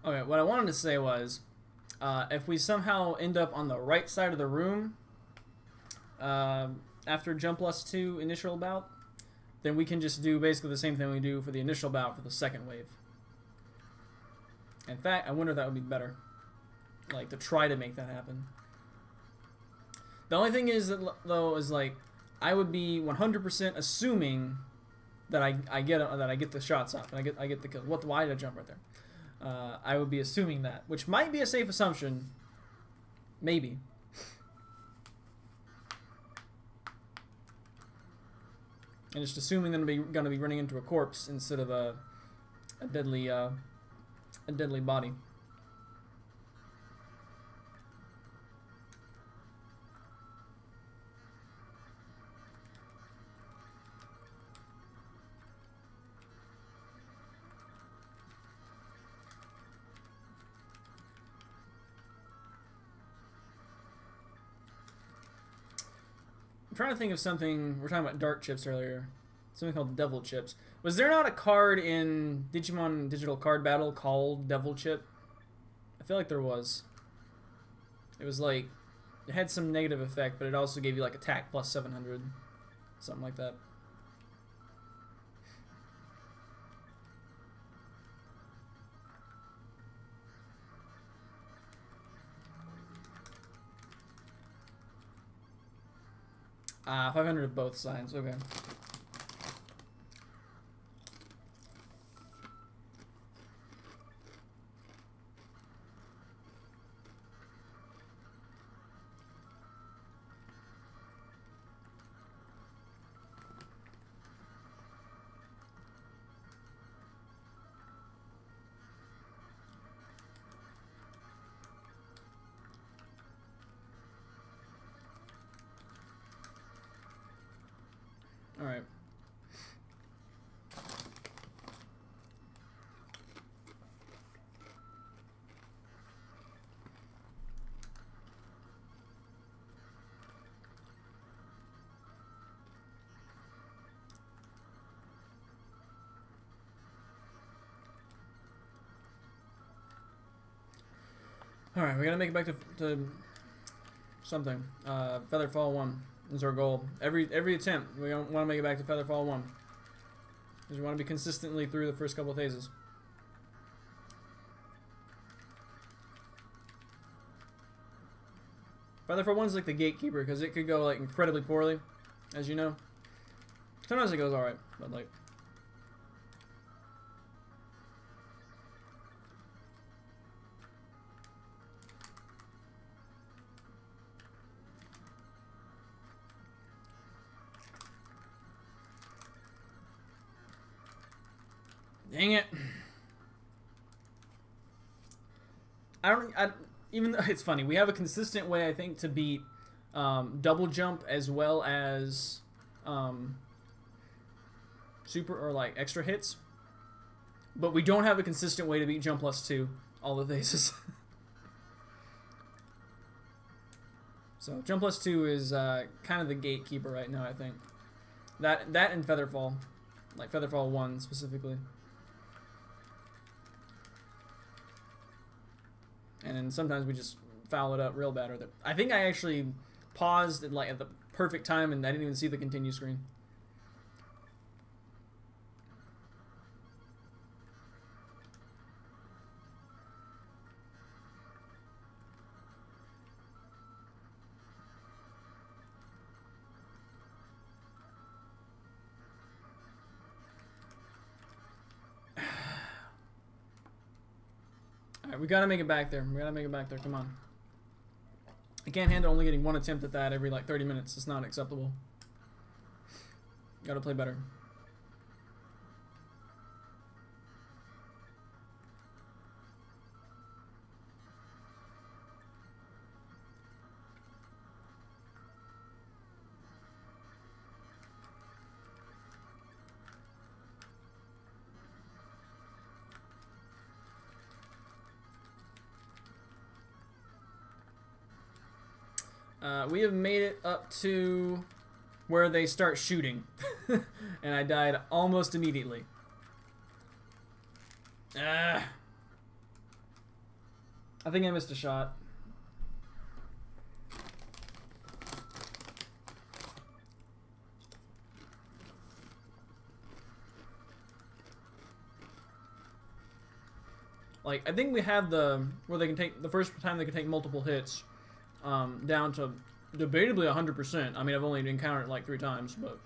Okay, what I wanted to say was, if we somehow end up on the right side of the room after Jump Plus 2 initial bout, then we can just do basically the same thing we do for the initial bout for the second wave. In fact, I wonder if that would be better, like to try to make that happen. The only thing is that though is like I would be 100% assuming that I get the shots up and I get the kill. Why did I jump right there? I would be assuming that, which might be a safe assumption, maybe. And just assuming that I'm gonna be running into a corpse instead of a deadly body. I'm trying to think of something. We're talking about dark chips earlier. Something called devil chips. Was there not a card in Digimon Digital Card Battle called Devil Chip? I feel like there was. It was like, it had some negative effect, but it also gave you like attack plus 700. Something like that. Ah, 500 of both sides. Okay. All right. All right, we gotta make it back to something. Featherfall 1 is our goal. Every attempt, we want to make it back to Featherfall 1. Because we want to be consistently through the first couple of phases. Featherfall 1's like the gatekeeper, because it could go like incredibly poorly, as you know. Sometimes it goes alright, but like... Dang it. Even though it's funny, we have a consistent way, I think, to beat double jump as well as super or like extra hits. But we don't have a consistent way to beat jump plus 2 all the phases. So jump plus 2 is kind of the gatekeeper right now, I think. That and Featherfall. Like Featherfall 1 specifically. And then sometimes we just foul it up real bad. I think I actually paused at the perfect time and I didn't even see the continue screen. Alright, we gotta make it back there. We gotta make it back there. Come on. I can't handle only getting one attempt at that every like 30 minutes. It's not acceptable. Gotta play better. We have made it up to where they start shooting. And I died almost immediately. I think I missed a shot. Like, I think we have the where they can take the first time they can take multiple hits down to debatably 100%. I mean, I've only encountered it like 3 times, but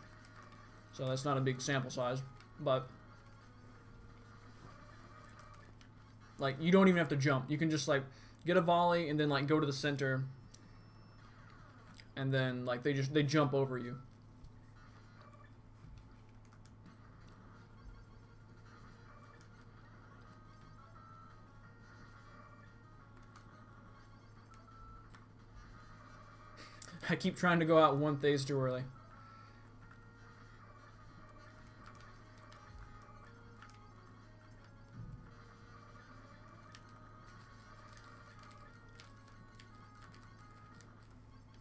so that's not a big sample size. But like, you don't even have to jump. You can just like get a volley and then like go to the center, and then like they jump over you. I keep trying to go out one phase too early.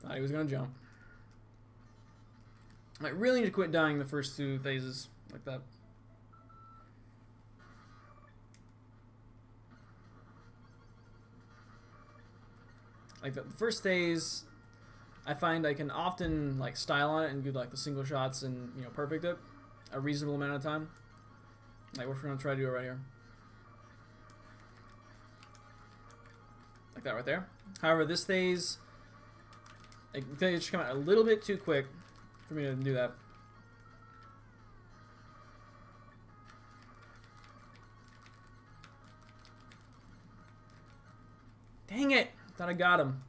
Thought he was gonna jump. I really need to quit dying the first 2 phases like that. Like the first phase, I find I can often like style on it and do like the single shots and, you know, perfect it a reasonable amount of time. Like, we're gonna try to do it right here, like that right there. However, this phase, it just come out a little bit too quick for me to do that. Dang it! Thought I got him.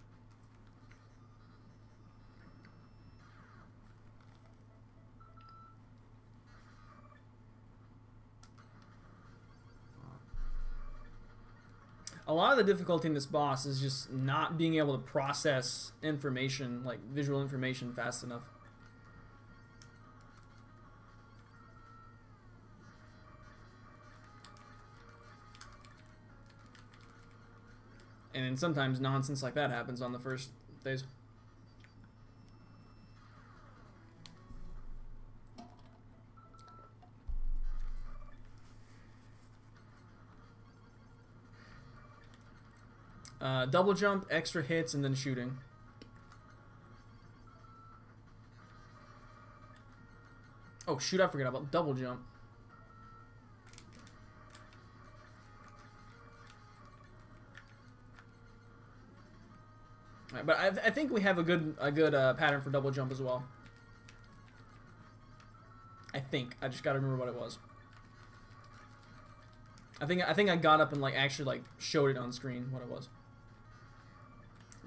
A lot of the difficulty in this boss is just not being able to process information, like visual information, fast enough. And then sometimes nonsense like that happens on the first phase. Double jump, extra hits, and then shooting. Oh shoot, I forgot about double jump. Right, but I think we have a good pattern for double jump as well. I think. I just gotta remember what it was. I think I got up and like actually like showed it on screen what it was.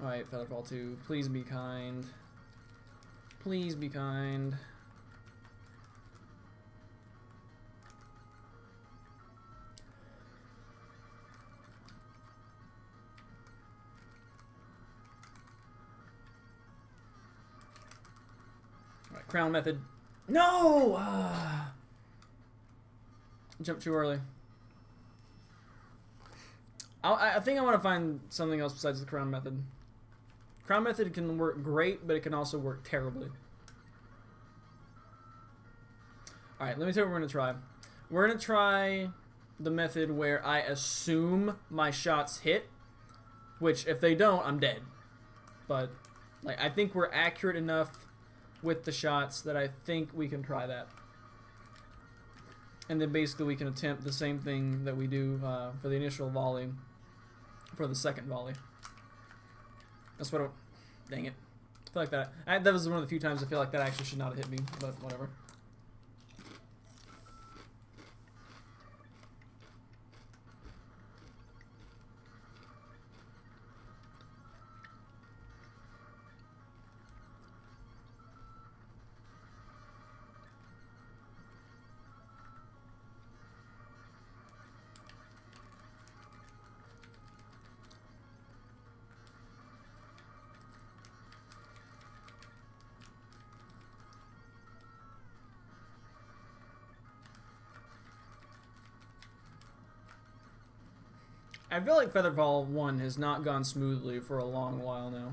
Alright, Featherfall 2, please be kind. Please be kind. Alright, crown method. No! Jumped too early. I think I want to find something else besides the crown method. Crown method can work great, but it can also work terribly. Alright, let me tell you what we're going to try. We're going to try the method where I assume my shots hit, which if they don't, I'm dead. But like, I think we're accurate enough with the shots that I think we can try that. And then basically we can attempt the same thing that we do for the initial volley for the second volley. That's what dang it. I feel like that was one of the few times I feel like that actually should not have hit me, but whatever. I feel like Featherfall 1 has not gone smoothly for a long while now.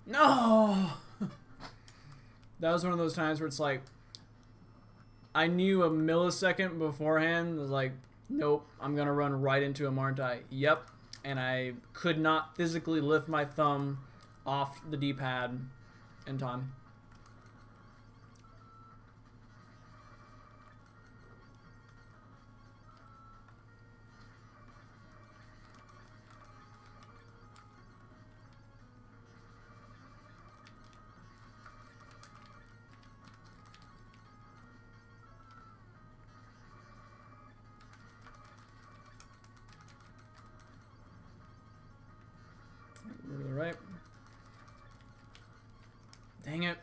No! That was one of those times where it's like, I knew a millisecond beforehand, was like, nope, I'm gonna run right into him, aren't I? Yep. And I could not physically lift my thumb off the D-pad in time. Move to the right. Dang it.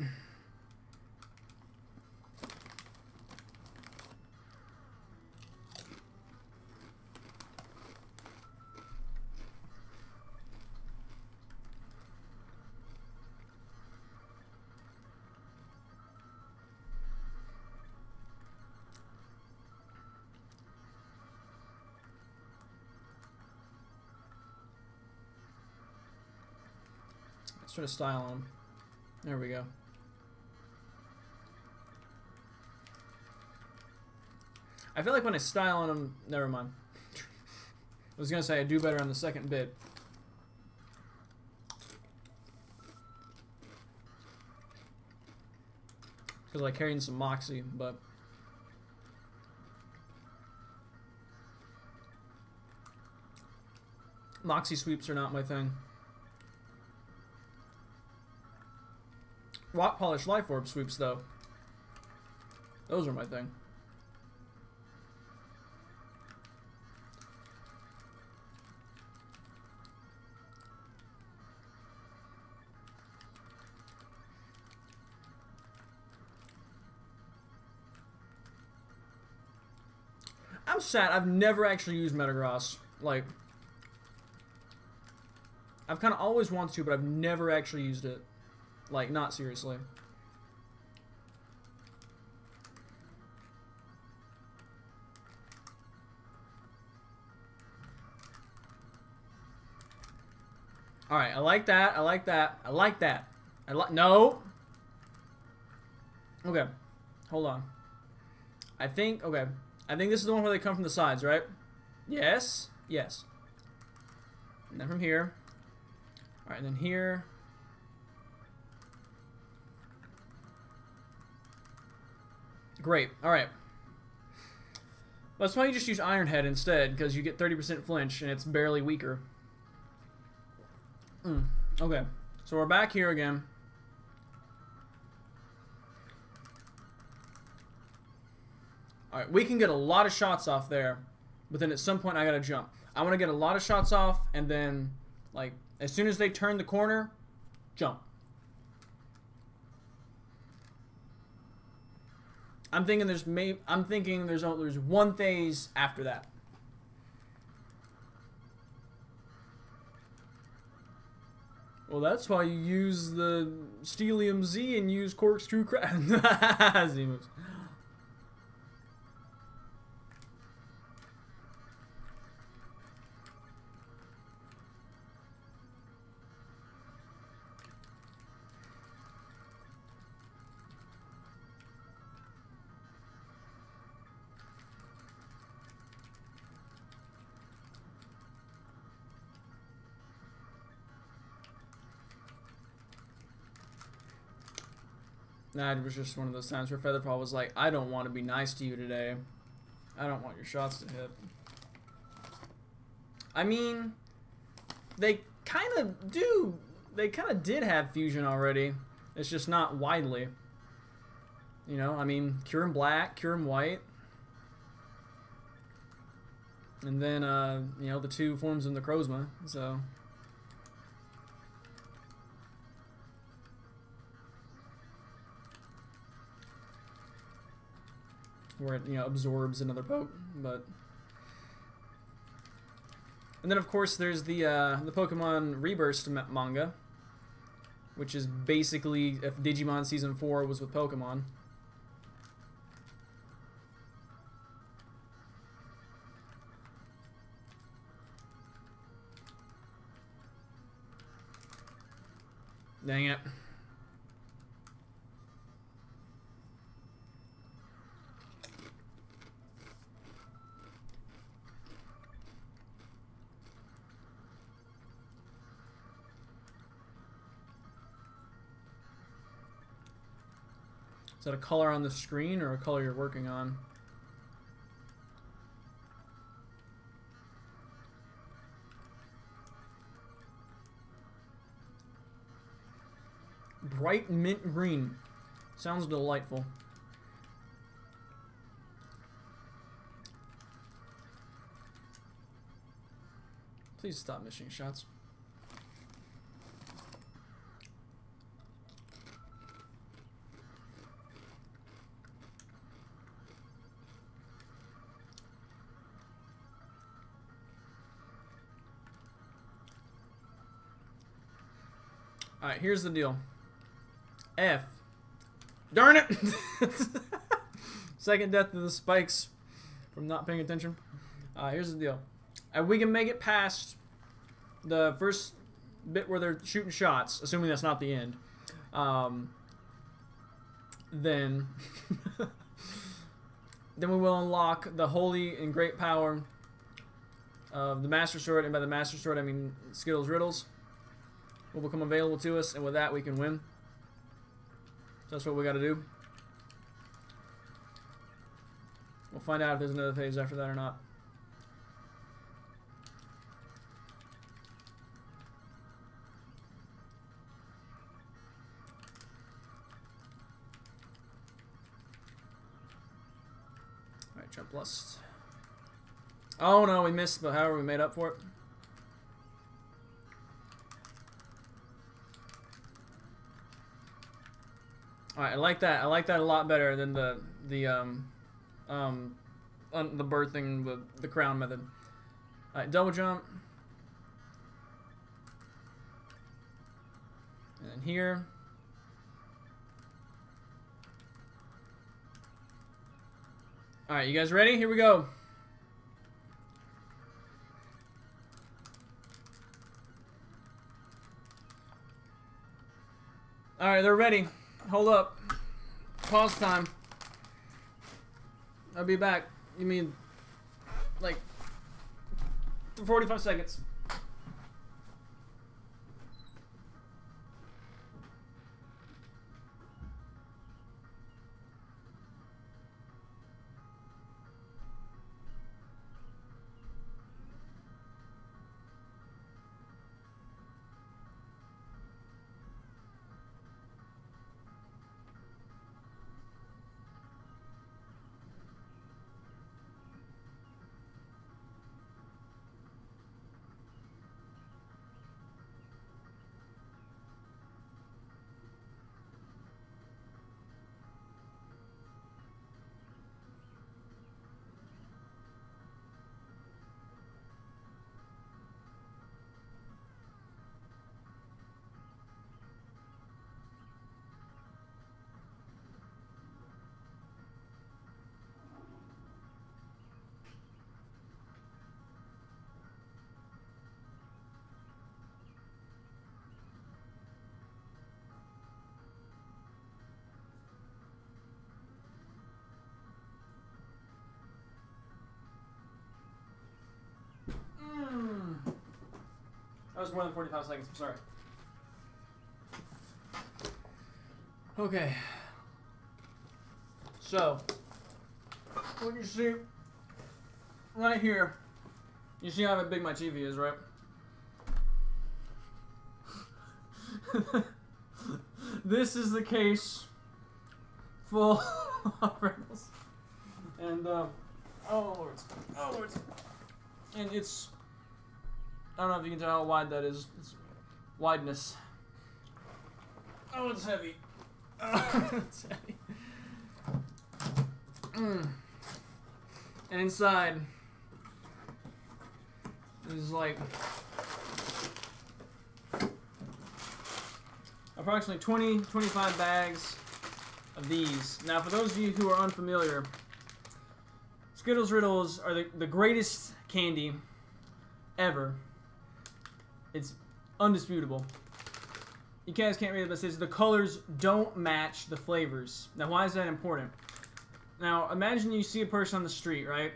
Let's try to style on him. There we go. I feel like when I style on him, never mind. I was gonna say I do better on the second bit. Because I carried some moxie, but moxie sweeps are not my thing. Rock Polish Life Orb sweeps, though. Those are my thing. I'm sad. I've never actually used Metagross. Like, I've kind of always wanted to, but I've never actually used it. Like, not seriously. Alright, I like that. I like that. I like that. No! Okay. Hold on. Okay. I think this is the one where they come from the sides, right? Yes. Yes. And then from here. Alright, and then here. Great. Alright. That's why you just use Iron Head instead, because you get 30% flinch, and it's barely weaker. Okay. So we're back here again. Alright, we can get a lot of shots off there, but then at some point I gotta jump. I want to get a lot of shots off, and then, like, as soon as they turn the corner, jump. I'm thinking there's one phase after that. Well, that's why you use the Steelium Z and use Corkscrew Crab. Z-moves. Nah, it was just one of those times where Featherfall was like, I don't want to be nice to you today. I don't want your shots to hit. I mean, they kind of do. They kind of did have fusion already. It's just not widely. You know, I mean, Cure 'em Black, Cure 'em White. And then, you know, the two forms of Necrozma, so... where it, you know, absorbs another poke, but... And then, of course, there's the Pokemon Rebirth manga. which is basically if Digimon Season 4 was with Pokemon. Dang it. Is that a color on the screen or a color you're working on? Bright mint green. Sounds delightful. Please stop missing shots. Alright, here's the deal. F. Darn it! Second death to the spikes from not paying attention. Here's the deal. If we can make it past the first bit where they're shooting shots, assuming that's not the end, then then we will unlock the holy and great power of the Master Sword, and by the Master Sword I mean Skittles Riddles will become available to us, and with that we can win. So that's what we got to do. We'll find out if there's another phase after that or not. Alright, jump lust. Oh no, we missed, but however we made up for it. Alright, I like that. I like that a lot better than the birthing with the crown method. Alright, double jump. And then here. Alright, you guys ready? Here we go. Alright, they're ready. Hold up. Pause time. I'll be back. You mean like 45 seconds. That was more than 45 seconds, I'm sorry. Okay. So, what you see right here, you see how big my TV is, right? This is the case full of Rebels. And, oh lords, oh lords. And it's, I don't know if you can tell how wide that is. It's wideness. Oh, it's heavy. Oh, it's heavy. And inside is like a approximately 20-25 bags of these. Now, for those of you who are unfamiliar, Skittles Riddles are the greatest candy ever. It's undisputable. You guys can't read it, but it says the colors don't match the flavors. Now, why is that important? Now, imagine you see a person on the street, right?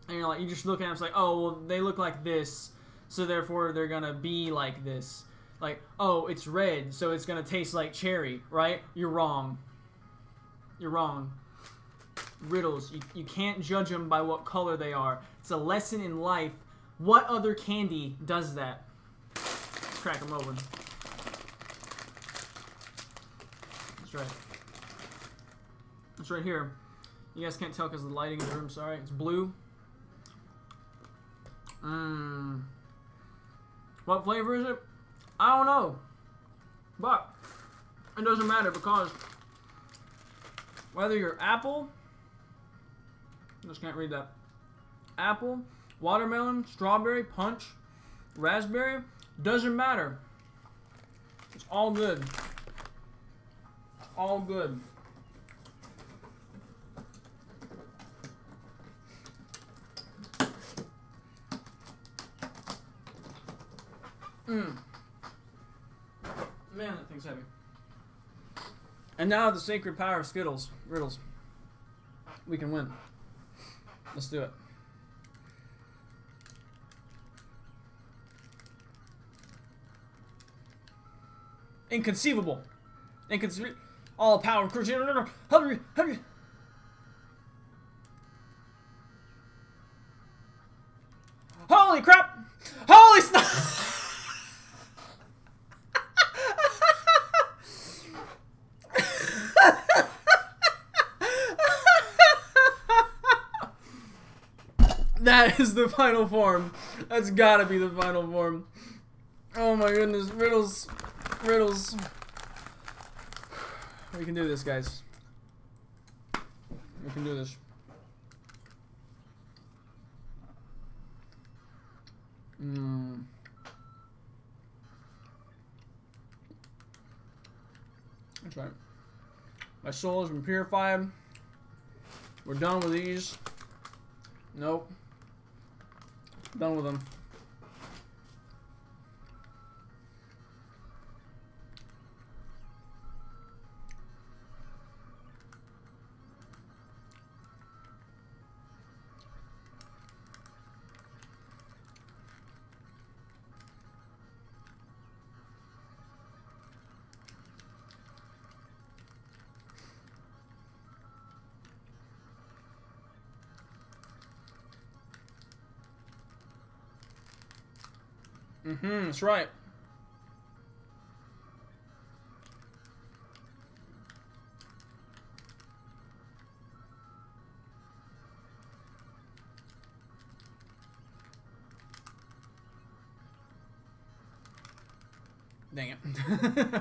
And you're like, you just look at them, it's like, oh, well, they look like this, so therefore they're gonna be like this. Like, oh, it's red, so it's gonna taste like cherry, right? You're wrong. You're wrong. Riddles, you can't judge them by what color they are. It's a lesson in life. What other candy does that? Let's crack them open. That's right. It's right here. You guys can't tell because of the lighting in the room, sorry. It's blue. What flavor is it? I don't know. But it doesn't matter because whether you're apple, I just can't read that. Apple, watermelon, strawberry, punch, raspberry, doesn't matter. It's all good. All good. Man, that thing's heavy. And now the sacred power of Skittles Riddles. We can win. Let's do it. Inconceivable. Inconceivable. All power. Hurry. Holy crap! Holy snap! That is the final form. That's gotta be the final form. Oh my goodness, riddles. Riddles. We can do this, guys. We can do this. That's right. My soul has been purified. We're done with these. Nope. Done with them. That's right. Dang it.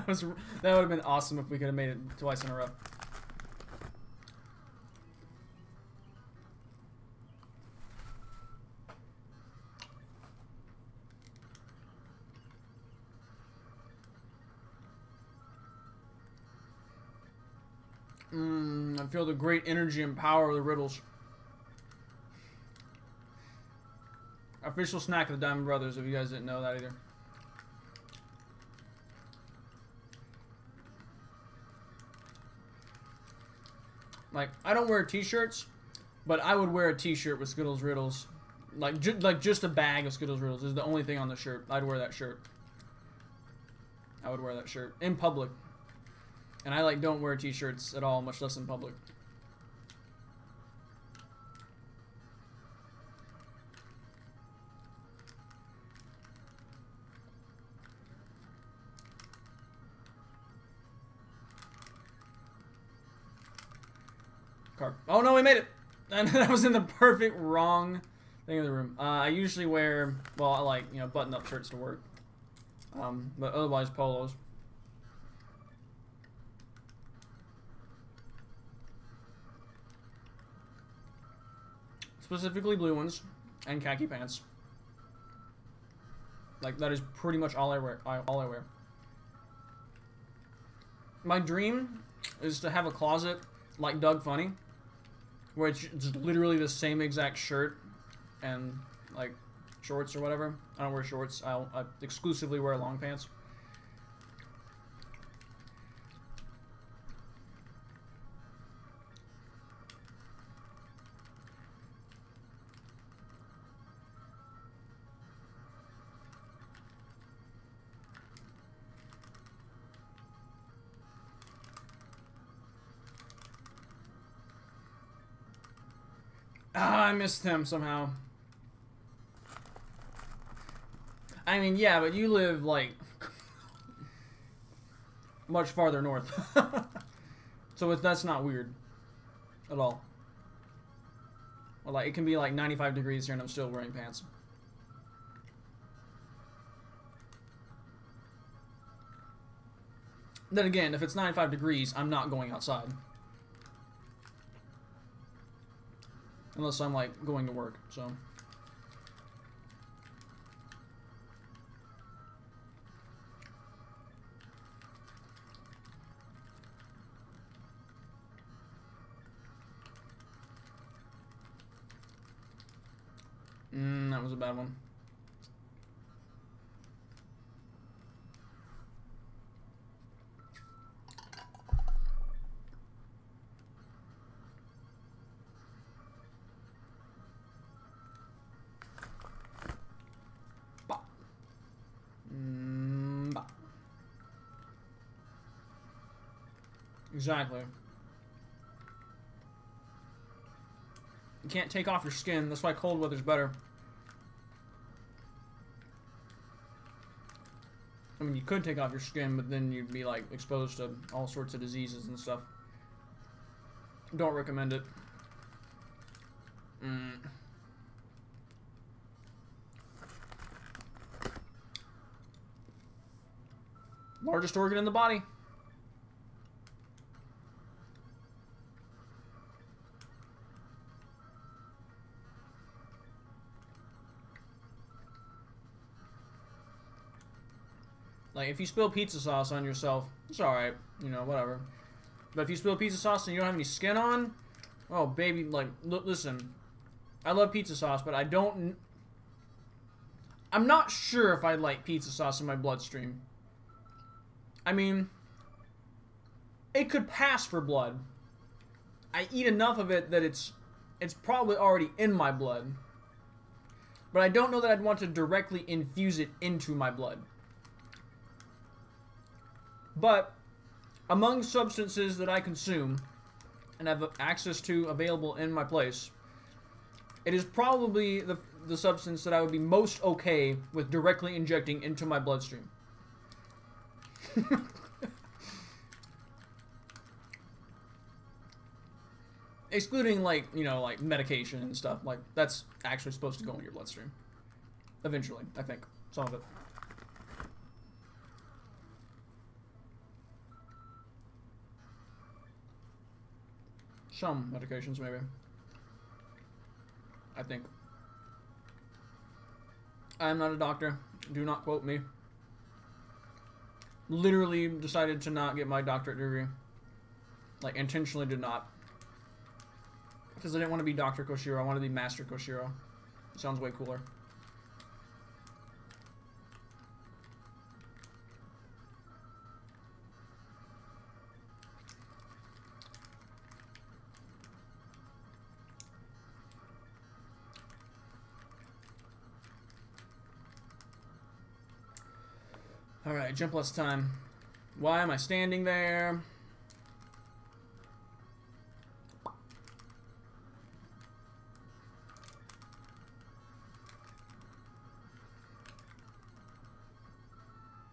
That would have been awesome if we could have made it twice in a row. I feel the great energy and power of the riddles. Official snack of the Diamond Brothers, if you guys didn't know that either. Like, I don't wear t-shirts, but I would wear a t-shirt with Skittles Riddles. Like just a bag of Skittles Riddles is the only thing on the shirt. I'd wear that shirt. I would wear that shirt in public. And I don't wear t-shirts at all, much less in public. Card. Oh no, we made it! And that was in the perfect wrong thing in the room. I usually wear, well, I like, button-up shirts to work. But otherwise polos. Specifically blue ones and khaki pants. Like, that is pretty much all I wear. All I wear. My dream is to have a closet like Doug Funny, where it's literally the same exact shirt and like shorts or whatever. I don't wear shorts. I exclusively wear long pants. Ah, I missed him somehow. I mean, yeah, but you live, like, much farther north. So that's not weird. At all. Well, like, it can be, like, 95 degrees here and I'm still wearing pants. Then again, if it's 95 degrees, I'm not going outside. Unless I'm, like, going to work, so. That was a bad one. Exactly. You can't take off your skin. That's why cold weather's better. I mean, you could take off your skin, but then you'd be, like, exposed to all sorts of diseases and stuff. Don't recommend it. Largest organ in the body. Like, if you spill pizza sauce on yourself, it's alright. You know, whatever. But if you spill pizza sauce and you don't have any skin on, oh, baby, like, listen. I love pizza sauce, but I'm not sure if I like pizza sauce in my bloodstream. I mean, it could pass for blood. I eat enough of it that it's probably already in my blood. But I don't know that I'd want to directly infuse it into my blood. But among substances that I consume and have access to available in my place, it is probably the substance that I would be most okay with directly injecting into my bloodstream. Excluding, like, you know, like medication and stuff. Like, that's actually supposed to go in your bloodstream. Eventually, I think. Some of it. Some medications, maybe. I think. I am not a doctor. Do not quote me. Literally decided to not get my doctorate degree. Like, intentionally did not. Because I didn't want to be Dr. Koshiro. I wanted to be Master Koshiro. It sounds way cooler. Alright, jump less time. Why am I standing there?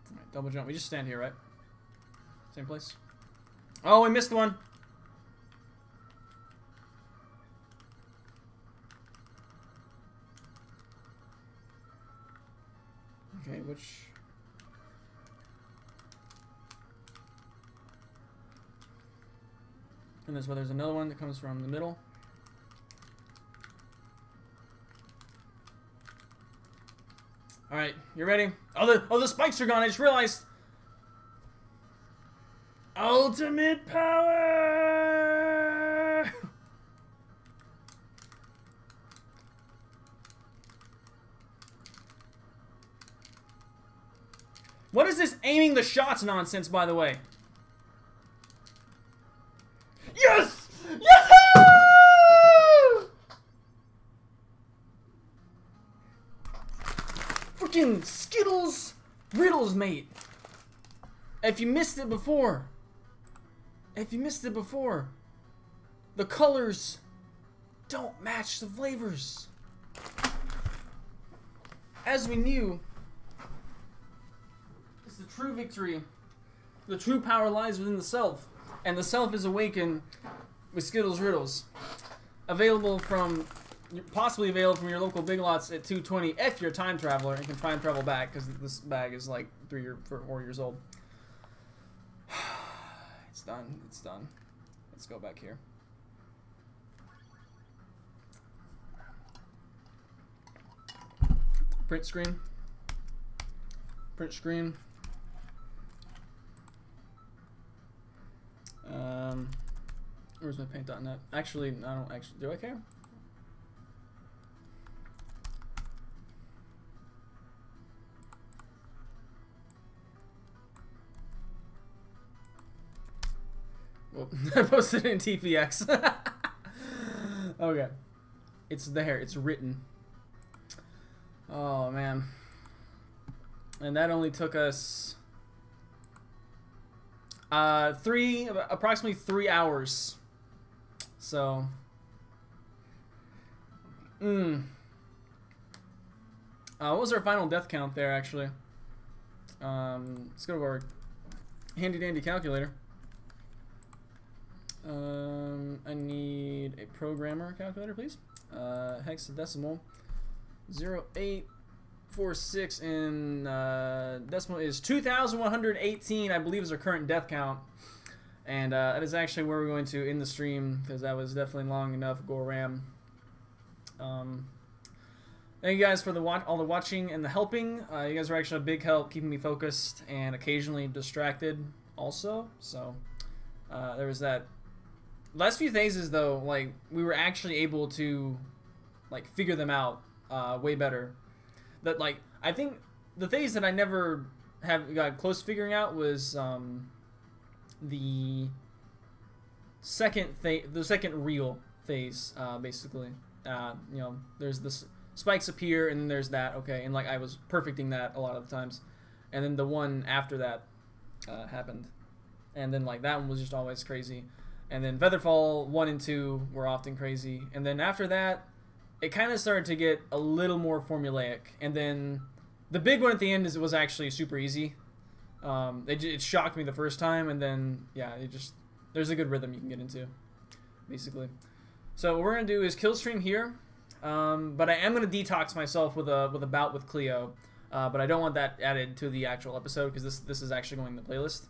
Alright, double jump. We just stand here, right? Same place. Oh, we missed one! Okay, which... And there's another one that comes from the middle. Alright, you ready? Oh, the spikes are gone. I just realized. Ultimate power! What is this aiming the shots nonsense, by the way? Yes! Yahoo! Freaking Skittles Riddles, mate. If you missed it before, the colors don't match the flavors. As we knew, it's the true victory. The true power lies within the self, and the self is awakened with Skittles Riddles. Possibly available from your local Big Lots at $2.20 if you're a time traveler and can try and travel back, because this bag is like 3 or 4 years old. It's done. It's done. Let's go back here. Print screen. Print screen. Where's my paint.net? Actually, I don't actually. Do I care? Well, I posted it in TPX. Okay. It's there. It's written. Oh, man. And that only took us approximately 3 hours. So, what was our final death count there, actually? Let's go to our handy dandy calculator. I need a programmer calculator, please. Hexadecimal. 0846 in decimal is 2,118, I believe, is our current death count. And that is actually where we're going to end the stream, because that was definitely long enough. Go Ram. Thank you guys for all the watching and the helping. You guys were actually a big help keeping me focused and occasionally distracted also. So there was that. Last few phases, though, like, we were actually able to, like, figure them out way better. That, like, I think the phase that I never got close to figuring out was the second real phase, basically. You know, there's this spikes appear, and then there's that, okay, and, like, I was perfecting that a lot of the times. And then the one after that happened. And then, like, that one was just always crazy. And then Featherfall 1 and 2 were often crazy. And then after that, it kind of started to get a little more formulaic. And then the big one at the end was actually super easy. It shocked me the first time, and then, yeah, there's a good rhythm you can get into, basically. So what we're going to do is kill stream here. But I am going to detox myself with a bout with Cleo. But I don't want that added to the actual episode, because this is actually going in the playlist.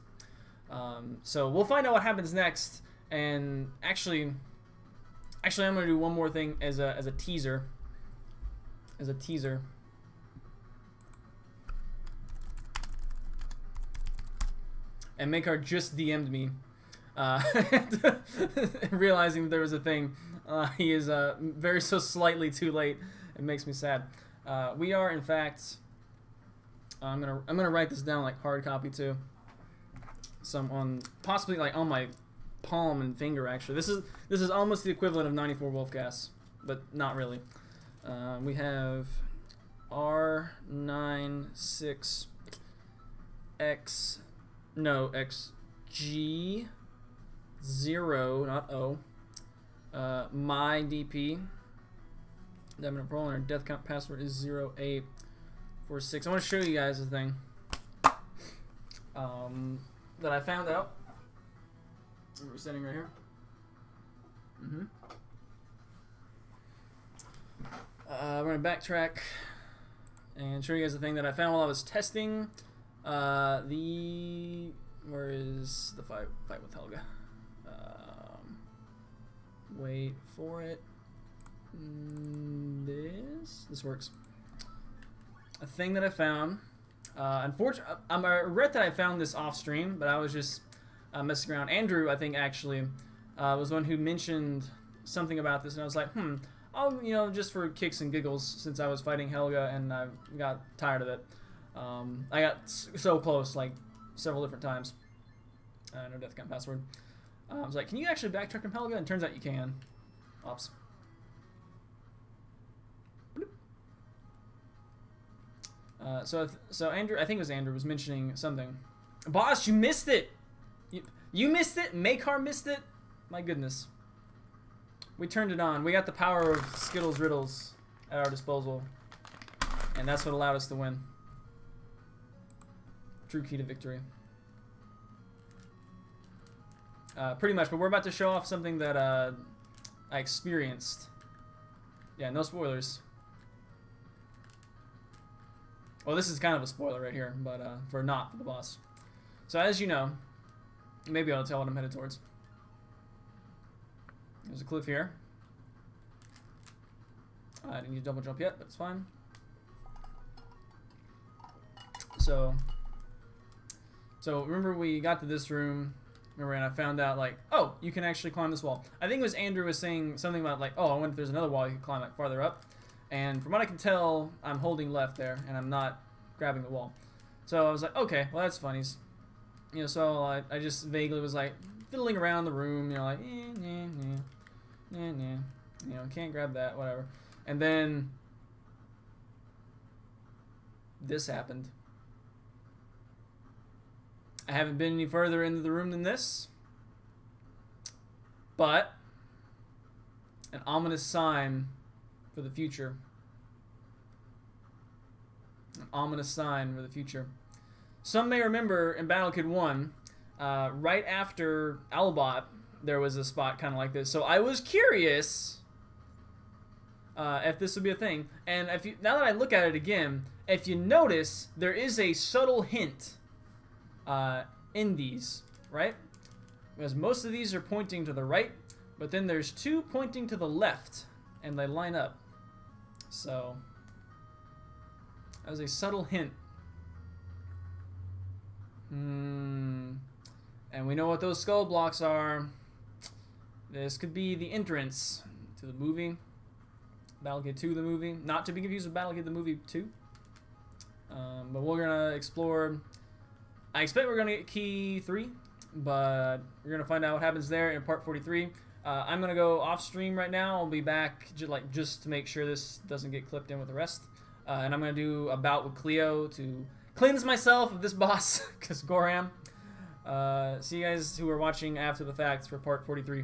So we'll find out what happens next. And actually, I'm gonna do one more thing as a teaser. And Makar just DM'd me, realizing that there was a thing. He is very so slightly too late. It makes me sad. We are, in fact, I'm gonna write this down like hard copy too. Possibly like on my palm and finger, actually. This is almost the equivalent of 94 Wolfgas, but not really. We have R96X XG 0, not O. My DP. Diamond Pearl, and our death count password is 0846. I want to show you guys a thing that I found out. We're sitting right here. We're gonna backtrack and show you guys the thing that I found while I was testing. Where is the fight with Helga? Wait for it. This works. A thing that I found. Unfortunately, I regret that I found this off stream, but I was just messing around. Andrew, I think, actually, was the one who mentioned something about this, and I was like, I'll, you know, just for kicks and giggles, since I was fighting Helga and I got tired of it. I got so close, like, several different times. No death count password. I was like, can you actually backtrack from Helga? And turns out you can. Ops. So Andrew, I think it was Andrew, was mentioning something. Boss, you missed it! You missed it? Makar missed it? My goodness. We turned it on. We got the power of Skittles Riddles at our disposal. And that's what allowed us to win. True key to victory. Pretty much, but we're about to show off something that I experienced. Yeah, no spoilers. Well, this is kind of a spoiler right here, but for the boss. So as you know, maybe I'll tell what I'm headed towards. There's a cliff here. I didn't need to double jump yet, but it's fine. So remember we got to this room, remember, and I found out, like, oh, you can actually climb this wall. I think it was Andrew was saying something about, like, oh, I wonder if there's another wall you can climb, like, farther up. And from what I can tell, I'm holding left there, and I'm not grabbing the wall. So I was like, okay, well, that's funny. You know, so I just vaguely was, like, fiddling around the room, you know, like, you know, can't grab that, whatever. And then this happened. I haven't been any further into the room than this, but an ominous sign for the future. An ominous sign for the future. Some may remember in Battle Kid 1, right after Albot, there was a spot kind of like this. So I was curious if this would be a thing. And if you, now that I look at it again, if you notice, there is a subtle hint in these, right? Because most of these are pointing to the right, but then there's two pointing to the left, and they line up. So that was a subtle hint. And we know what those skull blocks are. This could be the entrance to the movie. Battle Kid 2, the movie. Not to be confused with Battle Kid, the movie 2. But we're going to explore. I expect we're going to get key 3, but we're going to find out what happens there in part 43. I'm going to go off stream right now. I'll be back just to make sure this doesn't get clipped in with the rest. And I'm going to do a bout with Cleo to cleanse myself of this boss, because Goram. See you guys who are watching after the fact for part 43.